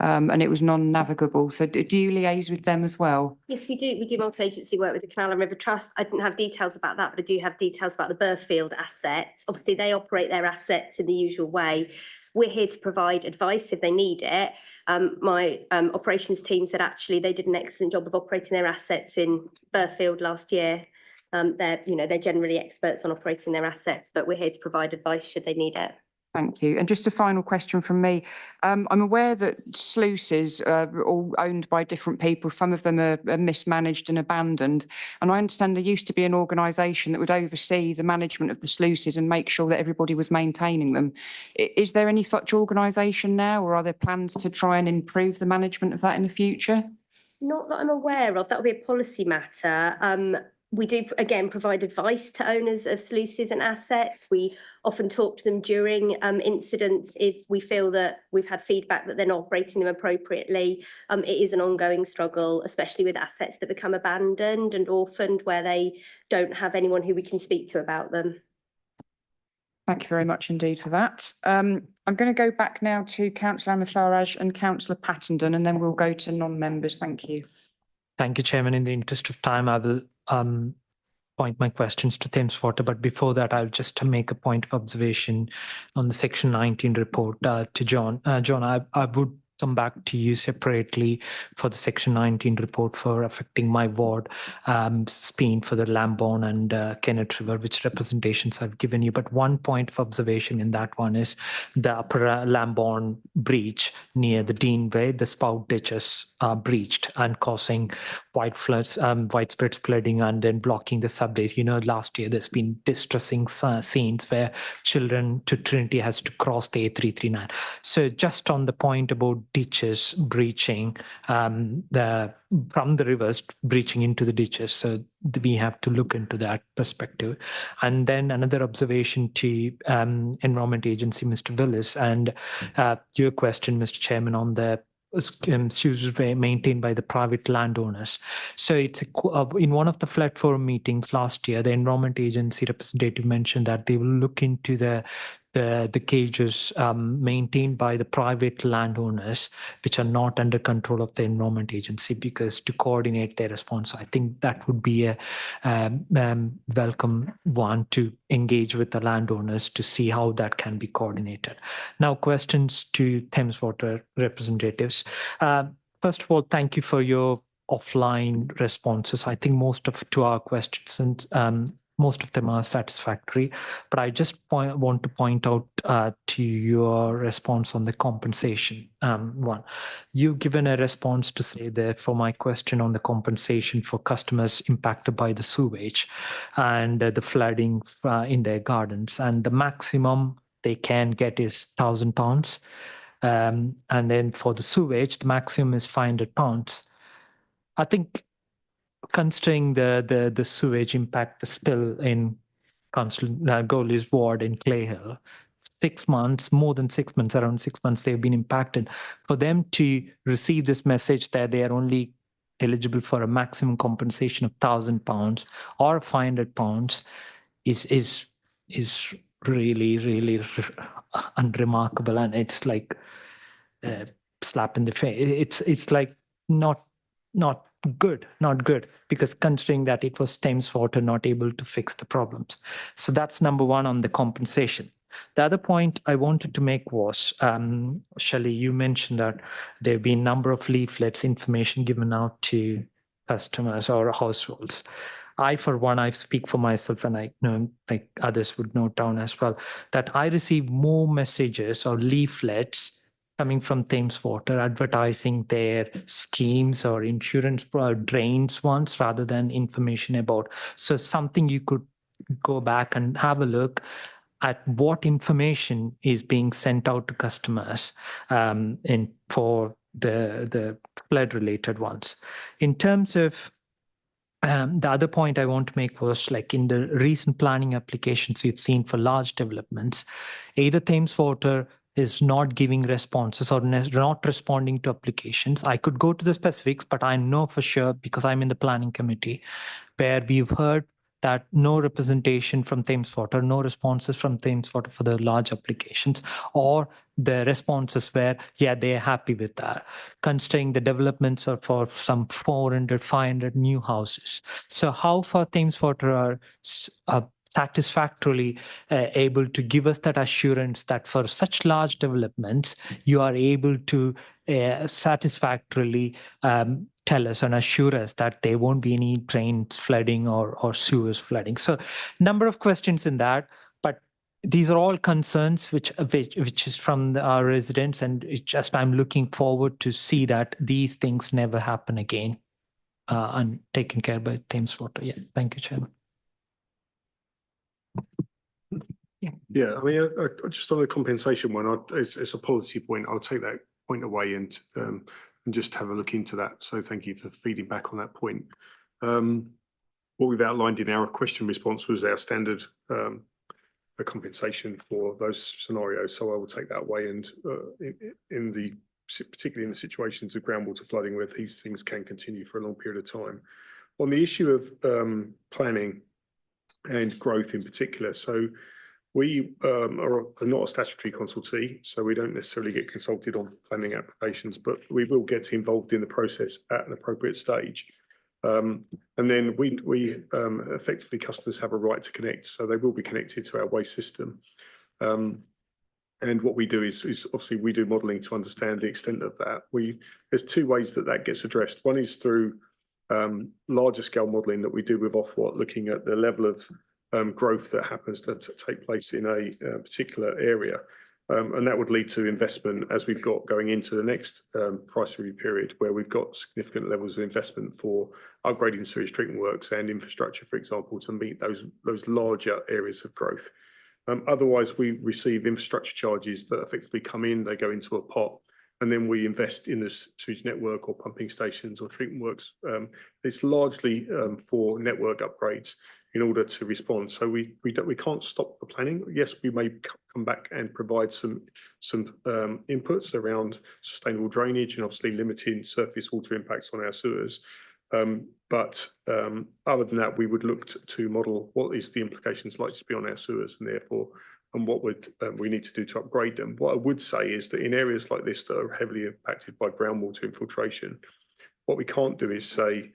and it was non-navigable. So do you liaise with them as well? Yes, we do. We do multi-agency work with the Canal and River Trust. I didn't have details about that, but I do have details about the Burfield assets. Obviously, they operate their assets in the usual way. We're here to provide advice if they need it. My operations team said actually they did an excellent job of operating their assets in Burfield last year. They're generally experts on operating their assets, but we're here to provide advice should they need it. Thank you. And just a final question from me. I'm aware that sluices are all owned by different people. Some of them are mismanaged and abandoned. And I understand there used to be an organisation that would oversee the management of the sluices and make sure that everybody was maintaining them. Is there any such organisation now, or are there plans to try and improve the management of that in the future? Not that I'm aware of. That would be a policy matter. We do, again, provide advice to owners of sluices and assets. We often talk to them during incidents if we feel that we've had feedback that they're not operating them appropriately. It is an ongoing struggle, especially with assets that become abandoned and orphaned, where they don't have anyone who we can speak to about them. Thank you very much indeed for that. I'm going to go back now to Councillor Amatharaj and Councillor Pattenden, and then we'll go to non-members. Thank you. Thank you, Chairman. In the interest of time, I will point my questions to Thames Water, but before that, I'll just make a point of observation on the Section 19 report to John. John, I would come back to you separately for the Section 19 report for affecting my ward, Speen for the Lambourne and Kennet River, which representations I've given you. But one point of observation in that one is the upper Lambourne breach near the Deanway. The spout ditches are breached and causing widespread flooding and then blocking the subways. You know, last year there's been distressing scenes where children to Trinity has to cross the A339. So just on the point about ditches breaching, from the rivers breaching into the ditches. So we have to look into that perspective. And then another observation to Environment Agency, Mr. Willis, and your question, Mr. Chairman, on the sewers maintained by the private landowners. So it's in one of the flood forum meetings last year, the Environment Agency representative mentioned that they will look into the cages maintained by the private landowners, which are not under control of the Environment Agency, because to coordinate their response, I think that would be a welcome one to engage with the landowners to see how that can be coordinated. Now, questions to Thames Water representatives. First of all, thank you for your offline responses. I think most of our questions and most of them are satisfactory, but I just want to point out to your response on the compensation one. You've given a response to say that for my question on the compensation for customers impacted by the sewage and the flooding in their gardens, and the maximum they can get is £1,000. And then for the sewage, the maximum is £500. I think considering the sewage impact, the spill in Councillor Gowley's ward in Clayhill, 6 months, more than 6 months, around 6 months, they've been impacted. For them to receive this message that they are only eligible for a maximum compensation of £1,000 or £500 is really, really unremarkable, and it's like a slap in the face. It's like not good, because considering that it was Thames Water not able to fix the problems. So that's number one on the compensation. The other point I wanted to make was, Shelley, you mentioned that there have been a number of leaflets, information given out to customers or households. I, for one, I speak for myself, and I know like others would note down as well, that I receive more messages or leaflets coming from Thames Water advertising their schemes or insurance drains ones rather than information about. So something you could go back and have a look at what information is being sent out to customers for the flood related ones. In terms of the other point I want to make was, like, in the recent planning applications we've seen for large developments, either Thames Water is not giving responses or not responding to applications. I could go to the specifics, but I know for sure, because I'm in the planning committee, where we've heard that no representation from Thames Water, no responses from Thames Water for the large applications, or the responses where, yeah, they're happy with that, considering the developments are for some 400, 500 new houses. So how far Thames Water are satisfactorily able to give us that assurance that for such large developments, you are able to satisfactorily tell us and assure us that there won't be any drains flooding or sewers flooding. So number of questions in that, but these are all concerns which is from our residents, and it's just I'm looking forward to see that these things never happen again and taken care by Thames Water. Yeah, thank you, Chairman. Yeah, I mean, just on the compensation one, it's a policy point. I'll take that point away and just have a look into that. So thank you for feeding back on that point. What we've outlined in our question response was our standard compensation for those scenarios. So I will take that away, and particularly in the situations of groundwater flooding where these things can continue for a long period of time. On the issue of planning and growth in particular, so we are not a statutory consultee, so we don't necessarily get consulted on planning applications, but we will get involved in the process at an appropriate stage. And then we effectively, customers have a right to connect, so they will be connected to our waste system. And what we do is obviously we do modelling to understand the extent of that. There's two ways that gets addressed. One is through larger scale modelling that we do with Ofwat, looking at the level of growth that happens to take place in a particular area. And that would lead to investment as we've got going into the next price review period, where we've got significant levels of investment for upgrading sewage treatment works and infrastructure, for example, to meet those larger areas of growth. Otherwise, we receive infrastructure charges that effectively come in, they go into a pot, and then we invest in the sewage network or pumping stations or treatment works. It's largely for network upgrades in order to respond. So we can't stop the planning. Yes, we may come back and provide some inputs around sustainable drainage and obviously limiting surface water impacts on our sewers. But other than that, we would look to model what is the implications likely to be on our sewers, and therefore, and what would we need to do to upgrade them. What I would say is that in areas like this that are heavily impacted by groundwater infiltration, what we can't do is say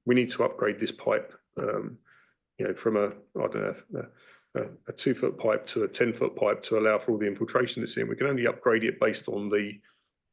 we need to upgrade this pipe, from a 2-foot pipe to a 10-foot pipe to allow for all the infiltration that's in. We can only upgrade it based on the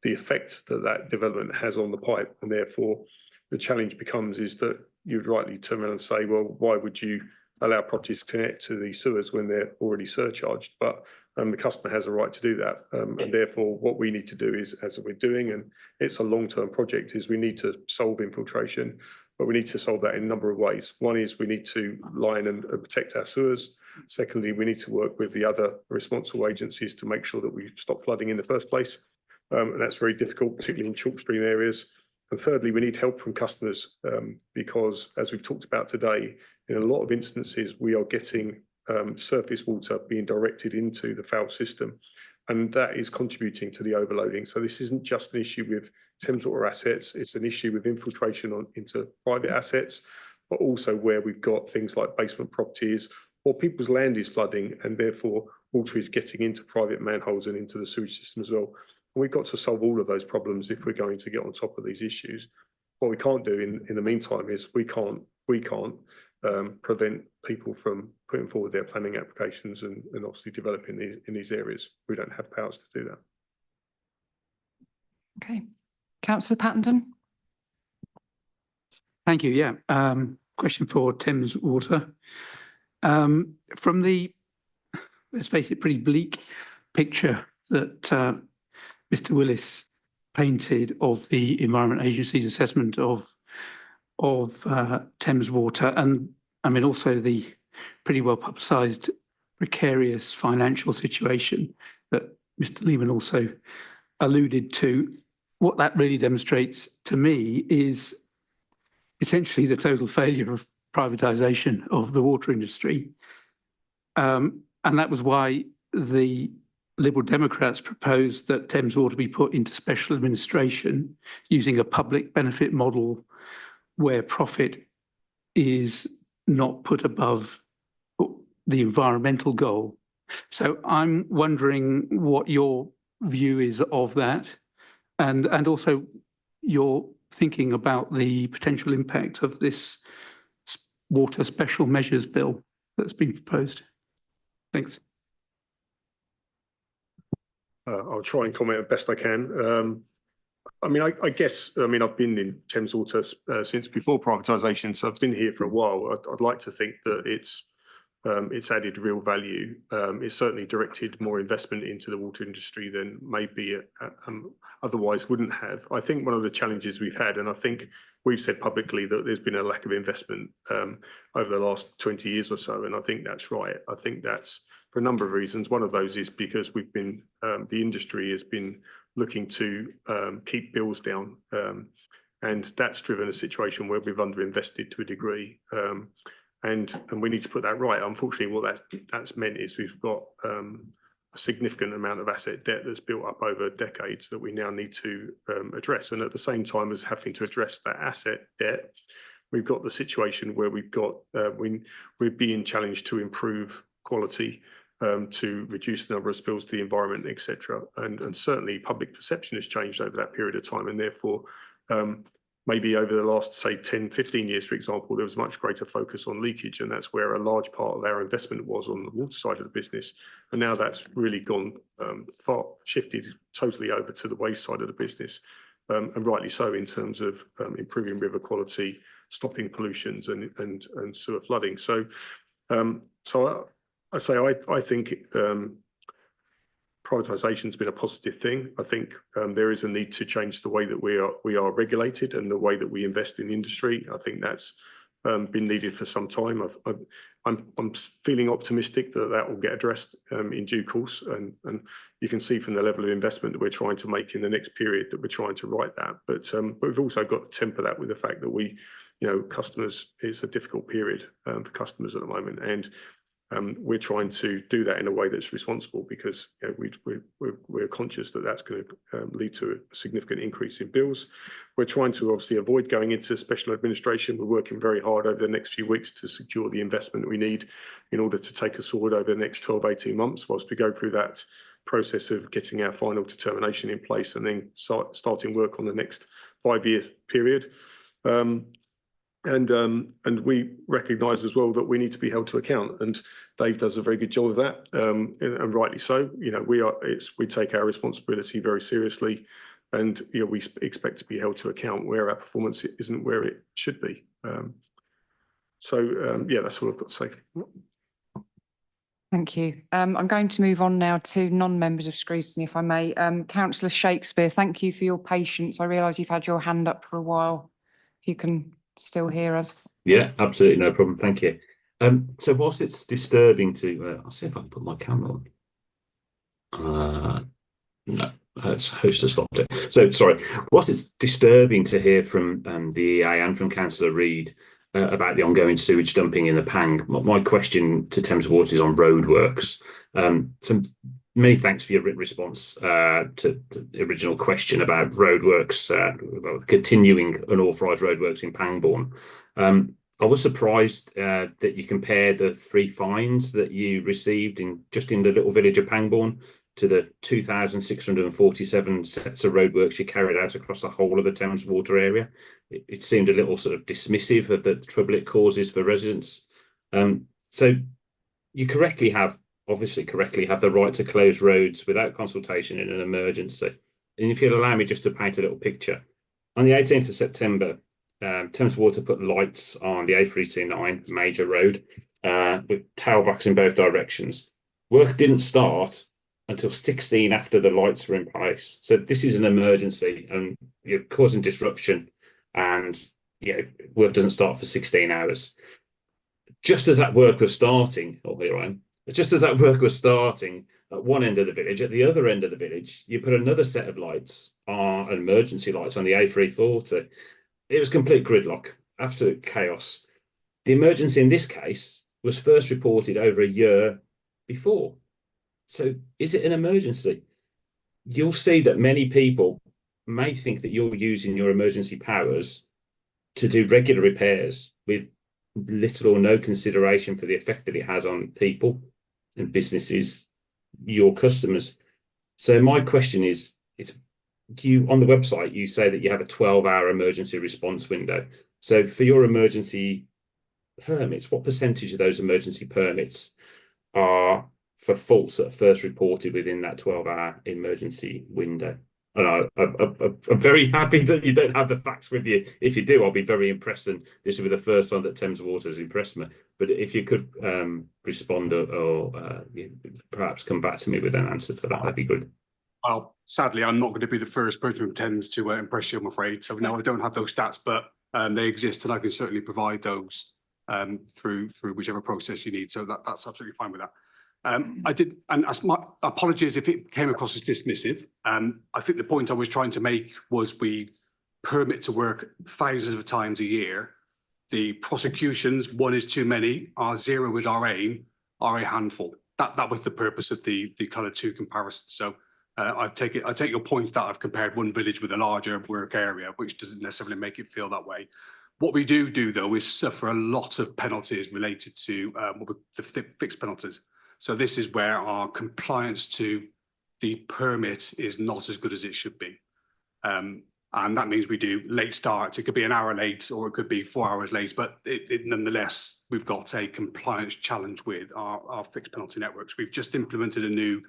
effect that development has on the pipe, and therefore the challenge becomes is that you'd rightly turn around and say, well, why would you allow properties to connect to the sewers when they're already surcharged? But the customer has a right to do that, and therefore what we need to do is, as we're doing, and it's a long-term project, is we need to solve infiltration, but we need to solve that in a number of ways. One is we need to line and protect our sewers. Secondly, we need to work with the other responsible agencies to make sure that we stop flooding in the first place, and that's very difficult, particularly in chalk stream areas. And thirdly, we need help from customers, because, as we've talked about today, in a lot of instances, we are getting surface water being directed into the foul system, and that is contributing to the overloading. So this isn't just an issue with Thames Water assets, it's an issue with infiltration into private assets, but also where we've got things like basement properties or people's land is flooding, and therefore water is getting into private manholes and into the sewage system as well. And we've got to solve all of those problems if we're going to get on top of these issues. What we can't do in the meantime is we can't prevent people from putting forward their planning applications and obviously developing in these areas. We don't have powers to do that. Okay. Councillor Pattendon. Thank you. Yeah. Question for Thames Water. From the, let's face it, pretty bleak picture that Mr. Willis painted of the Environment Agency's assessment of Thames Water, and I mean also the pretty well publicised precarious financial situation that Mr. Lehman also alluded to, what that really demonstrates to me is essentially the total failure of privatisation of the water industry. And that was why the Liberal Democrats proposed that Thames Water be put into special administration using a public benefit model where profit is not put above the environmental goal. So I'm wondering what your view is of that, and also your thinking about the potential impact of this water special measures bill that's been proposed. Thanks. I'll try and comment as best I can. I mean, I guess, I mean, I've been in Thames Water since before privatisation, so I've been here for a while. I'd like to think that it's added real value. It's certainly directed more investment into the water industry than maybe otherwise wouldn't have. I think one of the challenges we've had, and I think we've said publicly that there's been a lack of investment over the last 20 years or so, and I think that's right. I think that's for a number of reasons. One of those is because we've been, the industry has been looking to keep bills down, and that's driven a situation where we've underinvested to a degree. And we need to put that right. Unfortunately, what that's meant is we've got a significant amount of asset debt that's built up over decades that we now need to address. And at the same time as having to address that asset debt, we've got the situation where we've got we're being challenged to improve quality, to reduce the number of spills to the environment, etc. And certainly public perception has changed over that period of time, and therefore maybe over the last, say, 10, 15 years, for example, there was much greater focus on leakage, and that's where a large part of our investment was on the water side of the business. And now that's really gone shifted totally over to the waste side of the business, and rightly so in terms of improving river quality, stopping pollutions and sewer flooding. So, I think privatisation has been a positive thing. I think there is a need to change the way that we are regulated and the way that we invest in the industry. I think that's been needed for some time. I'm feeling optimistic that that will get addressed in due course, and you can see from the level of investment that we're trying to make in the next period that we're trying to right that. But we've also got to temper that with the fact that we, you know, customers, it's a difficult period for customers at the moment, and we're trying to do that in a way that's responsible, because you know, we're conscious that that's going to lead to a significant increase in bills. We're trying to obviously avoid going into special administration. We're working very hard over the next few weeks to secure the investment that we need in order to take us forward over the next 12-18 months whilst we go through that process of getting our final determination in place and then starting work on the next 5-year period. And we recognise as well that we need to be held to account, and Dave does a very good job of that, and rightly so. You know, we take our responsibility very seriously, and you know, we expect to be held to account where our performance isn't where it should be. Yeah, that's all I've got to say. Thank you. I'm going to move on now to non-members of scrutiny, if I may. Councillor Shakespeare, thank you for your patience. I realise you've had your hand up for a while. If you can still hear us. Yeah, absolutely, no problem. Thank you. So whilst it's disturbing to, I'll see if I can put my camera on. No, that's host has stopped it. So sorry. Whilst it's disturbing to hear from the EA and from Councillor Reid about the ongoing sewage dumping in the Pang, my question to Thames Water is on roadworks. Many thanks for your written response to the original question about roadworks, continuing unauthorised roadworks in Pangbourne. I was surprised that you compare the 3 fines that you received just in the little village of Pangbourne to the 2,647 sets of roadworks you carried out across the whole of the Thames Water area. It seemed a little sort of dismissive of the trouble it causes for residents. So you obviously correctly have the right to close roads without consultation in an emergency. And if you'll allow me just to paint a little picture, on the 18th of September, Thames Water put lights on the A329 major road with tailbacks in both directions. Work didn't start until 16 after the lights were in place. So this is an emergency, and you're causing disruption, and work doesn't start for 16 hours. Just as that work was starting, just as that work was starting at one end of the village, at the other end of the village, you put another set of lights, emergency lights on the A340. It was complete gridlock, absolute chaos. The emergency in this case was first reported over a year before. So is it an emergency? You'll see that many people may think that you're using your emergency powers to do regular repairs with little or no consideration for the effect that it has on people and businesses, your customers. So my question is, on the website, you say that you have a 12-hour emergency response window. So for your emergency permits, what percentage of those emergency permits are for faults that are first reported within that 12-hour emergency window? And I'm very happy that you don't have the facts with you. If you do, I'll be very impressed, and this will be the first time that Thames Water has impressed me. But if you could respond or perhaps come back to me with an answer for that, that'd be good. Well, sadly, I'm not going to be the first person from Thames to impress you, I'm afraid. So no, I don't have those stats, but they exist, and I can certainly provide those through whichever process you need. So that's absolutely fine with that. I did, and my apologies if it came across as dismissive. I think the point I was trying to make was we permit to work thousands of times a year. The prosecutions, 1 is too many, our 0 is our aim, are a handful. That was the purpose of the kind of 2 comparisons. So I take your point that I've compared one village with a larger work area, which doesn't necessarily make it feel that way. What we do though is suffer a lot of penalties related to the fixed penalties. So this is where our compliance to the permit is not as good as it should be. And that means we do late starts. It could be an hour late or it could be 4 hours late, but nonetheless, we've got a compliance challenge with our fixed penalty networks. We've just implemented a new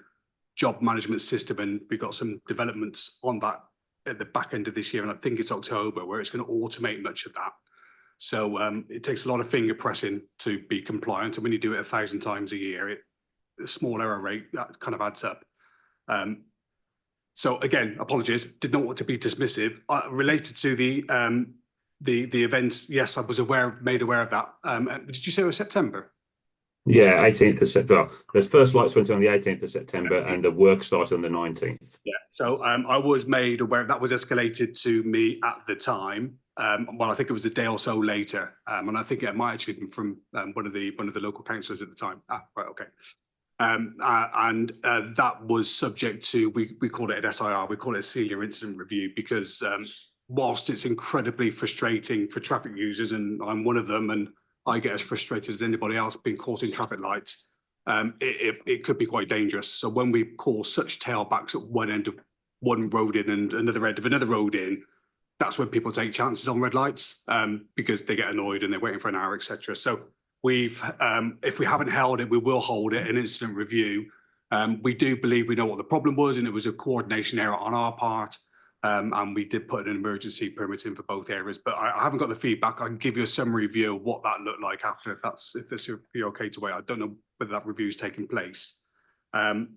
job management system, and we've got some developments on that at the back end of this year, and I think it's October, where it's going to automate much of that. So it takes a lot of finger pressing to be compliant, and when you do it 1,000 times a year, a small error rate, that kind of adds up. So again, apologies, did not want to be dismissive. Related to the events, yes, I was made aware of that. Did you say it was September? Yeah, 18th of September. The first lights went on the 18th of September and the work started on the 19th. Yeah, so I was made aware that was escalated to me at the time. Well, I think it was a day or so later, and I think it might actually been from one of the local councillors at the time. Right, okay. And that was subject to, we call it an SIR, we call it a senior incident review, because whilst it's incredibly frustrating for traffic users, and I'm one of them, and I get as frustrated as anybody else being caught in traffic lights, it could be quite dangerous. So when we call such tailbacks at one end of one road in and another end of another road in, that's when people take chances on red lights, because they get annoyed and they're waiting for an hour, etc. So we've, if we haven't held it, we will hold it, an incident review. We do believe we know what the problem was, and it was a coordination error on our part. And we did put an emergency permit in for both areas, but I haven't got the feedback. I can give you a summary view of what that looked like after, if this would be okay to wait. I don't know whether that review is taking place. And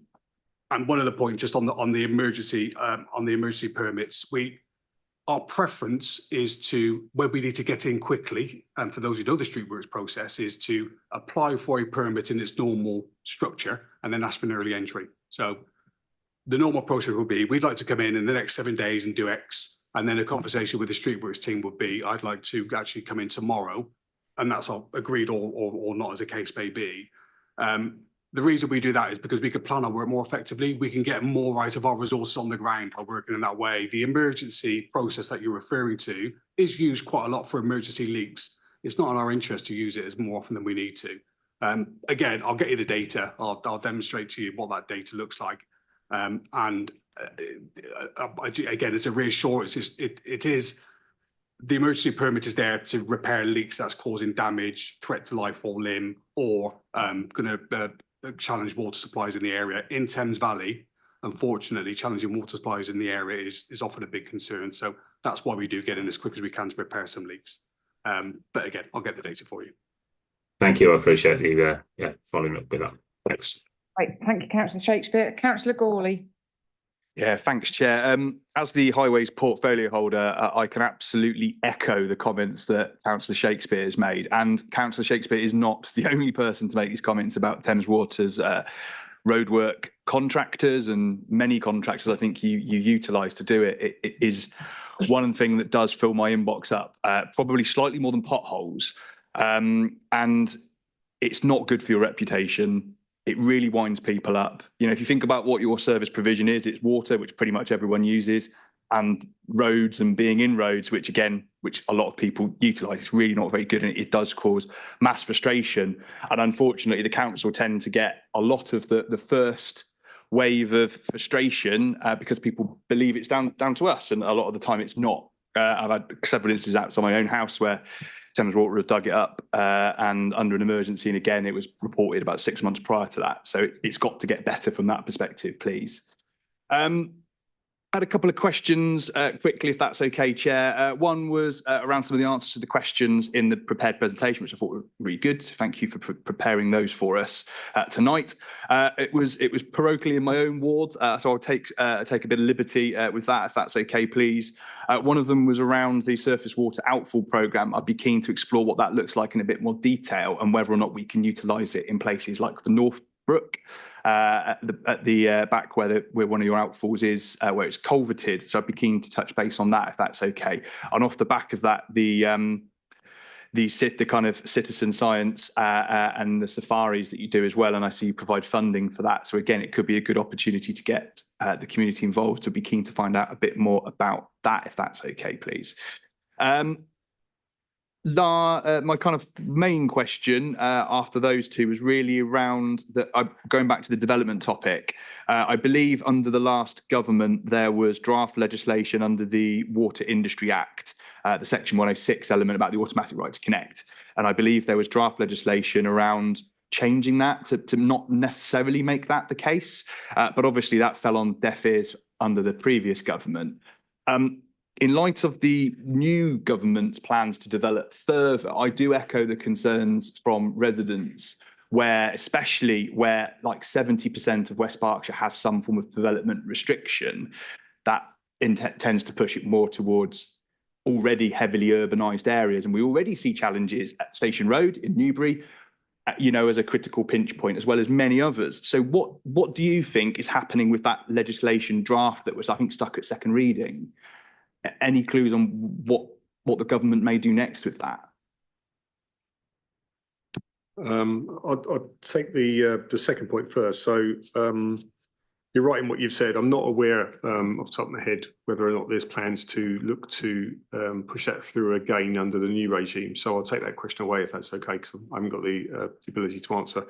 one other point, just on the emergency permits, our preference is to, where we need to get in quickly, and for those who know the street works process, is to apply for a permit in its normal structure and then ask for an early entry. So the normal process will be, we'd like to come in the next 7 days and do X. And then a conversation with the streetworks team would be, I'd like to actually come in tomorrow. And that's all agreed or not, as a case may be. The reason we do that is because we can plan our work more effectively. We can get more out of our resources on the ground by working in that way. The emergency process that you're referring to is used quite a lot for emergency leaks. It's not in our interest to use it as more often than we need to. Again, I'll get you the data. I'll demonstrate to you what that data looks like. Again, it's a reassurance. It is, the emergency permit is there to repair leaks that's causing damage, threat to life or limb, or going to challenge water supplies in the area. In Thames Valley, unfortunately, challenging water supplies in the area is often a big concern. So that's why we do get in as quick as we can to repair some leaks. But again, I'll get the data for you. Thank you. I appreciate the following up with that. Thanks. Right, thank you, Councillor Shakespeare. Councillor Gawley. Yeah, thanks, Chair. As the Highways portfolio holder, I can absolutely echo the comments that Councillor Shakespeare has made. And Councillor Shakespeare is not the only person to make these comments about Thames Water's roadwork contractors, and many contractors I think you utilise to do it. It is one thing that does fill my inbox up, probably slightly more than potholes. And it's not good for your reputation. It really winds people up. You know, if you think about what your service provision is, it's water, which pretty much everyone uses, and roads and being in roads, which a lot of people utilise. It's really not very good, and it does cause mass frustration. And unfortunately, the council tend to get a lot of the first wave of frustration because people believe it's down to us, and a lot of the time it's not. I've had several instances outside my own house where Thames Water have dug it up and under an emergency, and again it was reported about 6 months prior to that. So it's got to get better from that perspective, please. I had a couple of questions quickly, if that's okay, Chair. One was around some of the answers to the questions in the prepared presentation, which I thought were really good. So thank you for preparing those for us tonight. It was parochially in my own ward, so I'll take a bit of liberty with that, if that's okay, please. One of them was around the surface water outfall programme. I'd be keen to explore what that looks like in a bit more detail, and whether or not we can utilise it in places like the North Brook at the back where one of your outfalls is, where it's culverted. So I'd be keen to touch base on that, if that's okay. And off the back of that, the kind of citizen science and the safaris that you do as well, and I see you provide funding for that. So again, it could be a good opportunity to get the community involved. To be keen to find out a bit more about that, if that's okay, please. My kind of main question after those two was really around going back to the development topic. I believe under the last government there was draft legislation under the Water Industry Act, the Section 106 element about the automatic right to connect, and I believe there was draft legislation around changing that to not necessarily make that the case, but obviously that fell on deaf ears under the previous government. In light of the new government's plans to develop further, I do echo the concerns from residents, especially where like 70% of West Berkshire has some form of development restriction, that tends to push it more towards already heavily urbanised areas. And we already see challenges at Station Road in Newbury, you know, as a critical pinch point, as well as many others. So what do you think is happening with that legislation draft that was, I think, stuck at second reading? Any clues on what the government may do next with that? I'll take the second point first. So you're right in what you've said. I'm not aware off the top of my head whether or not there's plans to look to push that through again under the new regime. So I'll take that question away if that's okay, because I haven't got the ability to answer.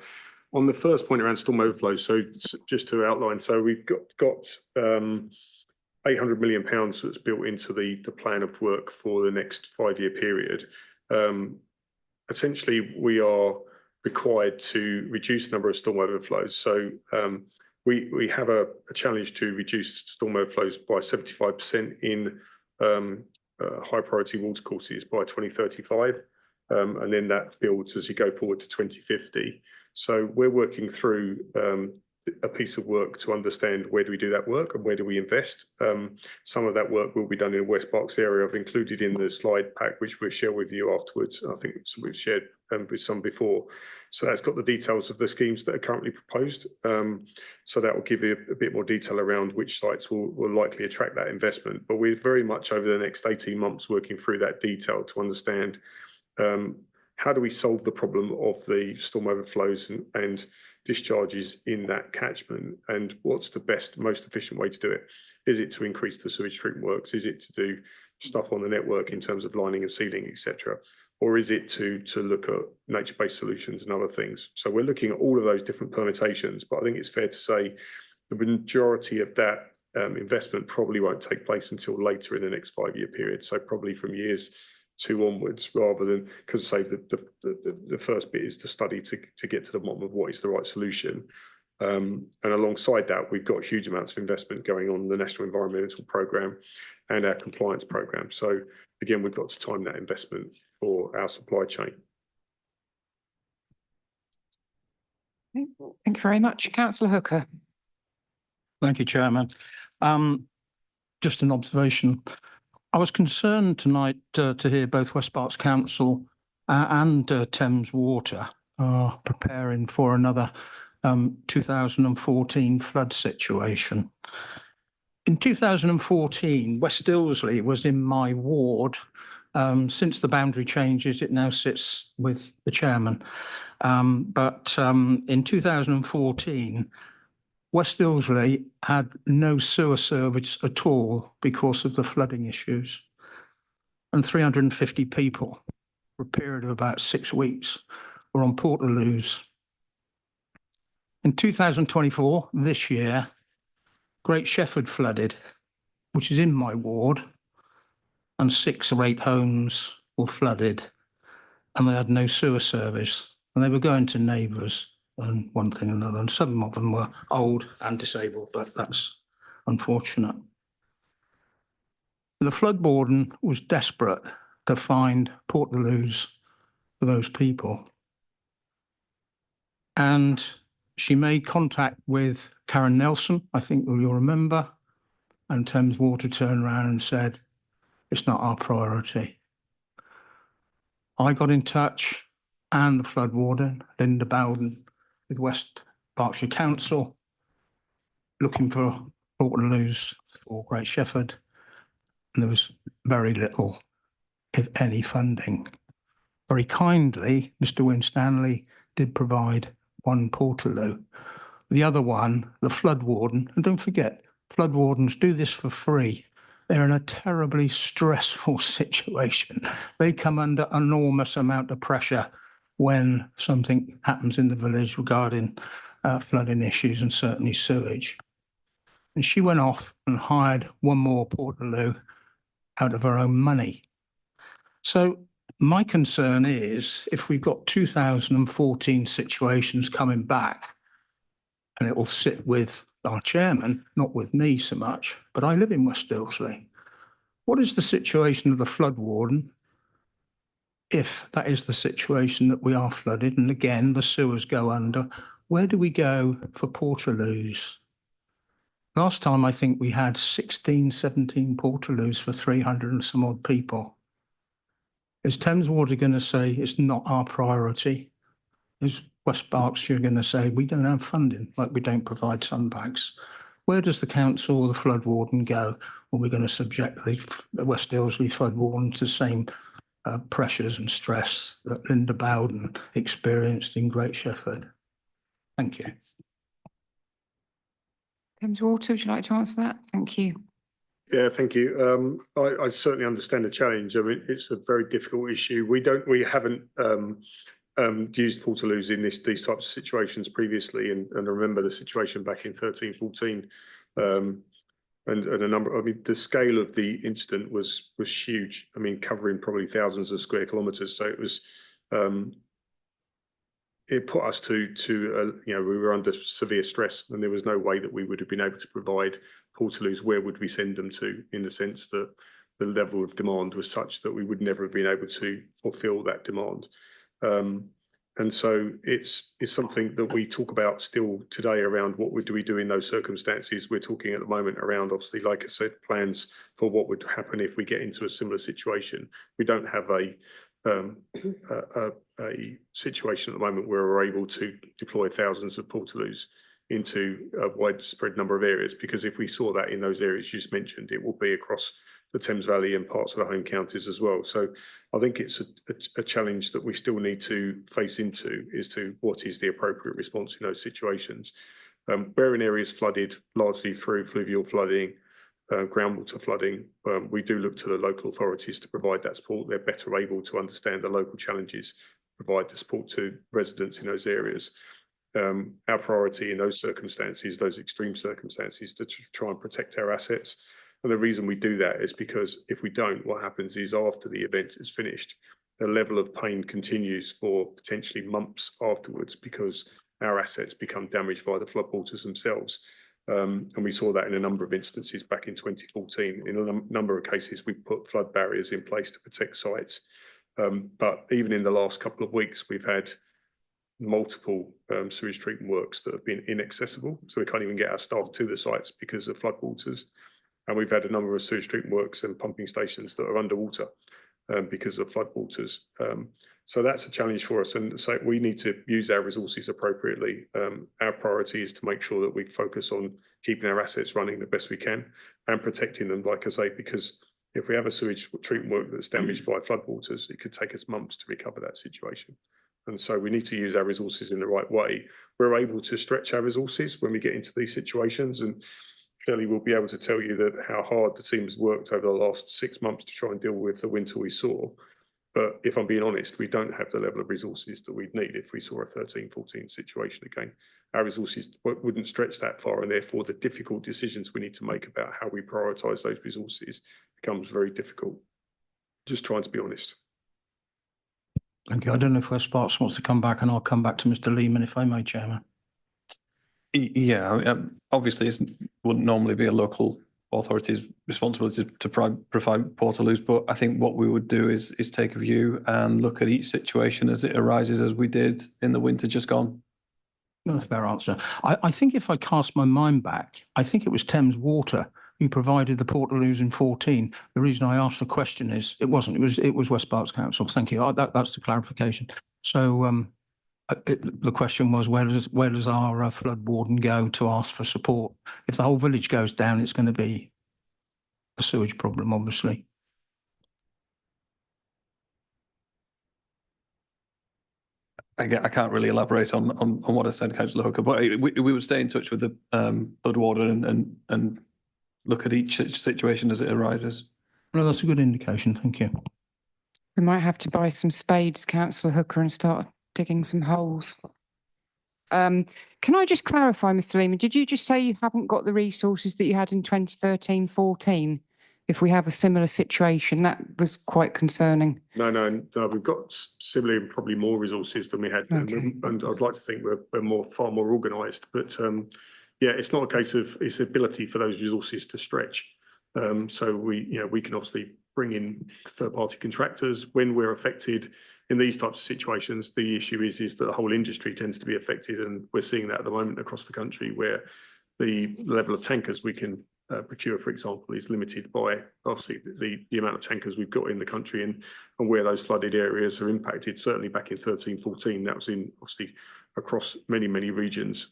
On the first point around storm overflows, so just to outline, so we've got £800 million that's built into the plan of work for the next 5-year period. Essentially, we are required to reduce the number of storm overflows. So we have a challenge to reduce storm overflows by 75% in high priority water courses by 2035. And then that builds as you go forward to 2050. So we're working through a piece of work to understand where do we do that work and where do we invest. Some of that work will be done in West Berks area. I've included in the slide pack, which we'll share with you afterwards. I think we've shared with some before. So that's got the details of the schemes that are currently proposed. So that will give you a bit more detail around which sites will likely attract that investment. But we're very much over the next 18 months working through that detail to understand how do we solve the problem of the storm overflows and discharges in that catchment, and what's the best, most efficient way to do it? Is it to increase the sewage treatment works? Is it to do stuff on the network in terms of lining and sealing, etc.? Or is it to look at nature-based solutions and other things? So we're looking at all of those different permutations, but I think it's fair to say the majority of that investment probably won't take place until later in the next 5-year period. So probably from years 2 onwards, rather than, because say the first bit is the study to get to the bottom of what is the right solution. And alongside that, we've got huge amounts of investment going on in the National Environmental Programme and our compliance programme. So again, we've got to time that investment for our supply chain. Thank you very much. Councillor Hooker. Thank you, Chairman. Just an observation. I was concerned tonight to hear both West Berks Council and Thames Water are preparing for another 2014 flood situation. In 2014, West Ilsley was in my ward. Since the boundary changes, it now sits with the chairman. But in 2014, West Ilsley had no sewer service at all because of the flooding issues. And 350 people, for a period of about 6 weeks, were on Portaloos. In 2024, this year, Great Shefford flooded, which is in my ward, and 6 or 8 homes were flooded, and they had no sewer service, and they were going to neighbours and one thing and another, and some of them were old and disabled, but that's unfortunate. The flood warden was desperate to find Portaloos for those people. And she made contact with Karen Nelson, I think you'll remember, and Thames Water turned around and said, it's not our priority. I got in touch, and the flood warden, Linda Bowden, with West Berkshire Council, looking for Portaloos for Great Shefford, and there was very little, if any, funding. Very kindly, Mr. Winstanley did provide 1 Portaloo. The other one, the flood warden, and don't forget, flood wardens do this for free. They're in a terribly stressful situation. They come under enormous amount of pressure when something happens in the village regarding flooding issues and certainly sewage. And she went off and hired 1 more Portaloo out of her own money. So my concern is if we've got 2014 situations coming back, and it will sit with our chairman, not with me so much, but I live in West Ilsley. What is the situation of the flood warden if that is the situation that we are flooded and again the sewers go under? Where do we go for Portaloos? Last time I think we had 16, 17 Portaloos for 300 and some odd people. Is Thames Water going to say it's not our priority? Is West Berkshire are going to say, we don't have funding, like we don't provide sandbags. Where does the council or the flood warden go when we're going to subject the West Ilsley flood warden to the same pressures and stress that Linda Bowden experienced in Great Shefford? Thank you. Thames Water, would you like to answer that? Thank you. Yeah, thank you. I certainly understand the challenge. I mean, it's a very difficult issue. We haven't used portaloos in these types of situations previously, and I remember the situation back in 13, 14, and a number. I mean, the scale of the incident was huge. I mean, covering probably thousands of square kilometres. So it was. It put us to you know, we were under severe stress, and there was no way that we would have been able to provide portaloos. Where would we send them to, in the sense that the level of demand was such that we would never have been able to fulfil that demand. And so it's something that we talk about still today around what do we do in those circumstances. We're talking at the moment around, obviously, like I said, plans for what would happen if we get into a similar situation. We don't have a situation at the moment where we're able to deploy thousands of portaloos into a widespread number of areas, because if we saw that in those areas you just mentioned, it will be across the Thames Valley and parts of the home counties as well. So I think it's a challenge that we still need to face into, is to what is the appropriate response in those situations. Where in areas flooded largely through fluvial flooding, groundwater flooding, we do look to the local authorities to provide that support. They're better able to understand the local challenges, provide the support to residents in those areas. Our priority in those circumstances, those extreme circumstances, to try and protect our assets. And the reason we do that is because if we don't, what happens is after the event is finished, the level of pain continues for potentially months afterwards, because our assets become damaged by the floodwaters themselves. And we saw that in a number of instances back in 2014. In a number of cases, we put flood barriers in place to protect sites. But even in the last couple of weeks, we've had multiple sewage treatment works that have been inaccessible. So we can't even get our staff to the sites because of floodwaters. And we've had a number of sewage treatment works and pumping stations that are underwater because of floodwaters. So that's a challenge for us. And so we need to use our resources appropriately. Our priority is to make sure that we focus on keeping our assets running the best we can and protecting them, like I say, because if we have a sewage treatment work that's damaged by floodwaters, it could take us months to recover that situation. And so we need to use our resources in the right way. We're able to stretch our resources when we get into these situations, and clearly we'll be able to tell you that how hard the team's worked over the last 6 months to try and deal with the winter we saw. But if I'm being honest, we don't have the level of resources that we'd need if we saw a 13, 14 situation again. Our resources wouldn't stretch that far, and therefore the difficult decisions we need to make about how we prioritise those resources becomes very difficult. Just trying to be honest. Thank you. I don't know if West Sparks wants to come back, and I'll come back to Mr. Lehman if I may, Chairman. Yeah, obviously it wouldn't normally be a local authority's responsibility to provide portaloos, but I think what we would do is take a view and look at each situation as it arises, as we did in the winter just gone. No, that's a fair answer. I think if I cast my mind back, I think it was Thames Water who provided the portaloos in 14. The reason I asked the question is it wasn't. It was West Berks Council. Thank you. That's the clarification. So the question was, where does our flood warden go to ask for support? If the whole village goes down, it's going to be a sewage problem, obviously. I can't really elaborate on what I said, Councillor Hooker, but we would stay in touch with the flood warden and look at each situation as it arises. No, that's a good indication. Thank you. We might have to buy some spades, Councillor Hooker, and start digging some holes. Can I just clarify, Mr. Lehman, did you just say you haven't got the resources that you had in 2013-14? If we have a similar situation, that was quite concerning. No, we've got similarly probably more resources than we had, okay. And I'd like to think we're far more organised. But yeah, it's not a case of it's the ability for those resources to stretch. So we can obviously bring in third-party contractors when we're affected in these types of situations. The issue is that the whole industry tends to be affected, and we're seeing that at the moment across the country, where the level of tankers we can procure, for example, is limited by obviously the amount of tankers we've got in the country, and where those flooded areas are impacted. Certainly back in 13-14, that was in obviously across many regions.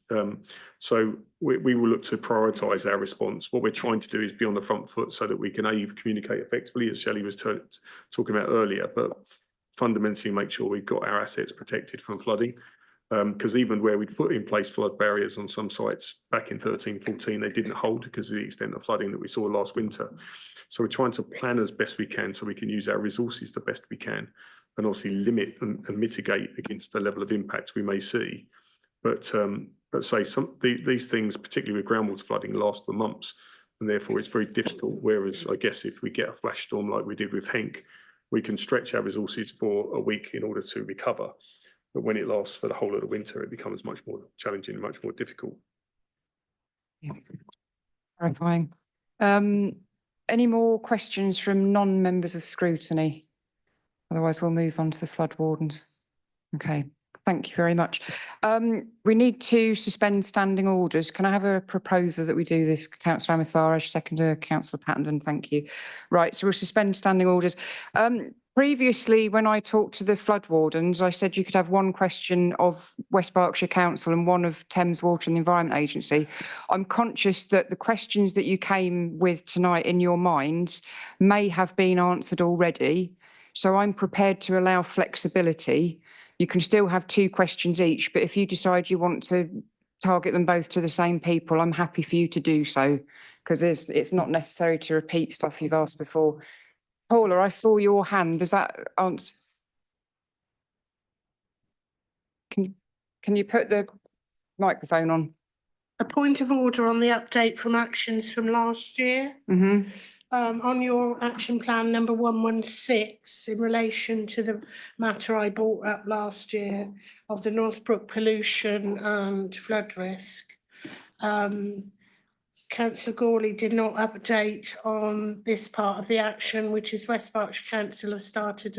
So we will look to prioritise our response. What we're trying to do is be on the front foot so that we can communicate effectively, as Shelley was talking about earlier, but fundamentally make sure we've got our assets protected from flooding. Because even where we'd put in place flood barriers on some sites back in 13-14, they didn't hold because of the extent of flooding that we saw last winter. So we're trying to plan as best we can so we can use our resources the best we can and obviously limit and mitigate against the level of impacts we may see. But say these things, particularly with groundwater flooding, last for months, and therefore it's very difficult. Whereas I guess if we get a flash storm like we did with Henk, we can stretch our resources for a week in order to recover. But when it lasts for the whole of the winter, it becomes much more challenging and much more difficult. Clarifying. Any more questions from non-members of scrutiny? Otherwise, we'll move on to the flood wardens. Okay, thank you very much. We need to suspend standing orders. Can I have a proposal that we do this? Councillor Amatharaj, seconder, Councillor Pattenden, thank you. Right, so we'll suspend standing orders. Previously, when I talked to the flood wardens, I said you could have one question of West Berkshire Council and one of Thames Water and the Environment Agency. I'm conscious that the questions that you came with tonight in your minds may have been answered already. So I'm prepared to allow flexibility. You can still have 2 questions each, but if you decide you want to target them both to the same people, I'm happy for you to do so, because it's not necessary to repeat stuff you've asked before. Paula, I saw your hand. Does that answer? Can you put the microphone on? A point of order on the update from actions from last year. Mm-hmm. On your action plan number 116, in relation to the matter I brought up last year of the Northbrook pollution and flood risk. Councillor Gawley did not update on this part of the action, which is West Berkshire Council have started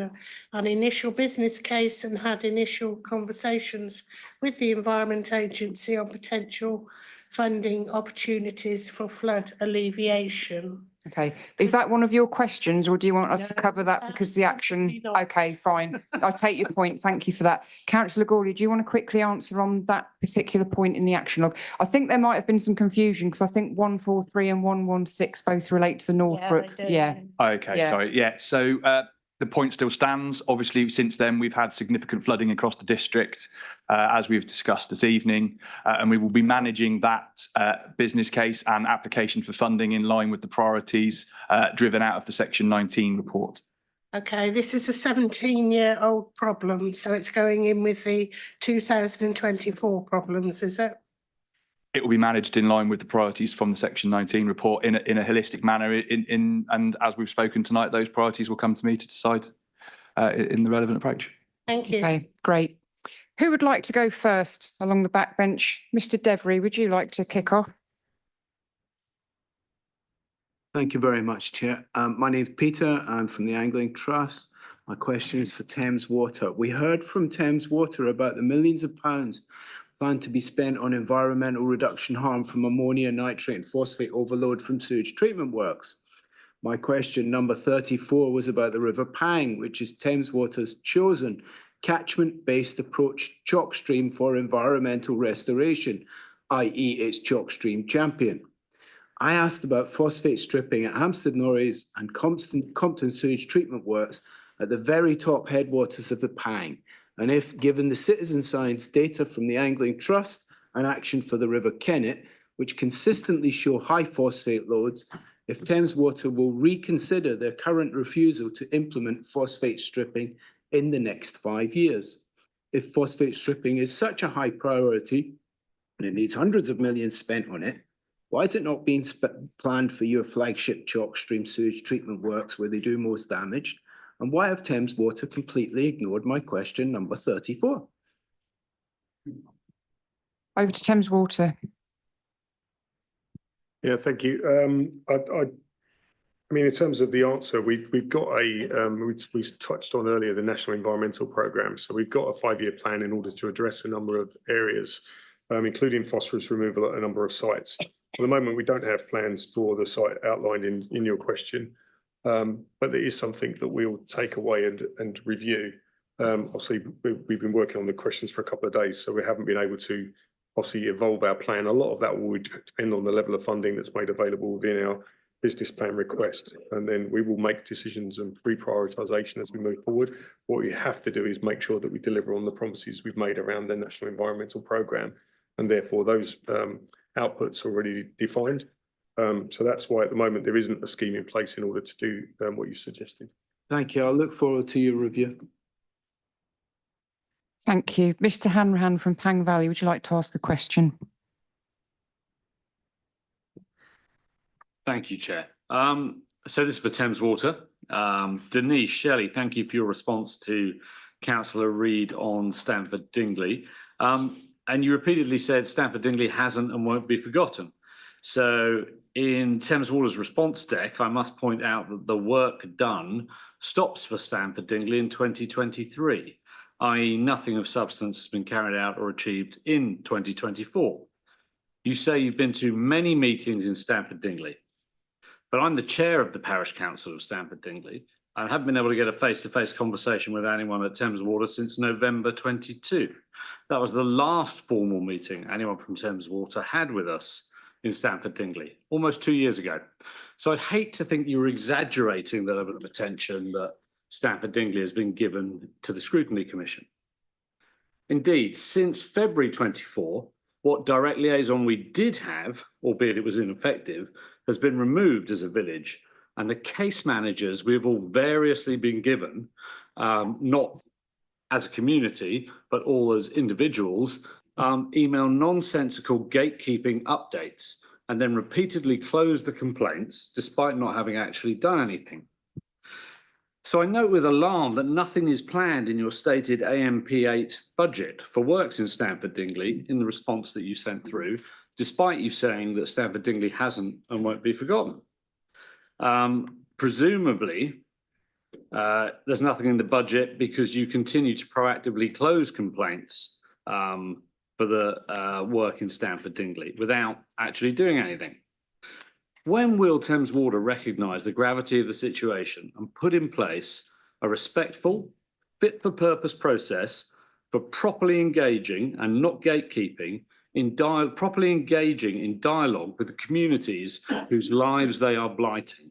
an initial business case and had initial conversations with the Environment Agency on potential funding opportunities for flood alleviation. Okay, is that one of your questions, or do you want us to cover that because the action? Okay, fine. I'll take your point. Thank you for that. Councillor Gawley, do you want to quickly answer on that particular point in the action log? I think there might have been some confusion because I think 143 and 116 both relate to the Northbrook. Yeah. Okay, sorry. Yeah, so the point still stands. Obviously, since then, we've had significant flooding across the district, as we've discussed this evening, and we will be managing that business case and application for funding in line with the priorities driven out of the Section 19 report. Okay, this is a 17-year-old problem, so it's going in with the 2024 problems, is it? It will be managed in line with the priorities from the Section 19 report in a holistic manner. And as we've spoken tonight, those priorities will come to me to decide in the relevant approach. Thank you. Okay, great. Who would like to go first along the back bench? Mr. Devery, would you like to kick off? Thank you very much, Chair. My name is Peter. I'm from the Angling Trust. My question is for Thames Water. We heard from Thames Water about the millions of pounds planned to be spent on environmental reduction harm from ammonia, nitrate and phosphate overload from sewage treatment works. My question number 34 was about the River Pang, which is Thames Water's chosen catchment-based approach chalk stream for environmental restoration, i.e. its chalk stream champion. I asked about phosphate stripping at Hampstead Norreys and Compton sewage treatment works at the very top headwaters of the Pang, and if, given the citizen science data from the Angling Trust and Action for the River Kennet, which consistently show high phosphate loads, if Thames Water will reconsider their current refusal to implement phosphate stripping in the next 5 years. If phosphate stripping is such a high priority and it needs hundreds of millions spent on it, why is it not being planned for your flagship chalk stream sewage treatment works where they do most damage? And why have Thames Water completely ignored my question number 34? Over to Thames Water. Yeah, thank you. I mean, in terms of the answer, we've got we touched on earlier the National Environmental Programme. So we've got a 5-year plan in order to address a number of areas, including phosphorus removal at a number of sites. For the moment, we don't have plans for the site outlined in your question. But it is something that we'll take away and review Obviously, we've been working on the questions for a couple of days, so we haven't been able to obviously evolve our plan. A lot of that will depend on the level of funding that's made available within our business plan request, and then we will make decisions and reprioritisation as we move forward. What we have to do is make sure that we deliver on the promises we've made around the National Environmental Programme, and therefore those outputs are already defined. So that's why at the moment there isn't a scheme in place in order to do what you suggested. Thank you. I look forward to your review. Thank you. Mr. Hanrahan from Pang Valley, would you like to ask a question? Thank you, Chair. So this is for Thames Water. Denise, Shelley, thank you for your response to Councillor Reid on Stamford Dingley. And you repeatedly said Stamford Dingley hasn't and won't be forgotten. So in Thames Water's response deck, I must point out that the work done stops for Stamford Dingley in 2023, i.e. nothing of substance has been carried out or achieved in 2024. You say you've been to many meetings in Stamford Dingley, but I'm the chair of the Parish Council of Stamford Dingley. I haven't been able to get a face-to-face conversation with anyone at Thames Water since November 22. That was the last formal meeting anyone from Thames Water had with us in Stamford Dingley, almost 2 years ago. So I'd hate to think you were exaggerating the level of attention that Stamford Dingley has been given to the Scrutiny Commission. Indeed, since February 24, what direct liaison we did have, albeit it was ineffective, has been removed as a village, and the case managers we have all variously been given, not as a community, but all as individuals, email nonsensical gatekeeping updates and then repeatedly close the complaints despite not having actually done anything. So I note with alarm that nothing is planned in your stated AMP8 budget for works in Stamford Dingley in the response that you sent through, despite you saying that Stamford Dingley hasn't and won't be forgotten. Presumably, there's nothing in the budget because you continue to proactively close complaints for the work in Stamford Dingley without actually doing anything. When will Thames Water recognise the gravity of the situation and put in place a respectful, fit-for-purpose process for properly engaging and not gatekeeping in properly engaging in dialogue with the communities whose lives they are blighting?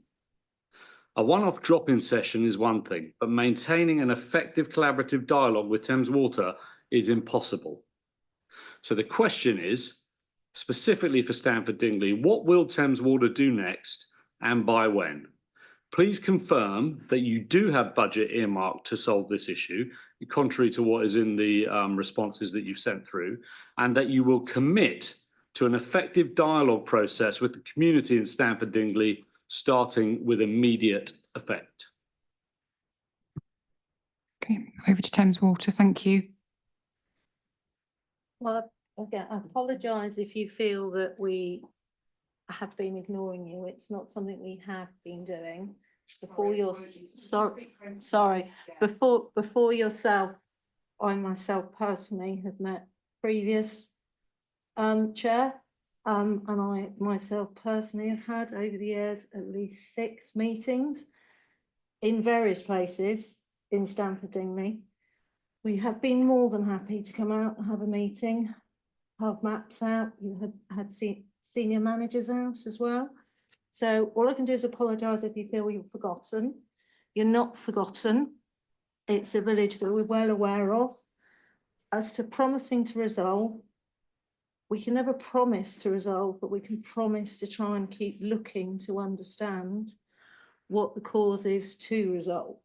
A one-off drop-in session is one thing, but maintaining an effective collaborative dialogue with Thames Water is impossible. So the question is, specifically for Stamford Dingley, what will Thames Water do next and by when? Please confirm that you do have budget earmarked to solve this issue, contrary to what is in the responses that you've sent through, and that you will commit to an effective dialogue process with the community in Stamford Dingley, starting with immediate effect. Okay, over to Thames Water, thank you. Well, again, I apologise if you feel that we have been ignoring you. It's not something we have been doing. Before before yourself, I myself personally have met previous chair, and I myself personally have had over the years at least 6 meetings in various places in Stamford Dingley. We have been more than happy to come out and have a meeting, have maps out. You had senior managers out as well. So all I can do is apologise if you feel you're forgotten. You're not forgotten. It's a village that we're well aware of. As to promising to resolve, we can never promise to resolve, but we can promise to try and keep looking to understand what the cause is to resolve.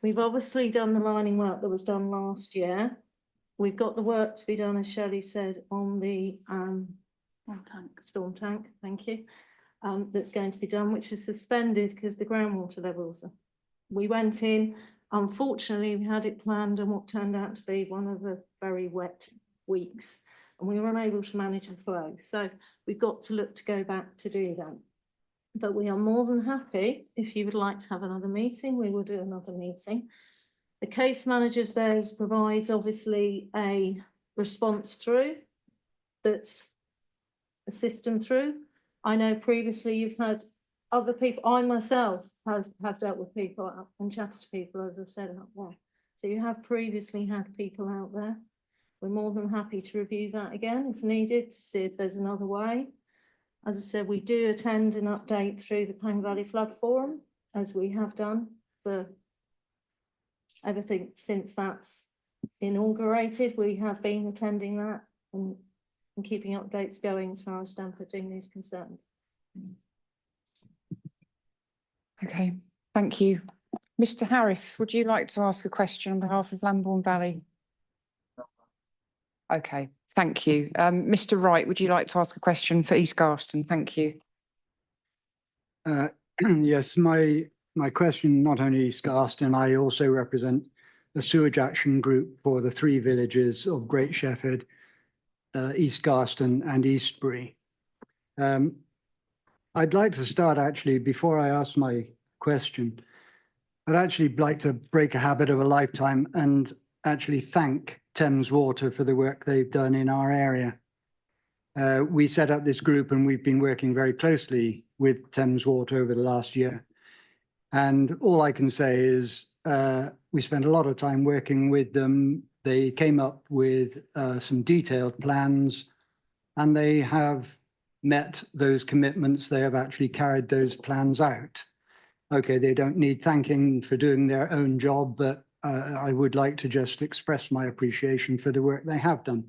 We've obviously done the lining work that was done last year. We've got the work to be done, as Shelley said, on the storm tank, thank you, that's going to be done, which is suspended because the groundwater levels are. We went in, unfortunately, we had it planned and what turned out to be one of the very wet weeks, and we were unable to manage the flow. So we've got to look to go back to do that. But we are more than happy, if you would like to have another meeting, we will do another meeting. The case managers theirs provides obviously a response through that's a system through. I know previously you've had other people, I myself have dealt with people and chatted to people, as I've said, well, So you have previously had people out there. We're more than happy to review that again if needed to see if there's another way. As I said, we do attend an update through the Pang Valley Flood Forum, as we have done for everything since that's inaugurated. We have been attending that and keeping updates going as far as Stamford Dingley is concerned. Okay, thank you. Mr. Harris, would you like to ask a question on behalf of Lambourne Valley? Okay, thank you. Mr. Wright, would you like to ask a question for East Garston? Thank you. Yes, my question, not only East Garston, I also represent the sewage action group for the 3 villages of Great Shefford, East Garston and Eastbury. I'd like to start actually, before I ask my question, I'd actually like to break a habit of a lifetime and actually thank Thames Water for the work they've done in our area. We set up this group and we've been working very closely with Thames Water over the last year. And all I can say is we spent a lot of time working with them. They came up with some detailed plans and they have met those commitments. They have actually carried those plans out. Okay, they don't need thanking for doing their own job, but I would like to just express my appreciation for the work they have done.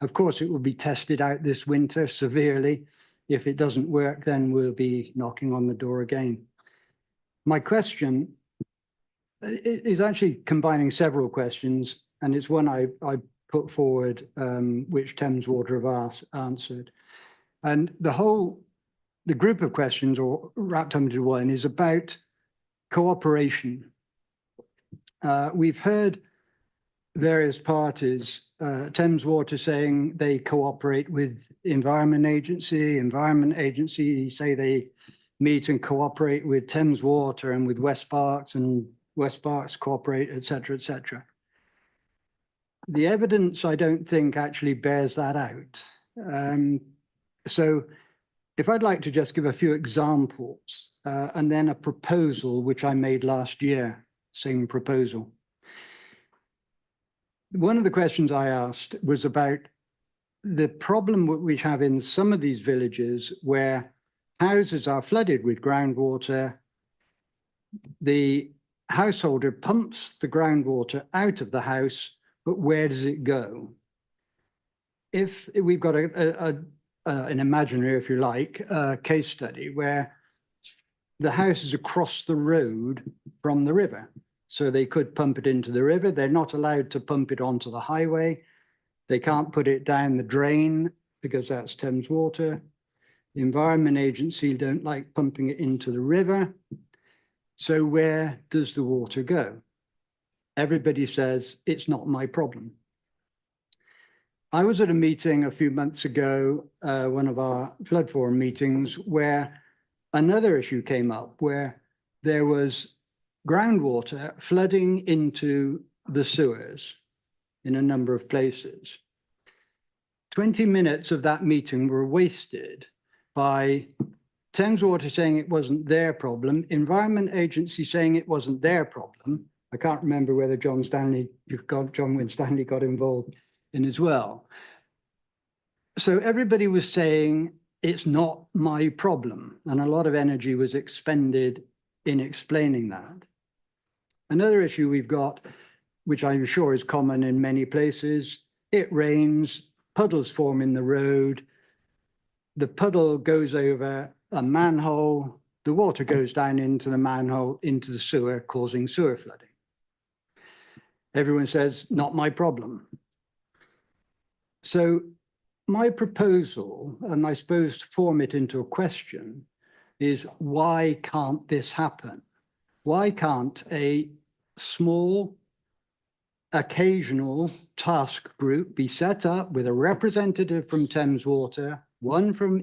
Of course, it will be tested out this winter severely. If it doesn't work, then we'll be knocking on the door again. My question is actually combining several questions, and it's one I put forward, which Thames Water have answered. And the group of questions, or wrapped up into one, is about cooperation. We've heard various parties, Thames Water saying they cooperate with Environment Agency say they meet and cooperate with Thames Water and with West Berks, and West Berks cooperate, etc., etc. The evidence, I don't think, actually bears that out. So if I'd like to just give a few examples and then a proposal which I made last year, same proposal. One of the questions I asked was about the problem we have in some of these villages where houses are flooded with groundwater. The householder pumps the groundwater out of the house, but where does it go? If we've got an imaginary, if you like, case study where the house is across the road from the river. So they could pump it into the river. They're not allowed to pump it onto the highway. They can't put it down the drain because that's Thames Water. The Environment Agency don't like pumping it into the river. So where does the water go? Everybody says, it's not my problem. I was at a meeting a few months ago, one of our flood forum meetings, where another issue came up where there was groundwater flooding into the sewers in a number of places. 20 minutes of that meeting were wasted by Thames Water saying it wasn't their problem, Environment Agency saying it wasn't their problem. I can't remember whether John Winstanley got involved in as well. So everybody was saying it's not my problem, and a lot of energy was expended in explaining that. Another issue we've got, which I'm sure is common in many places, it rains, puddles form in the road, the puddle goes over a manhole, the water goes down into the manhole, into the sewer, causing sewer flooding. Everyone says, not my problem. So my proposal, and I suppose to form it into a question, is why can't this happen? Why can't a small, occasional task group be set up with a representative from Thames Water, one from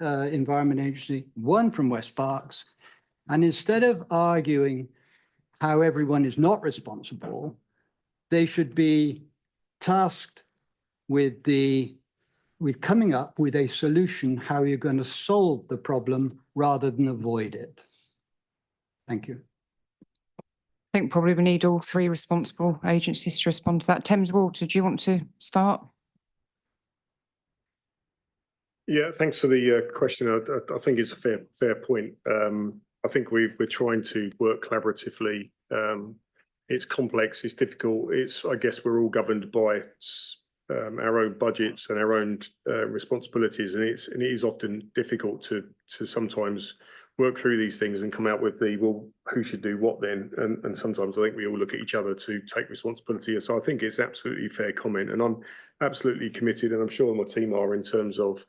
Environment Agency, one from West Berks, and instead of arguing how everyone is not responsible, they should be tasked with coming up with a solution how you're going to solve the problem rather than avoid it. Thank you. I think probably we need all three responsible agencies to respond to that. Thames Water, do you want to start? Yeah, thanks for the question. I think it's a fair point. I think we're trying to work collaboratively. It's complex, it's difficult. I guess we're all governed by our own budgets and our own responsibilities, and it is often difficult to sometimes work through these things and come out with who should do what then? And sometimes I think we all look at each other to take responsibility. So I think it's absolutely a fair comment, and I'm absolutely committed, and I'm sure my team are, in terms of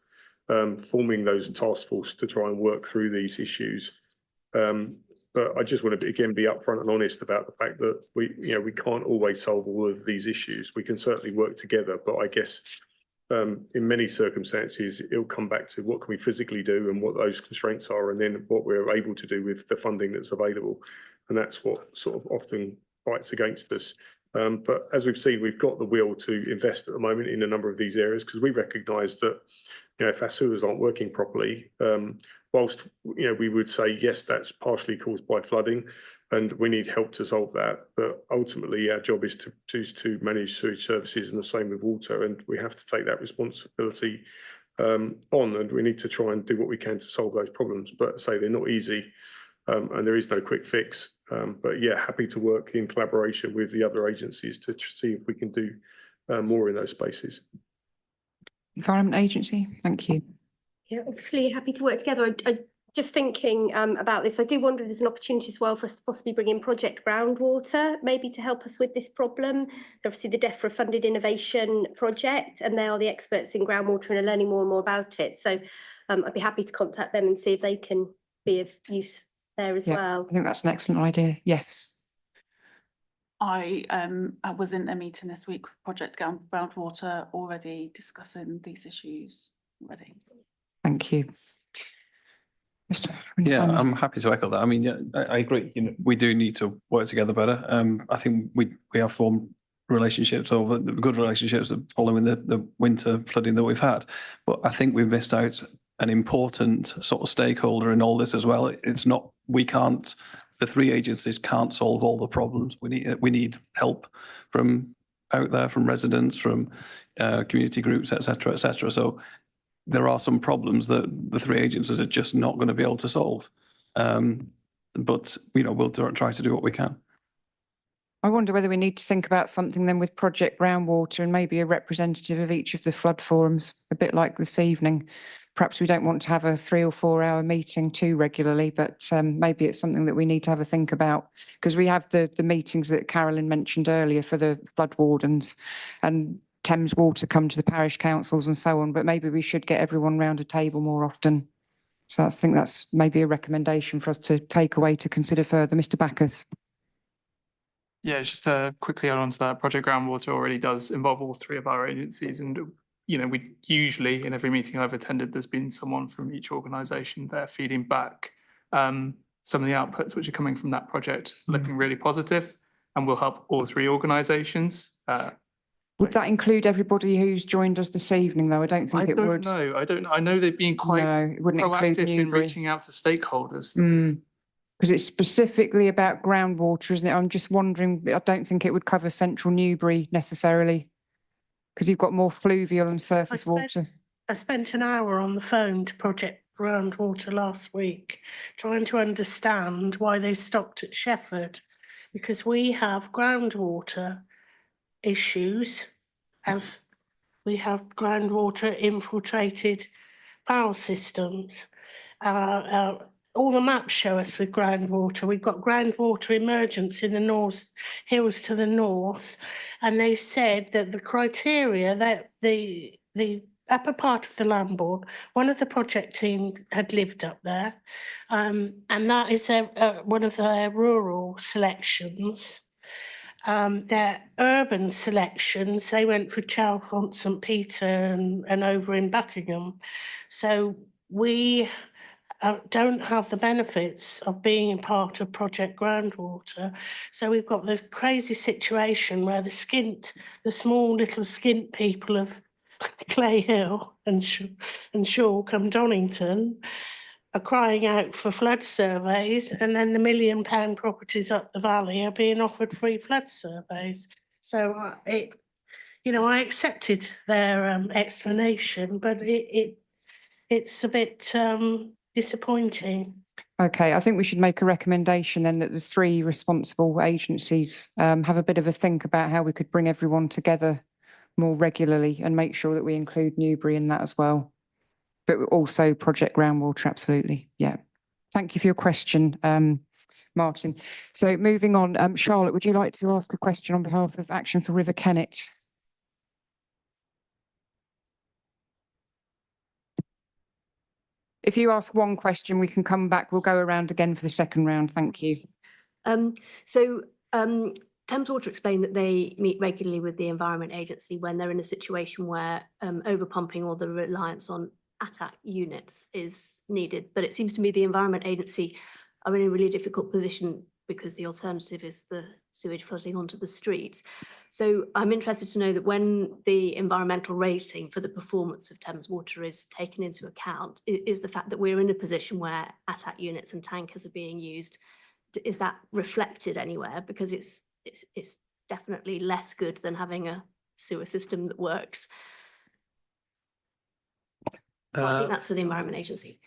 forming those task force to try and work through these issues. But I just want to again be upfront and honest about the fact that we can't always solve all of these issues. We can certainly work together, but I guess in many circumstances it'll come back to what can we physically do and what those constraints are, and then what we're able to do with the funding that's available. And that's what sort of often fights against us. But as we've seen, we've got the will to invest at the moment in a number of these areas, because we recognise that if our sewers aren't working properly, whilst we would say yes, that's partially caused by flooding, and we need help to solve that. But ultimately, our job is to manage sewage services, and the same with water, and we have to take that responsibility on, and we need to try and do what we can to solve those problems. But say they're not easy, and there is no quick fix. But yeah, happy to work in collaboration with the other agencies to see if we can do more in those spaces. Environment Agency, thank you. Yeah, obviously happy to work together. I just thinking about this, I do wonder if there's an opportunity as well for us to possibly bring in Project Groundwater, maybe to help us with this problem. Obviously the DEFRA funded innovation project, and they are the experts in groundwater and are learning more and more about it. So I'd be happy to contact them and see if they can be of use there as well. I think that's an excellent idea. Yes. I was in a meeting this week with Project Groundwater, already discussing these issues already. Thank you. Mr. Yeah, I'm happy to echo that. I mean, yeah, I agree. We do need to work together better. I think we have formed relationships, over good relationships following the winter flooding that we've had. But I think we've missed out an important sort of stakeholder in all this as well. It's not, the three agencies can't solve all the problems. We need help from out there, from residents, from community groups, etc., etc. So there are some problems that the three agencies are just not going to be able to solve. But we'll try to do what we can. I wonder whether we need to think about something then with Project Groundwater and maybe a representative of each of the flood forums, a bit like this evening. Perhaps we don't want to have a 3 or 4 hour meeting too regularly, but maybe it's something that we need to have a think about, because we have the meetings that Carolyn mentioned earlier for the flood wardens, and Thames Water come to the parish councils and so on, but maybe we should get everyone round a table more often. So I think that's maybe a recommendation for us to take away to consider further. Mr. Backus. Yeah, just to quickly add on to that, Project Groundwater already does involve all three of our agencies, and we usually, in every meeting I've attended, there's been someone from each organisation there feeding back some of the outputs which are coming from that project, looking really positive, and will help all three organisations. Would that include everybody who's joined us this evening, though? I don't think it would. I don't know. I know they've been quite proactive in reaching out to stakeholders. Because it's specifically about groundwater, isn't it? I'm just wondering, I don't think it would cover central Newbury necessarily, because you've got more fluvial and surface water. I spent an hour on the phone to Project Groundwater last week, trying to understand why they stopped at Shefford, because we have groundwater issues as we have groundwater infiltrated power systems. All the maps show us with groundwater. We've got groundwater emergence in the North Hills to the north, and they said that the criteria that the upper part of the land board, one of the project team had lived up there, and that is one of their rural selections. Their urban selections, they went for Chalfont, St Peter and over in Buckingham. So we don't have the benefits of being a part of Project Groundwater. So we've got this crazy situation where the small little skint people of Clay Hill and Shawcombe, Donington, are crying out for flood surveys, and then the £1 million properties up the valley are being offered free flood surveys. So I accepted their explanation, but it's a bit disappointing. Okay, I think we should make a recommendation then that the three responsible agencies have a bit of a think about how we could bring everyone together more regularly and make sure that we include Newbury in that as well. But also Project Groundwater, absolutely. Yeah. Thank you for your question, Martin. So moving on, Charlotte, would you like to ask a question on behalf of Action for River Kennet? If you ask one question, we can come back. We'll go around again for the second round. Thank you. Thames Water explained that they meet regularly with the Environment Agency when they're in a situation where overpumping or the reliance on ATAC units is needed. But it seems to me the Environment Agency are in a really difficult position because the alternative is the sewage flooding onto the streets. So I'm interested to know that when the environmental rating for the performance of Thames Water is taken into account, is the fact that we're in a position where ATAC units and tankers are being used, is that reflected anywhere? Because it's definitely less good than having a sewer system that works. So I think that's for the Environment Agency.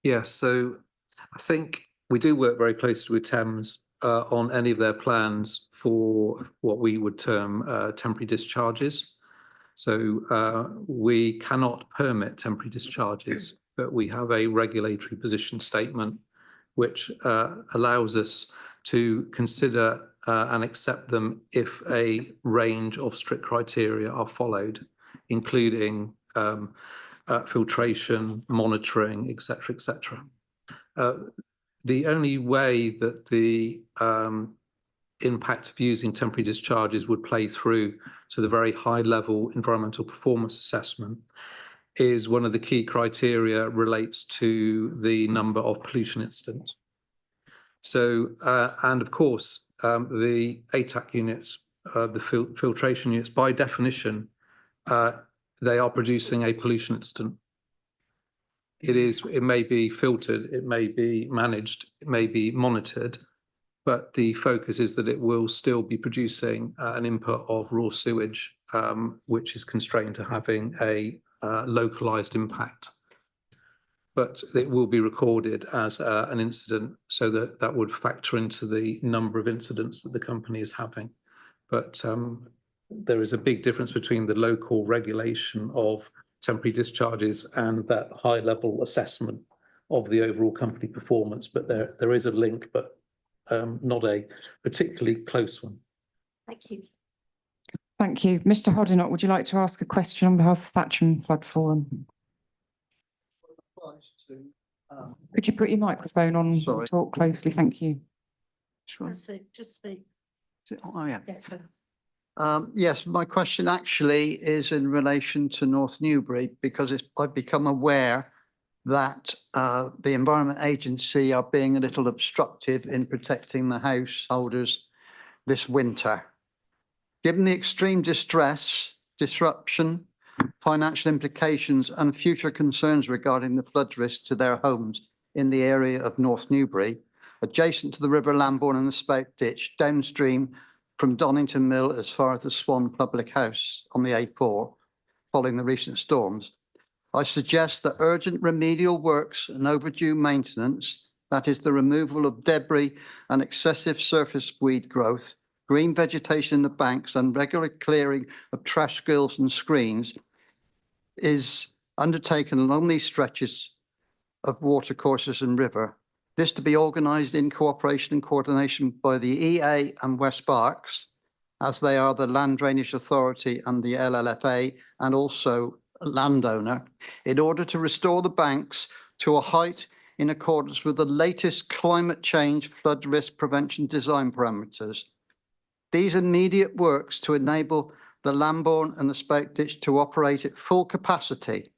Yes, so I think we do work very closely with Thames on any of their plans for what we would term temporary discharges. So we cannot permit temporary discharges, but we have a regulatory position statement which allows us to consider and accept them if a range of strict criteria are followed, including filtration, monitoring, etc., etc. The only way that the impact of using temporary discharges would play through to the very high level environmental performance assessment is one of the key criteria relates to the number of pollution incidents. So, and of course, the ATAC units, the filtration units, by definition, they are producing a pollution incident. It may be filtered, it may be managed, it may be monitored, but the focus is that it will still be producing an input of raw sewage, which is constrained to having a localized impact. But it will be recorded as an incident, so that would factor into the number of incidents that the company is having. But there is a big difference between the local regulation of temporary discharges and that high level assessment of the overall company performance. But there is a link, but not a particularly close one. Thank you. Thank you. Mr. Hoddinott, would you like to ask a question on behalf of Thatcham Flood Forum? Could you put your microphone on and talk closely? Thank you. That's it, just speak. Oh, yeah. Yes. Yes, my question actually is in relation to North Newbury, because I've become aware that the Environment Agency are being a little obstructive in protecting the householders this winter. Given the extreme distress, disruption, financial implications and future concerns regarding the flood risk to their homes in the area of North Newbury, adjacent to the River Lambourne and the Spout Ditch, downstream from Donington Mill as far as the Swan Public House on the A4, following the recent storms, I suggest that urgent remedial works and overdue maintenance, that is the removal of debris and excessive surface weed growth, green vegetation in the banks and regular clearing of trash grills and screens, is undertaken along these stretches of watercourses and river. This to be organised in cooperation and coordination by the EA and West Berks, as they are the Land Drainage Authority and the LLFA, and also a landowner, in order to restore the banks to a height in accordance with the latest climate change flood risk prevention design parameters. These immediate works to enable the Lambourne and the Spout Ditch to operate at full capacity.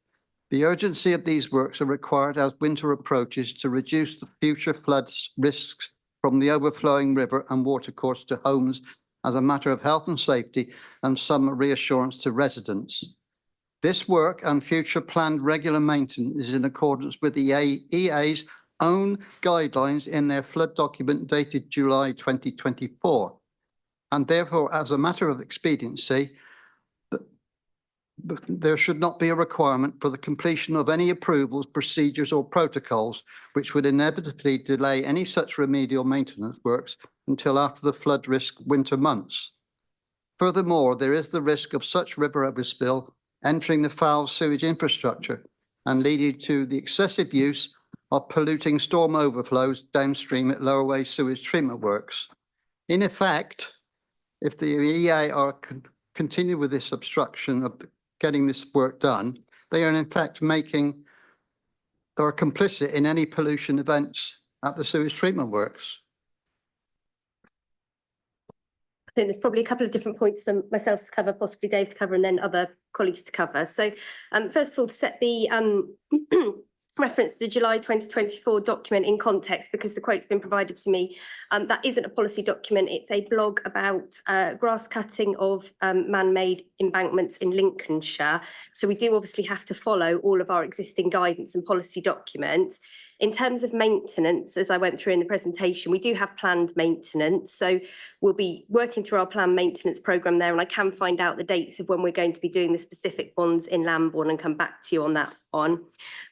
The urgency of these works are required as winter approaches to reduce the future floods risks from the overflowing river and watercourse to homes as a matter of health and safety and some reassurance to residents. This work and future planned regular maintenance is in accordance with the EA's own guidelines in their flood document dated July 2024. And therefore, as a matter of expediency, there should not be a requirement for the completion of any approvals, procedures or protocols, which would inevitably delay any such remedial maintenance works until after the flood risk winter months. Furthermore, there is the risk of such river overspill entering the foul sewage infrastructure and leading to the excessive use of polluting storm overflows downstream at lower sewage treatment works. In effect, if the EA are continue with this obstruction of getting this work done, they are in fact are complicit in any pollution events at the sewage treatment works. I think there's probably a couple of different points for myself to cover, possibly Dave to cover, and then other colleagues to cover. So first of all, to set the reference to the July 2024 document in context, because the quote's been provided to me. That isn't a policy document. It's a blog about grass cutting of man-made embankments in Lincolnshire. So we do obviously have to follow all of our existing guidance and policy documents. In terms of maintenance, as I went through in the presentation, we do have planned maintenance. So we'll be working through our planned maintenance programme there, and I can find out the dates of when we're going to be doing the specific ones in Lambourne and come back to you on that one.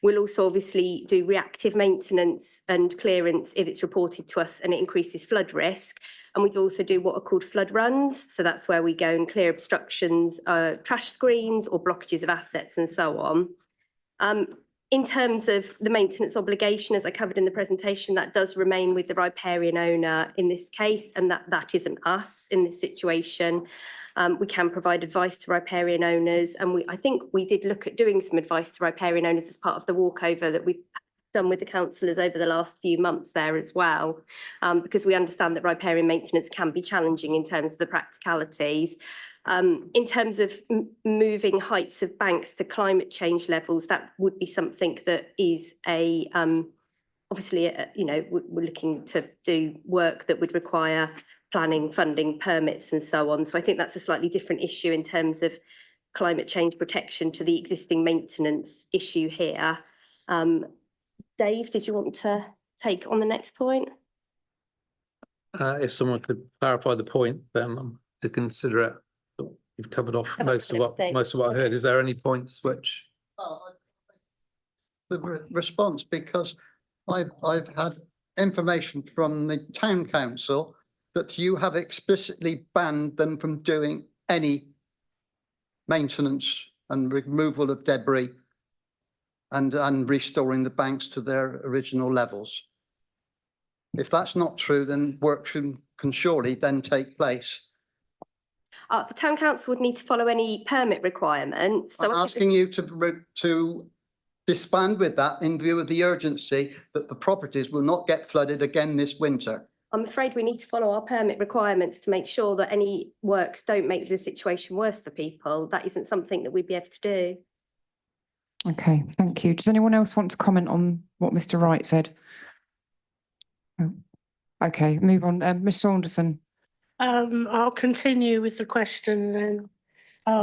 We'll also obviously do reactive maintenance and clearance if it's reported to us and it increases flood risk. And we'd also do what are called flood runs. So that's where we go and clear obstructions, trash screens or blockages of assets and so on. In terms of the maintenance obligation, as I covered in the presentation, that does remain with the riparian owner in this case, and that isn't us in this situation. We can provide advice to riparian owners, and I think we did look at doing some advice to riparian owners as part of the walkover that we've done with the councillors over the last few months there as well, because we understand that riparian maintenance can be challenging in terms of the practicalities. In terms of moving heights of banks to climate change levels, that would be something that is obviously, we're looking to do work that would require planning, funding, permits and so on. So I think that's a slightly different issue in terms of climate change protection to the existing maintenance issue here. Dave, did you want to take on the next point? If someone could clarify the point, then to consider it. You've covered off most of what I heard. Is there any points which? The response, because I've had information from the town council that you have explicitly banned them from doing any maintenance and removal of debris and restoring the banks to their original levels. If that's not true, then work can surely then take place. The town council would need to follow any permit requirements. So I'm asking you to disband with that in view of the urgency that the properties will not get flooded again this winter. I'm afraid we need to follow our permit requirements to make sure that any works don't make the situation worse for people. That isn't something that we'd be able to do. Okay, thank you. Does anyone else want to comment on what Mr. Wright said? Oh. Okay, move on. Ms. Saunderson. I'll continue with the question then.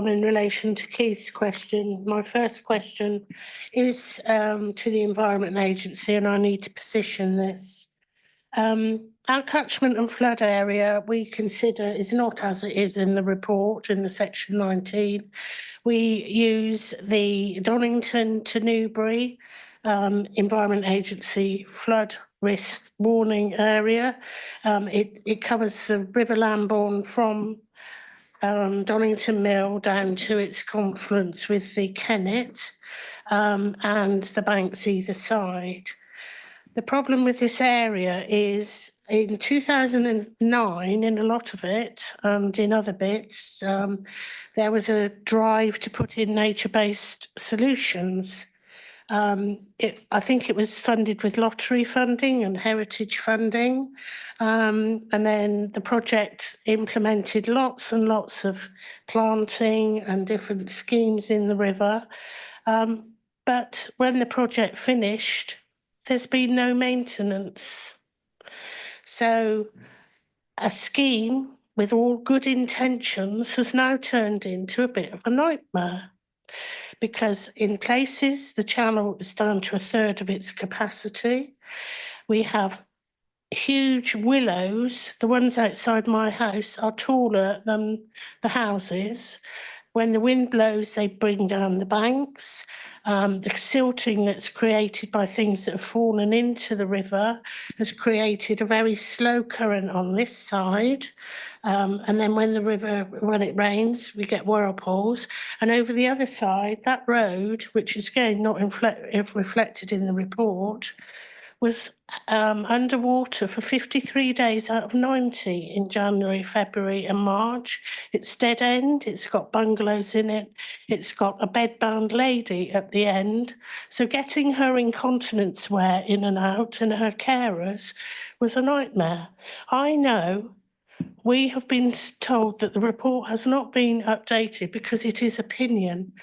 In relation to Keith's question, my first question is to the Environment Agency, and I need to position this. Our catchment and flood area we consider is not as it is in the report in the section 19. We use the Donington to Newbury Environment Agency flood risk warning area. It covers the River Lambourne from Donington Mill down to its confluence with the Kennet and the banks either side. The problem with this area is in 2009, in a lot of it and in other bits, there was a drive to put in nature-based solutions. I think it was funded with lottery funding and heritage funding. And then the project implemented lots and lots of planting and different schemes in the river. But when the project finished, there's been no maintenance. So a scheme with all good intentions has now turned into a bit of a nightmare, because in places the channel is down to 1/3 of its capacity. We have huge willows. The ones outside my house are taller than the houses. When the wind blows, they bring down the banks. The silting that's created by things that have fallen into the river has created a very slow current on this side. And then when it rains, we get whirlpools. And over the other side, that road, which is again not reflected in the report, was underwater for 53 days out of 90 in January, February and March. It's dead end, it's got bungalows in it, it's got a bedbound lady at the end. So getting her incontinence wear in and out and her carers was a nightmare. I know we have been told that the report has not been updated because it is opinion.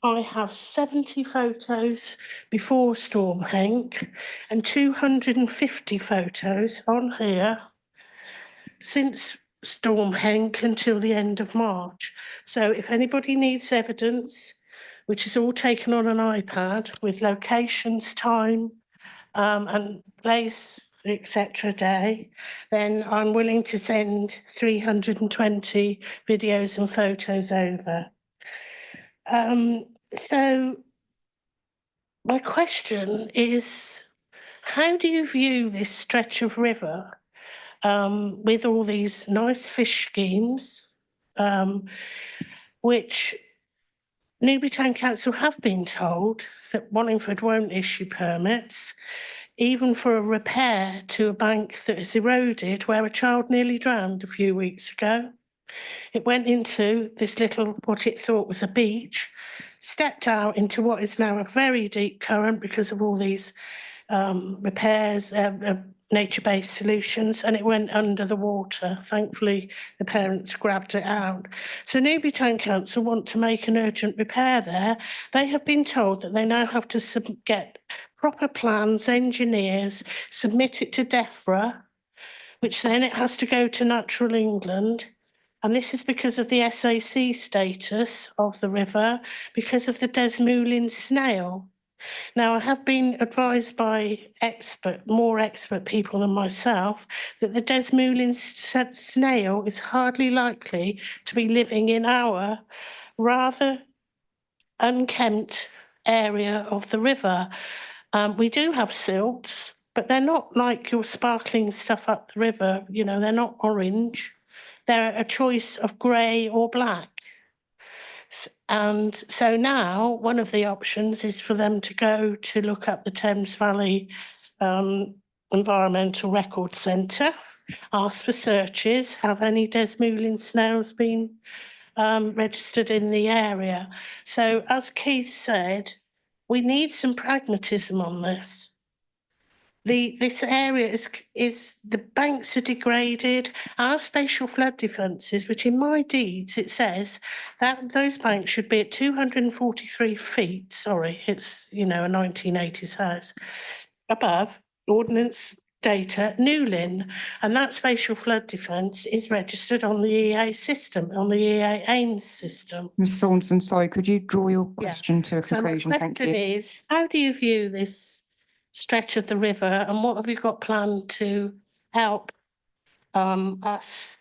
I have 70 photos before Storm Henk and 250 photos on here since Storm Henk until the end of March. So if anybody needs evidence, which is all taken on an iPad with locations, time, and place, etc. day, then I'm willing to send 320 videos and photos over. So my question is, how do you view this stretch of river with all these nice fish schemes, which Newbury Town Council have been told that Wallingford won't issue permits, even for a repair to a bank that is eroded where a child nearly drowned a few weeks ago. It went into this little, what it thought was a beach, stepped out into what is now a very deep current because of all these repairs, nature-based solutions, and it went under the water. Thankfully, the parents grabbed it out. So Newbury Town Council want to make an urgent repair there. They have been told that they now have to get proper plans, engineers, submit it to DEFRA, which then it has to go to Natural England. And this is because of the SAC status of the river, because of the Desmoulins snail. Now, I have been advised by more expert people than myself that the Desmoulins snail is hardly likely to be living in our rather unkempt area of the river. We do have silts, but they're not like your sparkling stuff up the river. You know, they're not orange. They're a choice of grey or black. And so now one of the options is for them to go to look up the Thames Valley Environmental Record Centre, ask for searches, have any Desmoulins snails been registered in the area. So as Keith said, we need some pragmatism on this. This area is the banks are degraded. Our spatial flood defences, which in my deeds it says that those banks should be at 243 feet. Sorry, it's a 1980s house above ordnance data Newlyn, and that spatial flood defence is registered on the EA system, on the EA AIMS system. Ms Saunderson, sorry, could you draw your question to a conclusion? So my question is, how do you view this stretch of the river, and what have you got planned to help us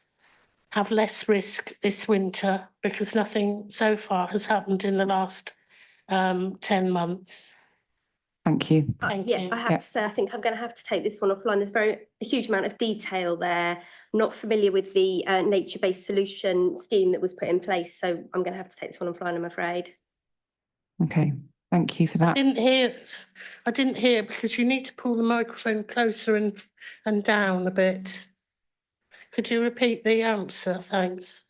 have less risk this winter, because nothing so far has happened in the last 10 months? Thank you. Thank Yeah, you. I have to say, I think I'm going to have to take this one offline. There's a huge amount of detail there. I'm not familiar with the nature-based solution scheme that was put in place, so I'm going to have to take this one offline, I'm afraid. Okay, thank you for that. I didn't hear it. I didn't hear, because you need to pull the microphone closer and down a bit. Could you repeat the answer? Thanks.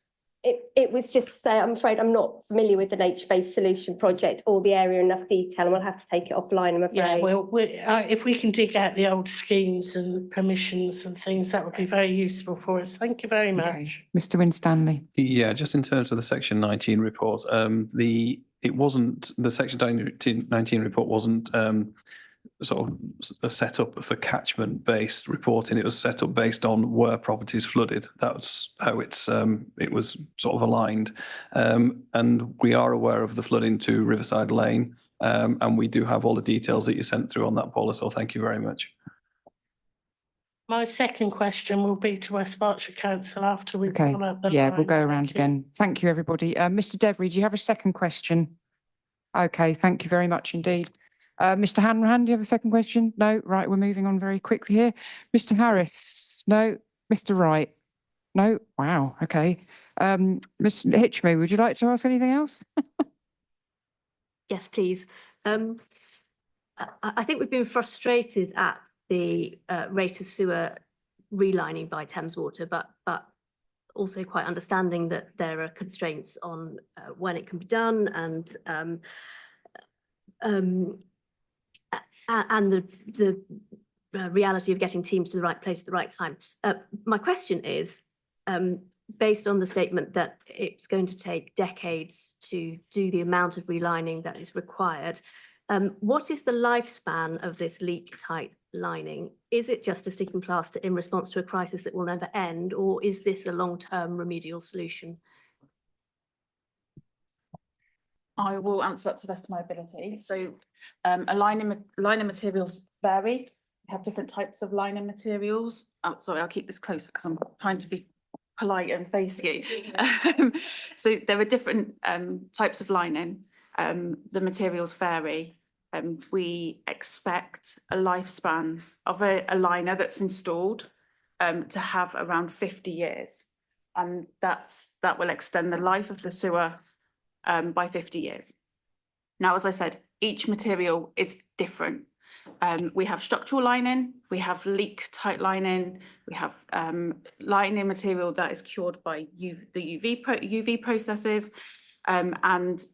It was just to say, I'm afraid I'm not familiar with the nature-based solution project or the area in enough detail, and we'll have to take it offline, I'm afraid. Yeah, well, if we can dig out the old schemes and permissions and things, that would be very useful for us. Thank you very much. Okay. Mr Winstanley. Yeah, just in terms of the Section 19 report, the Section 19 report wasn't sort of set up for catchment-based reporting. It was set up based on where properties flooded. That's how it was sort of aligned. And we are aware of the flooding to Riverside Lane, and we do have all the details that you sent through on that, Paula, so thank you very much. My second question will be to West Berkshire Council after we've Okay, gone up the yeah, line. we'll go around Thank you. again. Thank you, everybody. Mr. Devery, do you have a second question? Okay, thank you very much indeed. Mr. Hanrahan, do you have a second question? No, right, we're moving on very quickly here. Mr. Harris, no. Mr. Wright, no. Wow, okay. Ms. Hitchme, would you like to ask anything else? Yes, please. I think we've been frustrated at the rate of sewer relining by Thames Water, but also quite understanding that there are constraints on when it can be done and the reality of getting teams to the right place at the right time. My question is, based on the statement that it's going to take decades to do the amount of relining that is required, what is the lifespan of this leak-tight lining? Is it just a sticking plaster in response to a crisis that will never end, or is this a long-term remedial solution? I will answer that to the best of my ability. So liner materials vary. We have different types of liner materials. Oh, sorry, I'll keep this closer because I'm trying to be polite and face you. So there are different types of lining. The materials vary. We expect a lifespan of a liner that's installed to have around 50 years. And that will extend the life of the sewer by 50 years. Now, as I said, each material is different. We have structural lining, we have leak-tight lining, we have lining material that is cured by the UV processes, and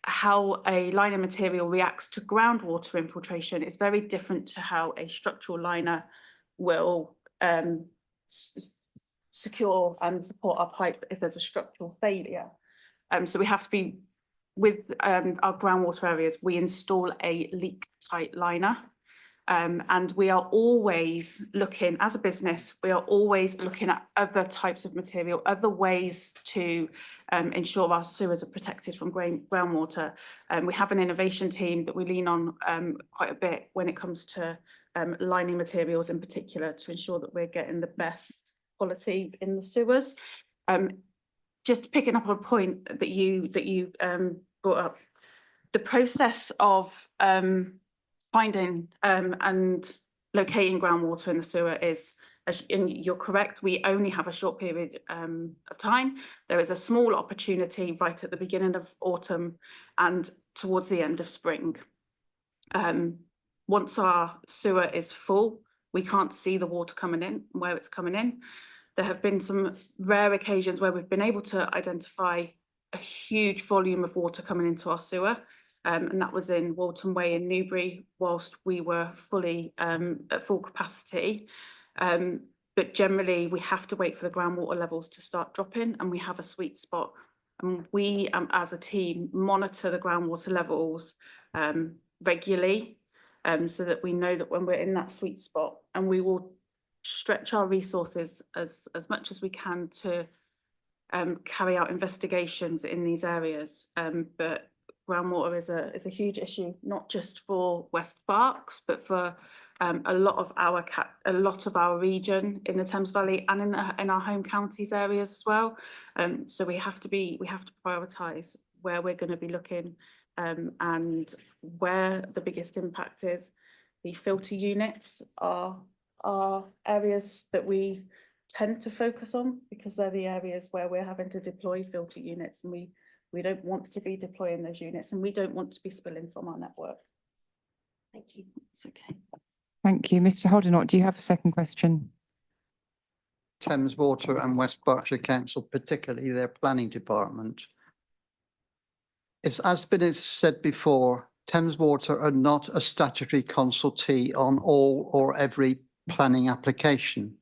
how a liner material reacts to groundwater infiltration is very different to how a structural liner will secure and support our pipe if there's a structural failure. So we have to be, with our groundwater areas, we install a leak-tight liner. And we are always looking, as a business, we are always looking at other types of material, other ways to ensure our sewers are protected from groundwater. We have an innovation team that we lean on quite a bit when it comes to lining materials in particular, to ensure that we're getting the best quality in the sewers. Just picking up on a point that you brought up, the process of finding and locating groundwater in the sewer is, and you're correct, we only have a short period of time. There is a small opportunity right at the beginning of autumn and towards the end of spring. Once our sewer is full, we can't see the water coming in, where it's coming in. There have been some rare occasions where we've been able to identify a huge volume of water coming into our sewer. And that was in Walton Way in Newbury, whilst we were fully at full capacity. But generally, we have to wait for the groundwater levels to start dropping, and we have a sweet spot. And we, as a team, monitor the groundwater levels regularly, so that we know that when we're in that sweet spot, and we will stretch our resources as much as we can to carry out investigations in these areas. But groundwater is a huge issue, not just for West Berks, but for a lot of our region in the Thames Valley and in our home counties areas as well. So we have to prioritise where we're going to be looking and where the biggest impact is. The filter units are areas that we tend to focus on because they're the areas where we're having to deploy filter units, and we don't want to be deploying those units, and we don't want to be spilling from our network. Thank you. It's okay. Thank you. Mr. Hoddinott, do you have a second question? Thames Water and West Berkshire Council, particularly their planning department. It's as been said before, Thames Water are not a statutory consultee on all or every planning application.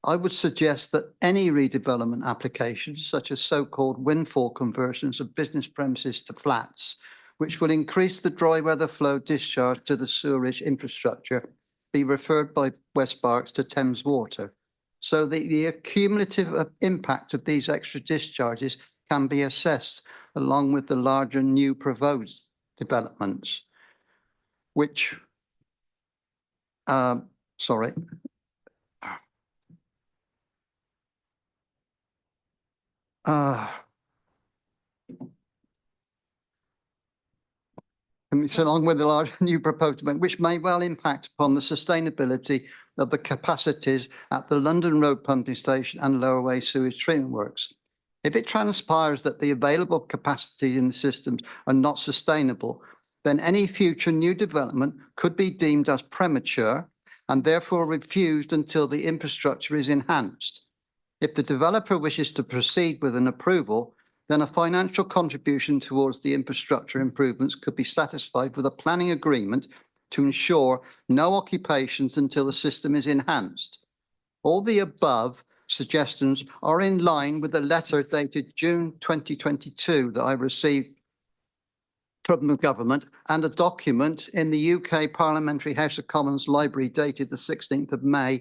I would suggest that any redevelopment applications, such as so-called windfall conversions of business premises to flats, which will increase the dry weather flow discharge to the sewerage infrastructure be referred by West Berks to Thames Water. So the cumulative impact of these extra discharges can be assessed along with the larger new proposed developments, which, sorry. It's along with the large new proposed event, which may well impact upon the sustainability of the capacities at the London Road pumping station and Lower sewage treatment works. If it transpires that the available capacity in the systems are not sustainable, then any future new development could be deemed as premature and therefore refused until the infrastructure is enhanced. If the developer wishes to proceed with an approval, then a financial contribution towards the infrastructure improvements could be satisfied with a planning agreement to ensure no occupations until the system is enhanced. All the above suggestions are in line with the letter dated June 2022 that I received from the government and a document in the UK Parliamentary House of Commons Library dated the 16th of May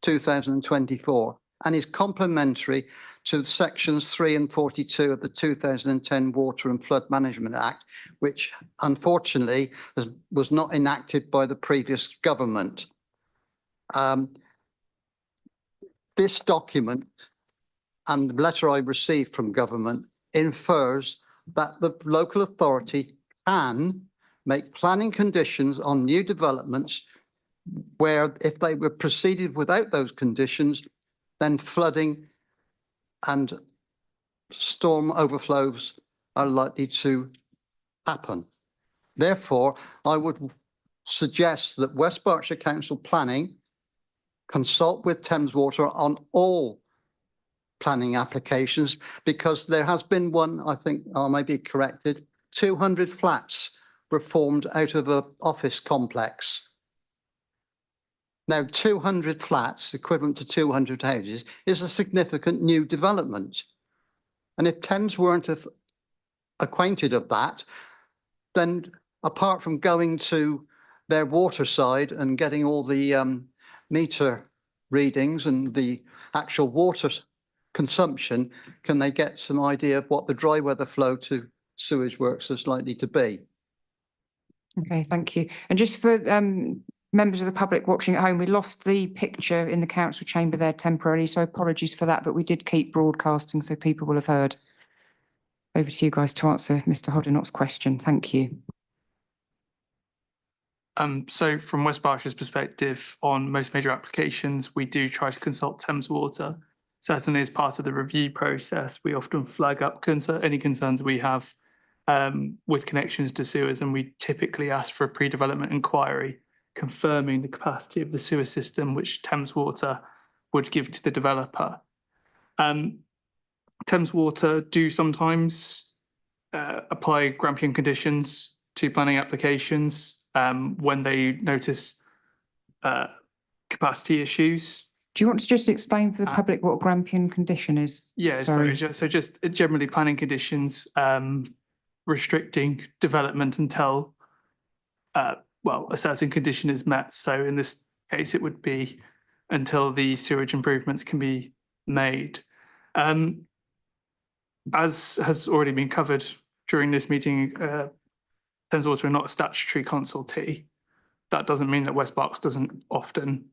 2024. And is complementary to sections 3 and 42 of the 2010 Water and Flood Management Act, which unfortunately was not enacted by the previous government. This document and the letter I received from government infers that the local authority can make planning conditions on new developments where if they were proceeded without those conditions, then flooding and storm overflows are likely to happen. Therefore, I would suggest that West Berkshire Council Planning consult with Thames Water on all planning applications, because there has been one, I think I may be corrected, 200 flats were formed out of an office complex. Now, 200 flats, equivalent to 200 houses, is a significant new development. And if Thames weren't acquainted of that, then apart from going to their water side and getting all the meter readings and the actual water consumption, can they get some idea of what the dry weather flow to sewage works is likely to be? Okay, thank you. And just for members of the public watching at home, we lost the picture in the council chamber there temporarily, so apologies for that, but we did keep broadcasting, so people will have heard. Over to you guys to answer Mr. Hodenott's question. Thank you. So from West Berkshire's perspective, on most major applications, we do try to consult Thames Water. Certainly as part of the review process, we often flag up any concerns we have with connections to sewers, and we typically ask for a pre-development inquiry confirming the capacity of the sewer system, which Thames Water would give to the developer. Thames Water do sometimes apply Grampian conditions to planning applications when they notice capacity issues. Do you want to just explain for the public what a Grampian condition is? Yeah, sorry. So just generally planning conditions restricting development until well, a certain condition is met. So in this case, it would be until the sewage improvements can be made. As has already been covered during this meeting, Thames Water are not a statutory consultee. That doesn't mean that West Berks doesn't often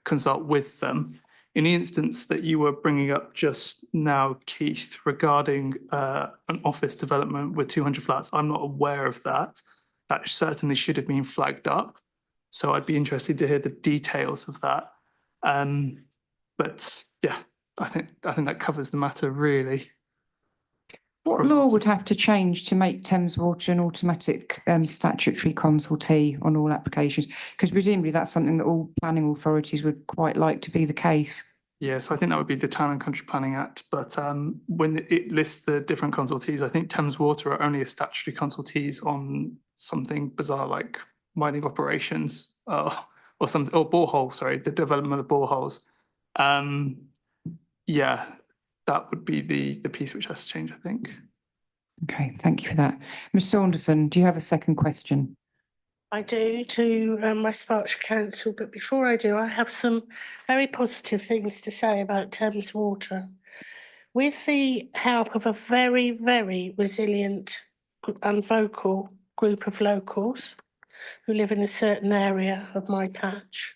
consult with them. In the instance that you were bringing up just now, Keith, regarding an office development with 200 flats, I'm not aware of that. That certainly should have been flagged up. So I'd be interested to hear the details of that. But yeah, I think that covers the matter really. What law would have to change to make Thames Water an automatic statutory consultee on all applications? Because presumably that's something that all planning authorities would quite like to be the case. Yes, I think that would be the Town and Country Planning Act. But when it lists the different consultees, I think Thames Water are only a statutory consultees on something bizarre like mining operations or borehole, sorry, the development of boreholes. Yeah, that would be the piece which has to change, I think. Okay, thank you for that. Ms Saunderson, do you have a second question? I do to West Berkshire Council, but before I do, I have some very positive things to say about Thames Water. With the help of a very, very resilient and vocal group of locals who live in a certain area of my patch,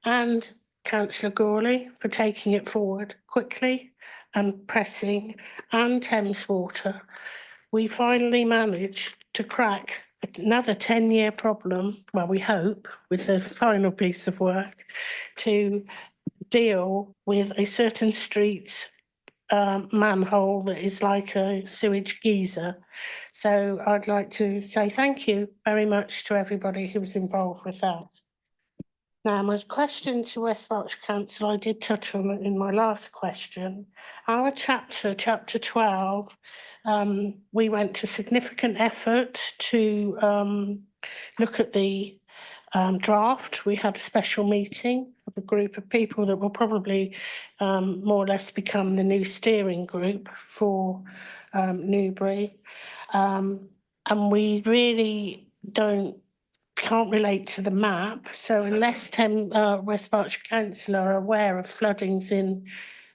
and Councillor Gourley for taking it forward quickly and pressing, and Thames Water, we finally managed to crack another 10-year problem, well, we hope, with the final piece of work, to deal with a certain street's manhole that is like a sewage geyser. So I'd like to say thank you very much to everybody who was involved with that. Now, my question to West Berkshire Council, I did touch on it in my last question. Our chapter 12, we went to significant effort to look at the draft. We had a special meeting of a group of people that will probably more or less become the new steering group for Newbury. And we really can't relate to the map. So unless West Berkshire Council are aware of floodings in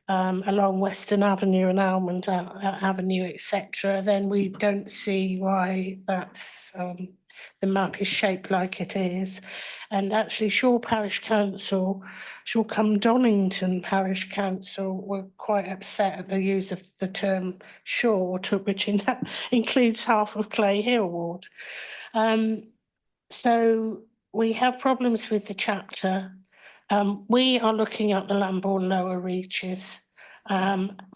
along Western Avenue and Almond Avenue, etc., then we don't see why that's the map is shaped like it is. And actually Shaw Parish Council, Shawcombe Donington Parish Council were quite upset at the use of the term Shaw, which includes half of Clay Hill Ward. So we have problems with the chapter. We are looking at the Lambourne lower reaches,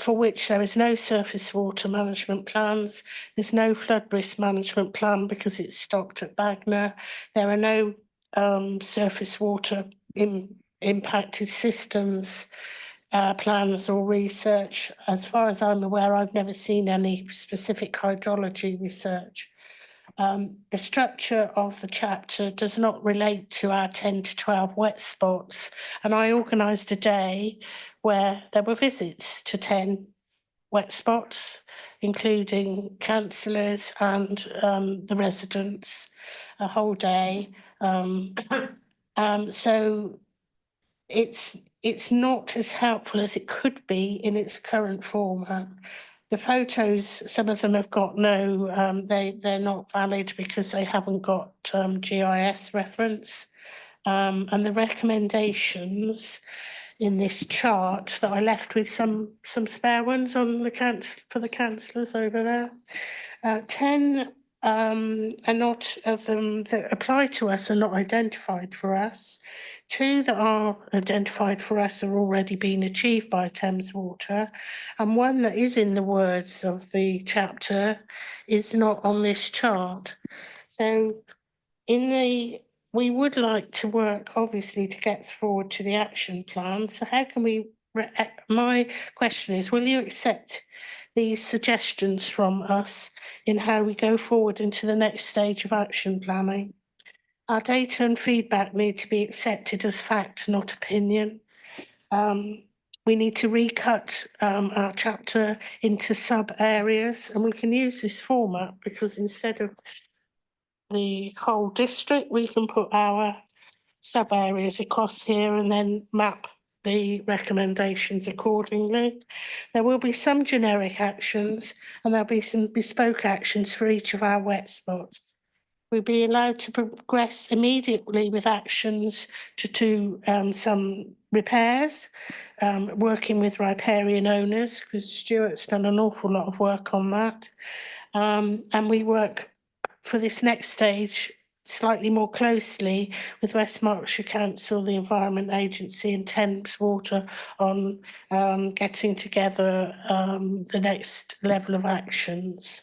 for which there is no surface water management plans. There's no flood risk management plan because it's stopped at Bagner. There are no surface water impacted systems plans or research. As far as I'm aware, I've never seen any specific hydrology research. The structure of the chapter does not relate to our 10 to 12 wet spots. And I organised a day where there were visits to 10 wet spots, including councillors and the residents, a whole day. So it's not as helpful as it could be in its current format. The photos, some of them have got no, they're not valid because they haven't got GIS reference. And the recommendations in this chart that I left with some spare ones on the for the councillors over there. 10 are not of them that apply to us are not identified for us. 2 that are identified for us are already being achieved by Thames Water, and 1 that is in the words of the chapter is not on this chart. So we would like to work obviously to get forward to the action plan. So how can we, my question is, will you accept these suggestions from us in how we go forward into the next stage of action planning? Our data and feedback need to be accepted as fact, not opinion. We need to recut our chapter into sub areas, and we can use this format because instead of the whole district, we can put our sub areas across here and then map the recommendations accordingly. There will be some generic actions and there'll be some bespoke actions for each of our wet spots. We'll be allowed to progress immediately with actions to do some repairs, working with riparian owners, because Stuart's done an awful lot of work on that. And we work for this next stage slightly more closely with West Berkshire Council, the Environment Agency and Thames Water on getting together the next level of actions.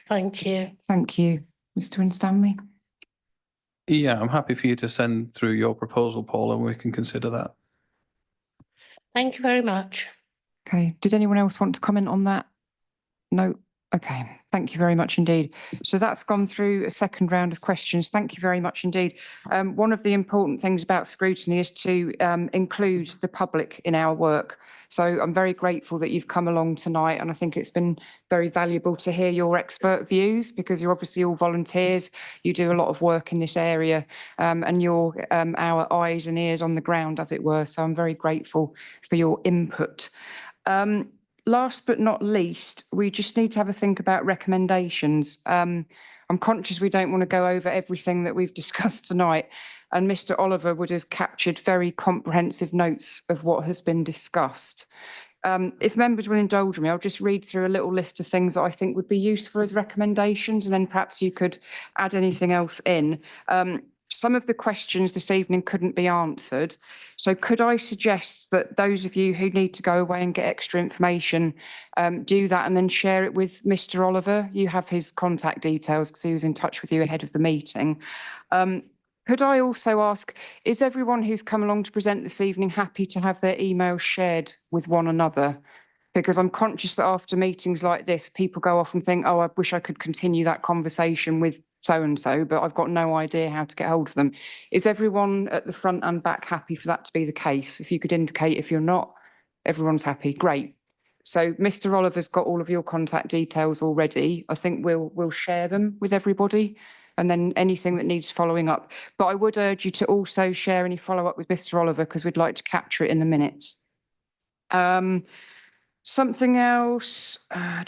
Thank you. Thank you. Mr. Winstanley? Yeah, I'm happy for you to send through your proposal, Paul, and we can consider that. Thank you very much. Okay. Did anyone else want to comment on that? No. Okay, thank you very much indeed. So that's gone through a second round of questions. Thank you very much indeed. One of the important things about scrutiny is to include the public in our work. So I'm very grateful that you've come along tonight, and I think it's been very valuable to hear your expert views, because you're obviously all volunteers. You do a lot of work in this area, and you're our eyes and ears on the ground, as it were. So I'm very grateful for your input. Last but not least, we just need to have a think about recommendations. I'm conscious we don't want to go over everything that we've discussed tonight, and Mr. Oliver would have captured very comprehensive notes of what has been discussed. If members will indulge me, I'll just read through a little list of things that I think would be useful as recommendations, and then perhaps you could add anything else in. Some of the questions this evening couldn't be answered. So could I suggest that those of you who need to go away and get extra information, do that and then share it with Mr. Oliver? You have his contact details because he was in touch with you ahead of the meeting. Could I also ask, is everyone who's come along to present this evening happy to have their emails shared with one another? Because I'm conscious that after meetings like this, people go off and think, oh, I wish I could continue that conversation with so-and-so, but I've got no idea how to get hold of them. Is everyone at the front and back happy for that to be the case? If you could indicate if you're not, everyone's happy. Great. So Mr. Oliver's got all of your contact details already. I think we'll share them with everybody, and then anything that needs following up. But I would urge you to also share any follow-up with Mr. Oliver, because we'd like to capture it in the minutes. Something else. Oh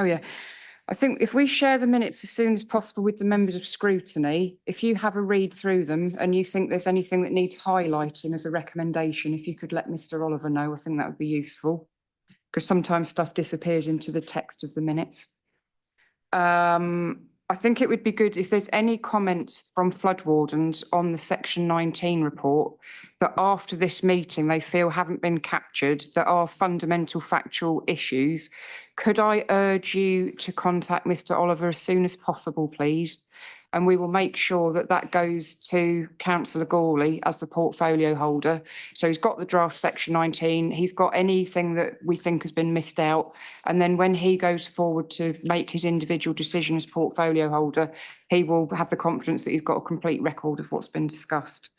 yeah. I think if we share the minutes as soon as possible with the members of scrutiny, if you have a read through them and you think there's anything that needs highlighting as a recommendation, if you could let Mr. Oliver know, I think that would be useful, because sometimes stuff disappears into the text of the minutes. I think it would be good if there's any comments from flood wardens on the Section 19 report that after this meeting they feel haven't been captured, that are fundamental factual issues. Could I urge you to contact Mr. Oliver as soon as possible, please? And we will make sure that that goes to Councillor Gawley as the portfolio holder. So he's got the draft Section 19, he's got anything that we think has been missed out. And then when he goes forward to make his individual decision as portfolio holder, he will have the confidence that he's got a complete record of what's been discussed.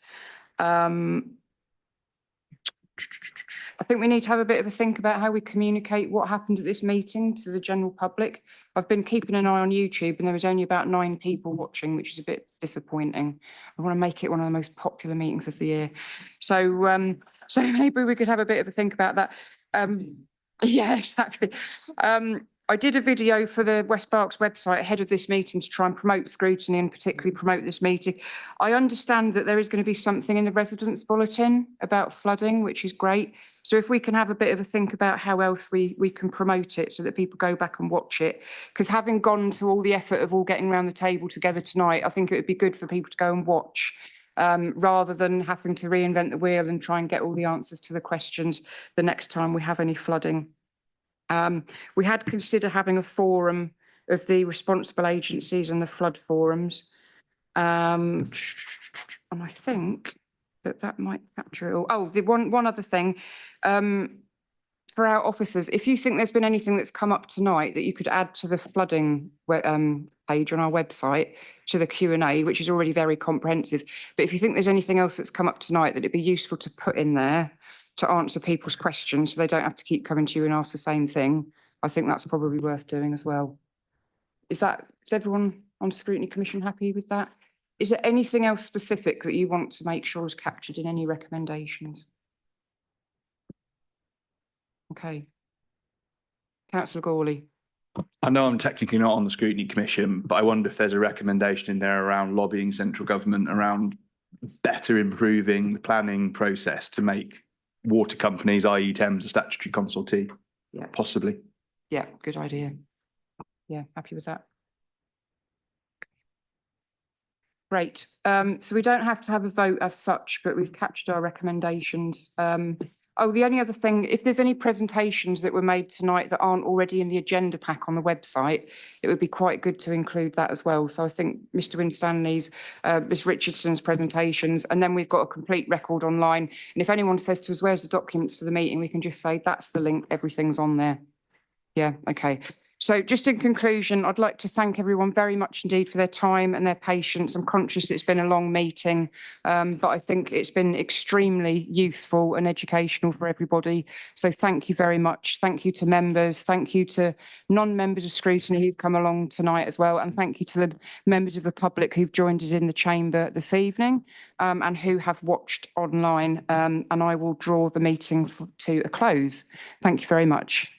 I think we need to have a bit of a think about how we communicate what happened at this meeting to the general public. I've been keeping an eye on YouTube and there was only about 9 people watching, which is a bit disappointing. I want to make it one of the most popular meetings of the year. So, so maybe we could have a bit of a think about that. Yeah, exactly. I did a video for the West Berks website ahead of this meeting to try and promote scrutiny and particularly promote this meeting. I understand that there is going to be something in the residents' bulletin about flooding, which is great. So if we can have a bit of a think about how else we can promote it so that people go back and watch it. Because having gone to all the effort of all getting around the table together tonight, I think it would be good for people to go and watch rather than having to reinvent the wheel and try and get all the answers to the questions the next time we have any flooding. We had considered having a forum of the responsible agencies and the flood forums. And I think that might capture it all. Oh, the one other thing, for our officers, if you think there's been anything that's come up tonight that you could add to the flooding page on our website, to the Q&A, which is already very comprehensive. But if you think there's anything else that's come up tonight that it'd be useful to put in there to answer people's questions so they don't have to keep coming to you and ask the same thing, I think that's probably worth doing as well. Is everyone on Scrutiny Commission happy with that? Is there anything else specific that you want to make sure is captured in any recommendations? Okay. Councillor Gawley. I know I'm technically not on the Scrutiny Commission, but I wonder if there's a recommendation in there around lobbying central government around better improving the planning process to make water companies, i.e. Thames, a statutory consultee. Yeah. Possibly. Yeah, good idea. Yeah, happy with that. Great. So we don't have to have a vote as such, but we've captured our recommendations. Oh, the only other thing, if there's any presentations that were made tonight that aren't already in the agenda pack on the website, it would be quite good to include that as well. So I think Mr. Winstanley's, Ms. Richardson's presentations, and then we've got a complete record online. And if anyone says to us, where's the documents for the meeting, we can just say, that's the link, everything's on there. Yeah, okay. So just in conclusion, I'd like to thank everyone very much indeed for their time and their patience. I'm conscious it's been a long meeting, but I think it's been extremely useful and educational for everybody. So thank you very much. Thank you to members. Thank you to non-members of Scrutiny who've come along tonight as well. And thank you to the members of the public who've joined us in the chamber this evening and who have watched online. And I will draw the meeting to a close. Thank you very much.